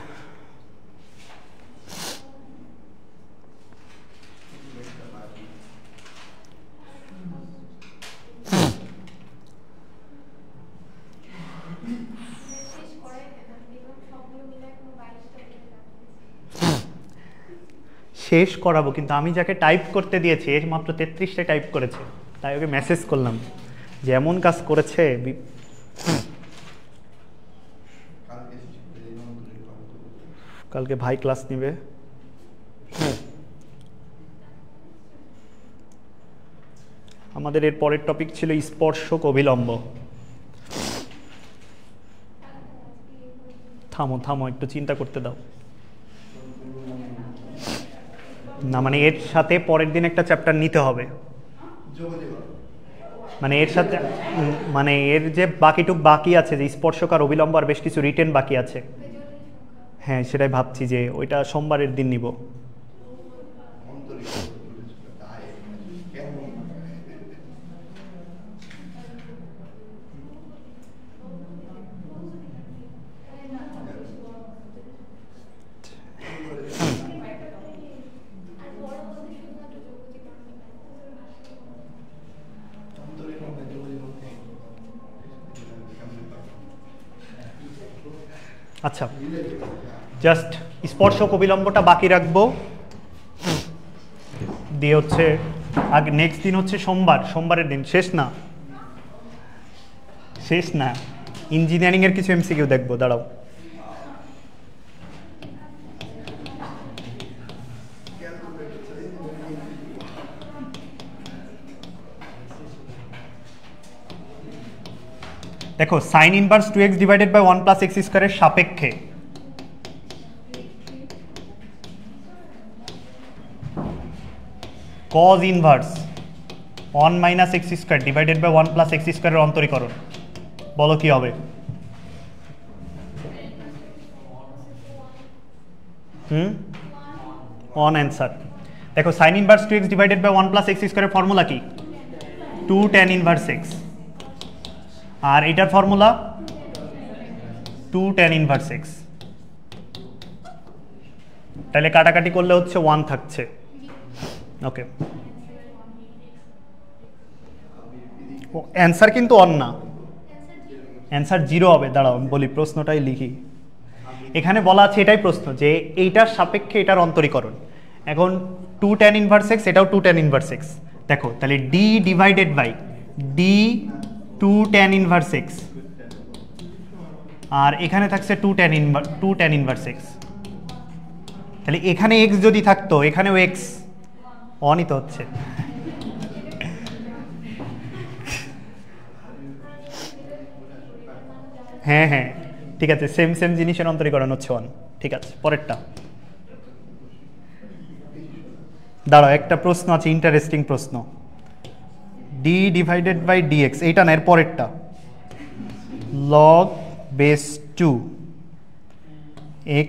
শেষ করাবো, কিন্তু আমি যাকে টাইপ করতে দিয়েছি এর মাত্র 33টা টাইপ করেছে, তাই ওকে মেসেজ করলাম যে এমন কাজ করেছে। কালকে ভাই ক্লাস নিবে, আমাদের এর পরের টপিক ছিল স্পর্শক অভিলম্ব। থামো থামো, একটু চিন্তা করতে দাও না, মানে এর সাথে পরের দিন একটা চ্যাপ্টার নিতে হবে, মানে এর সাথে মানে এর যে বাকি আছে যে স্পর্শক আর অবিলম্ব আর বেশ কিছু রিটেন বাকি আছে, হ্যাঁ সেটাই ভাবছি যে ওইটা সোমবারের দিন নিব। আচ্ছা, জাস্ট স্পর্শক অবিলম্বটা বাকি রাখবো, দিয়ে হচ্ছে আগে নেক্সট দিন হচ্ছে সোমবারের দিন শেষ না ইঞ্জিনিয়ারিংয়ের কিছু এমসিকিউ দেখবো, দাঁড়াও। দেখো sine inverse 2x divided by 1 plus x স্কোয়ারের সাপেক্ষে cos inverse 1 minus x square divided by 1 plus x স্কোয়ারের অন্তরীকরণ, বলো কি হবে? On answer. দেখো sine inverse 2x divided by 1 plus x স্কোয়ারের ফর্মুলা কি? 2 tan ইনভার্স x, আর এটার ফর্মুলা 2 tan ইনভার্স x। তাহলে কাটাকাটি করলে হচ্ছে 1 থাকছে। ওকে, অ্যান্সার কিন্তু অন না, অ্যান্সার 0 হবে। দাঁড়াও আমি বলি, প্রশ্নটাই লিখি। এখানে বলা আছে, এটাই প্রশ্ন, যে এইটার সাপেক্ষে এটার অন্তরীকরণ। এখন 2 tan ইনভার্স x, এটাও 2 tan ইনভার্স x। দেখো তাহলে d divided by d 2 tan inverse x, আর এখানে থাকছে 2 tan ইনভার্স x। তাহলে এখানে x যদি থাকতো, এখানেও x, অনই তো হচ্ছে। হ্যাঁ ঠিক আছে, সেম জিনিসের অন্তরীকরণ হচ্ছে 1। ঠিক আছে, পরেরটা দাঁড়াও, একটা প্রশ্ন আছে, ইন্টারেস্টিং প্রশ্ন। d ডিভাইডেড বাই dx, এইটা না, এর পরেরটা log বেস 2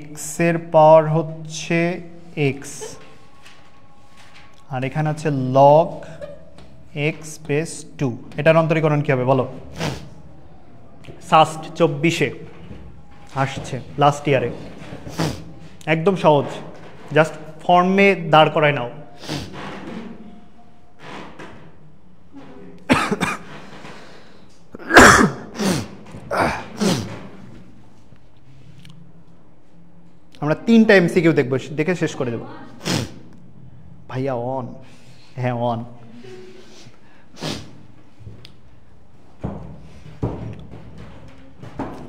x এর পাওয়ার হচ্ছে x, আর এখানে আছে log x বেস 2। এটার অন্তরীকরণ কি হবে বলো? সাস্ট 24-এ আসছে, লাস্ট ইয়ারে। একদম সহজ, জাস্ট ফর্মে দাঁড় করায় নাও। আমরা 3টা এমসিকিউ দেখবো, দেখে শেষ করে দেবো। ভাইয়া অন, হ্যাঁ অন।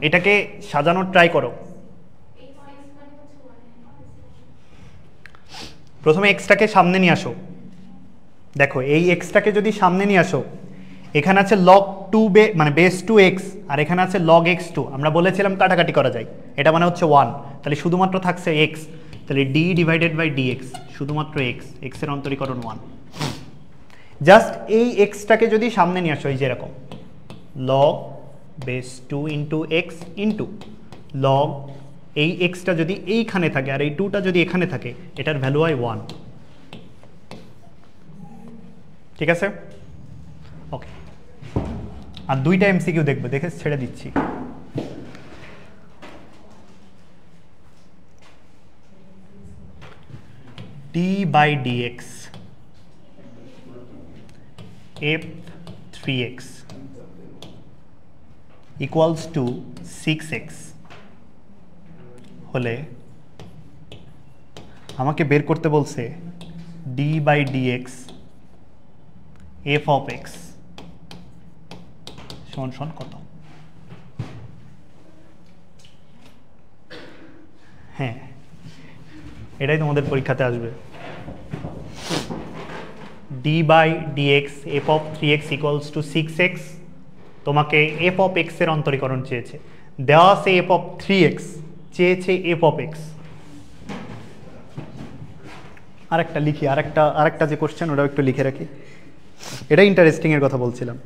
এটাকে সাজানোর ট্রাই করো। প্রথমে এক্সটাকে সামনে নিয়ে আসো। দেখো এই এক্সটাকে যদি সামনে নিয়ে আসো, এখানে আছে log 2 মানে বেস 2x, আর এখানে আছে log x2। আমরা বলেছিলাম কাটাকাটি করা যায়, এটা মানে হচ্ছে 1। তাহলে শুধুমাত্র থাকছে x, তাহলে d ডিভাইডেড বাই dx, শুধুমাত্র x এর অন্তরীকরণ 1। জাস্ট এই এক্সটাকে যদি সামনে নিয়ে আসো, এই যে এরকম log base 2 into x into log, এই এক্সটা যদি এইখানে থাকে আর এই 2টা যদি এখানে থাকে, এটার ভ্যালু হয় 1। ঠিক আছে, ওকে। আর 2টা এমসিকিউ দেখবো, দেখে ছেড়ে দিচ্ছি। d by dx f3x equals to 6x হলে আমাকে বের করতে বলছে d by dx f of x সমান কত? হ্যাঁ, এটাই তোমাদের পরীক্ষাতে আসবে। d by dx f of 3x equals to 6x, তোমাকে f of x এর অন্তরীকরণ চেয়েছে। দেওয়া আছে f of 3x, চেয়েছে f of x। আরেকটা লিখি, আরেকটা যে কোশ্চেন, ওটাও একটু লিখে রাখি। এটা ইন্টারেস্টিং এর কথা বলছিলাম।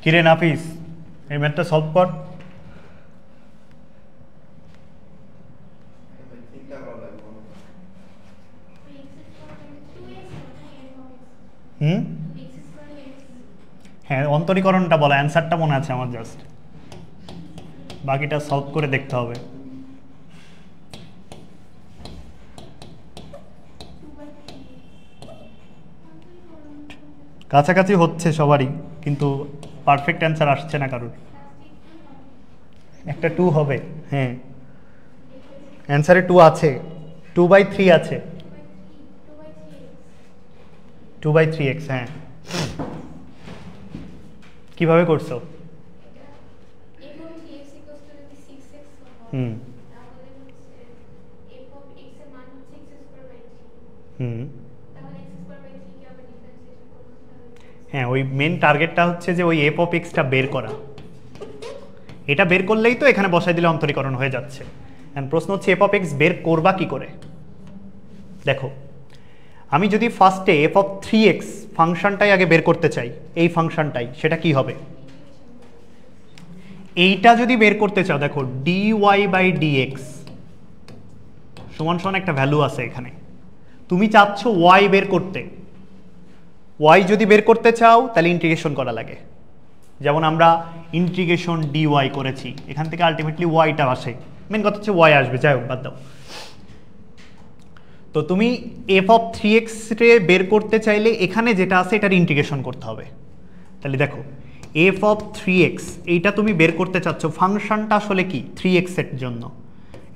কিরে নাফিস, এই ম্যাথটা সলভ কর। হ্যাঁ, অন্তরীকরণটা বলা, অ্যান্সারটা মনে আছে আমার, জাস্ট বাকিটা সলভ করে দেখতে হবে। কাছাকাছি হচ্ছে সবারই, কিন্তু পারফেক্ট অ্যান্সার আসছে না কারোর। একটা 2 হবে, হ্যাঁ অ্যান্সারে 2 আছে, 2/3 আছে, 2/3x। হ্যাঁ, কিভাবে করছো? হুম হুম হ্যাঁ, ওই মেন টার্গেটটা হচ্ছে যে ওই এফ অফ এক্সটা বের করা। এটা বের করলেই তো এখানে বসাই দিলে অন্তরীকরণ হয়ে যাচ্ছে। এন্ড প্রশ্ন হচ্ছে এফ অফ এক্স বের করবা কি করে। দেখো, আমি যদি ফার্স্টে এফ অফ 3x ফাংশনটাই আগে বের করতে চাই, এই ফাংশনটাই, সেটা কি হবে? এইটা যদি বের করতে চাও, দেখো dy/dx সমান সমান একটা ভ্যালু আছে এখানে, তুমি চাচ্ছ y বের করতে। y যদি বের করতে চাও তাহলে ইন্টিগ্রেশন করা লাগে, যেমন আমরা ইন্টিগ্রেশন dy করেছি, এখান থেকে আলটিমেটলি yটা আসে। মেন কথা হচ্ছে y আসবে, যাই হোক বাদ দাও। তো তুমি এফ অফ 3x রে বের করতে চাইলে এখানে যেটা আছে এটার ইন্টিগ্রেশন করতে হবে। তাহলে দেখো এফ অফ 3x এইটা তুমি বের করতে চাচ্ছ, ফাংশনটা আসলে কি 3x এর জন্য,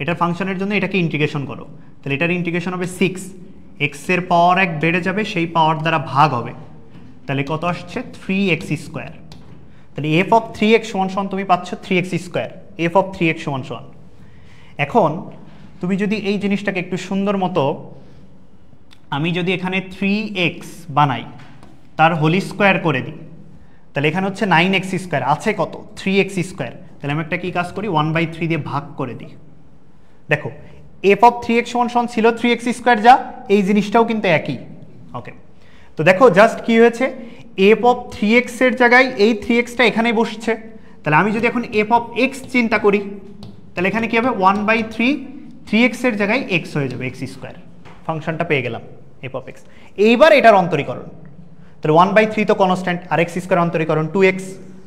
এটার ফাংশনের জন্য এটাকে ইন্টিগ্রেশন করো। তাহলে এটার ইন্টিগ্রেশন হবে 6, x এর পাওয়ার 1 বেড়ে যাবে, সেই পাওয়ার দ্বারা ভাগ হবে, তাহলে কত আসছে 3x স্কোয়ার। তাহলে এফ অফ 3x সমান সমান তুমি পাচ্ছ 3x square, F of 3x সমান সমান। এখন তুমি যদি এই জিনিসটাকে একটু সুন্দর মতো, আমি যদি এখানে 3x বানাই, তার হোল স্কোয়ার করে দিই, তাহলে এখানে হচ্ছে 9x স্কোয়ার, আছে কত 3x স্কোয়ার। তাহলে আমি একটা কি কাজ করি, 1/3 দিয়ে ভাগ করে দিই। দেখো এফ অফ 3x সমান সমান ছিল 3x স্কোয়ার, যা এই জিনিসটাও কিন্তু একই। ওকে, তো দেখো জাস্ট কি হয়েছে, এফ অফ 3x এর জায়গায় এই 3xটা এখানেই বসছে। তাহলে আমি যদি এখন এফ অফ x চিন্তা করি, তাহলে এখানে কি হবে 1/3, 3x এর জায়গায় x হয়ে যাবে, x স্কোয়ার। ফাংশনটা পেয়ে গেলাম এফ অফ x। এইবার এটার অন্তরীকরণ, তাহলে 1/3 তো কনস্ট্যান্ট, আর x স্কোয়ার অন্তরীকরণ 2x,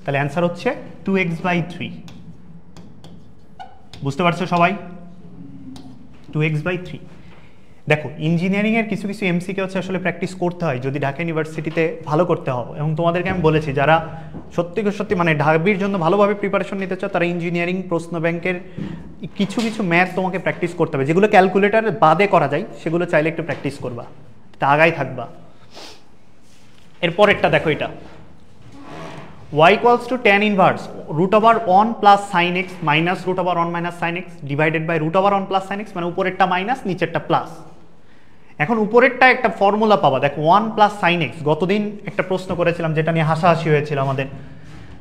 তাহলে অ্যান্সার হচ্ছে 2x/3। বুঝতে পারছো সবাই? 2x/3। দেখো ইঞ্জিনিয়ারিংয়ের কিছু কিছু এমসিকে হচ্ছে আসলে প্র্যাকটিস করতে হয় যদি ঢাকা ইউনিভার্সিটিতে ভালো করতে হবে। এবং তোমাদেরকে আমি বলেছি, যারা সত্যি মানে ঢাবির জন্য ভালোভাবে প্রিপারেশন নিতে চাও, তারা ইঞ্জিনিয়ারিং প্রশ্ন ব্যাংকের কিছু কিছু ম্যাথ তোমাকে প্র্যাকটিস করতে হবে, যেগুলো ক্যালকুলেটার বাদে করা যায়, সেগুলো চাইলে একটু প্র্যাকটিস করবা, তা আগাই থাকবা। এরপরেরটা দেখো, এটা y equals to tan inverse √1 plus sin x minus √1 minus sin x divided by √1 plus sin x, মানে উপরেরটা মাইনাস নিচেরটা প্লাস। এখন উপরেরটা একটা ফর্মুলা পাবা, দেখো 1 plus sin x, গতদিন একটা প্রশ্ন করেছিলাম যেটা নিয়ে হাসাহাসি হয়েছিল আমাদের,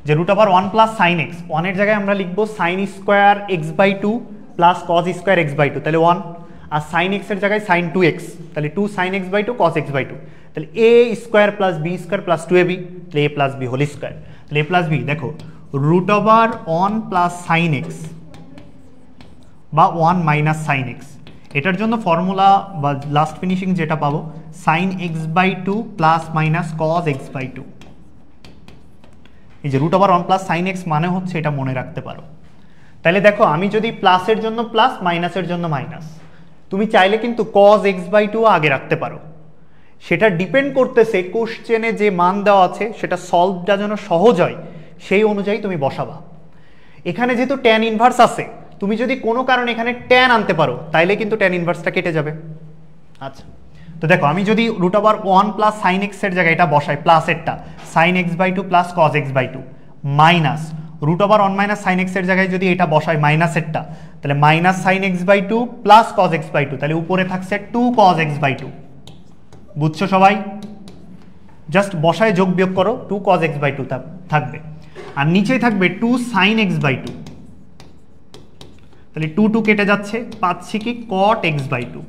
যে √1 plus sin x, 1 এর জায়গায় আমরা লিখবো sin square x/2 plus cos square x/2, তাহলে 1, আর sin x এর জায়গায় sin 2x, তাহলে 2 sin x/2 cos x/2, তাহলে a square plus b square plus 2ab, তাহলে a plus b whole square. তাহলে a প্লাস b, দেখো √1 প্লাস sin x বা 1 মাইনাস sin x, এটার জন্য ফর্মুলা বা লাস্ট ফিনিশিং যেটা পাবো sin x/2 plus minus cos x/2। এই যে √1 প্লাস sin x মানে হচ্ছে, এটা মনে রাখতে পারো। তাহলে দেখো আমি যদি প্লাসের জন্য প্লাস, মাইনাসের জন্য মাইনাস, তুমি চাইলে কিন্তু cos x/2 আগে রাখতে পারো। সেটা ডিপেন্ড করতেছে কোশ্চেনে যে মান দেওয়া আছে সেটা সলভটা যেন সহজ হয়, সেই অনুযায়ী তুমি বসাবা। এখানে যেহেতু ট্যান ইনভার্স আছে, তুমি যদি কোনো কারণে এখানে ট্যান আনতে পারো, তাইলে কিন্তু ট্যান ইনভার্সটা কেটে যাবে। আচ্ছা, তো দেখো আমি যদি √1 প্লাস sin x এর জায়গায় এটা বসাই, প্লাসেরটা sin x/2 plus cos x/2 minus √1 minus sin x এর জায়গায় যদি এটা বসাই মাইনাসেরটা, তাহলে minus sin x/2 plus cos x/2, তাহলে উপরে থাকছে 2 cos x/2। বুঝছো সবাই? জাস্ট বসায় যোগ বিয়োগ করো, 2 cos x/2 থাকবে, আর নিচেই থাকবে 2 sin x/2, তাহলে 2 কেটে যাচ্ছে, পাচ্ছি কি cot x/2।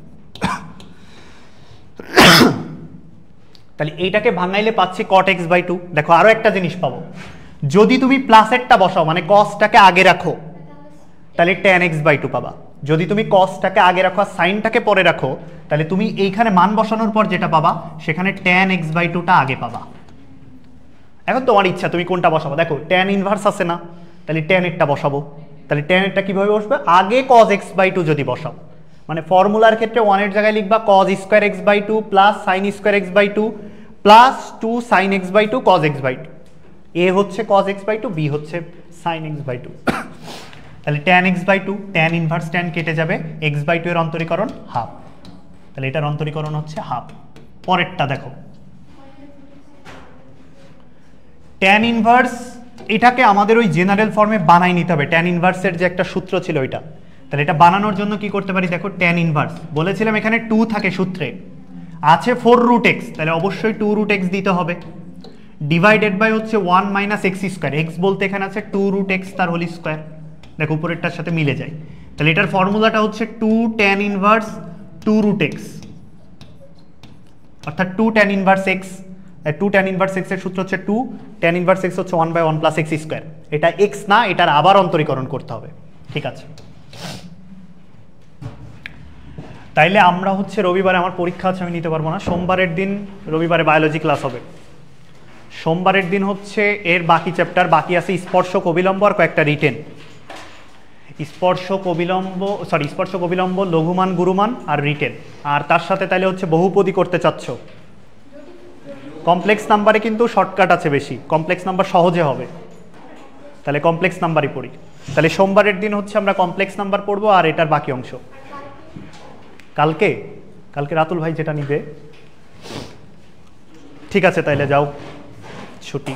তাহলে এইটাকে ভাঙাইলে পাচ্ছি cot x/2। দেখো আরো একটা জিনিস পাবো, যদি তুমি প্লাসেরটা বসাও মানে কসটাকে আগে রাখো তাহলে tan x/2 পাবা। যদি তুমি কসটাকে আগে রাখো আর সাইনটাকে পরে রাখো তাহলে তুমি এইখানে মান বসানোর পর যেটা পাবা সেখানে tan x/2টা আগে পাবা। এখন তোমার ইচ্ছা তুমি কোনটা বসাবো। দেখো tan ইনভার্স আছে না, তাহলে tan এরটা বসাবো। তাহলে tan এরটা কিভাবে বসবে, আগে cos x/2 যদি বসাও, মানে ফর্মুলার ক্ষেত্রে 1 এর জায়গায় লিখবা cos square x/2 plus sin square x/2 plus 2 sin x/2 cos x/2। এ হচ্ছে cos x/2, বি হচ্ছে sin x/2। তাহলে tan x/2, tan inverse tan কেটে যাবে, x/2 এর অন্তরীকরণ হাফ, তাহলে এটার অন্তরীকরণ হচ্ছে হাফ। পরেরটা দেখো tan ইনভার্স, এটাকে আমাদের ওই জেনারেল ফর্মে বানাই নিতে হবে, tan ইনভার্সের যে একটা সূত্র ছিল ওইটা। তাহলে এটা বানানোর জন্য কি করতে পারি, দেখো tan ইনভার্স বলেছিলাম এখানে 2 থাকে সূত্রে, আছে 4√x, তাহলে অবশ্যই 2√x দিতে হবে, ডিভাইডেড বাই হচ্ছে 1 মাইনাস এক্স স্কোয়ার, এক্স বলতে এখানে আছে 2√x তার হোল স্কোয়ার, দেখো উপরেরটার সাথে মিলে যায়। তাহলে এটার ফর্মুলাটা হচ্ছে 2 tan ইনভার্স 2√x, অর্থাৎ 2 tan inverse x, 2 tan inverse x এর সূত্র হচ্ছে 2 tan ইনভার্স x হচ্ছে 1/1 প্লাস এক্স স্কোয়ার। এটা x না, এটার আবার অন্তরীকরণ করতে হবে, ঠিক আছে। তাইলে আমরা হচ্ছে রবিবারে আমার পরীক্ষা আছে, আমি নিতে পারবো না। সোমবারের দিন, রবিবারে বায়োলজি ক্লাস হবে। সোমবারের দিন হচ্ছে এর বাকি চ্যাপ্টার বাকি আছে, স্পর্শক অবিলম্ব আর কয়েকটা রিটেন। স্পর্শক অবিলম্ব, লঘুমান গুরুমান আর রিটেন। আর তার সাথে তাহলে হচ্ছে বহুপদী করতে চাচ্ছ, কমপ্লেক্স নাম্বারে কিন্তু শর্টকাট আছে বেশি, কমপ্লেক্স নাম্বার সহজে হবে, তাহলে কমপ্লেক্স নাম্বারই পড়ি। তাহলে সোমবারের দিন হচ্ছে আমরা কমপ্লেক্স নাম্বার পড়বো আর এটার বাকি অংশ। কালকে রাতুল ভাই যেটা নিবে, ঠিক আছে তাইলে যাও, ছুটি।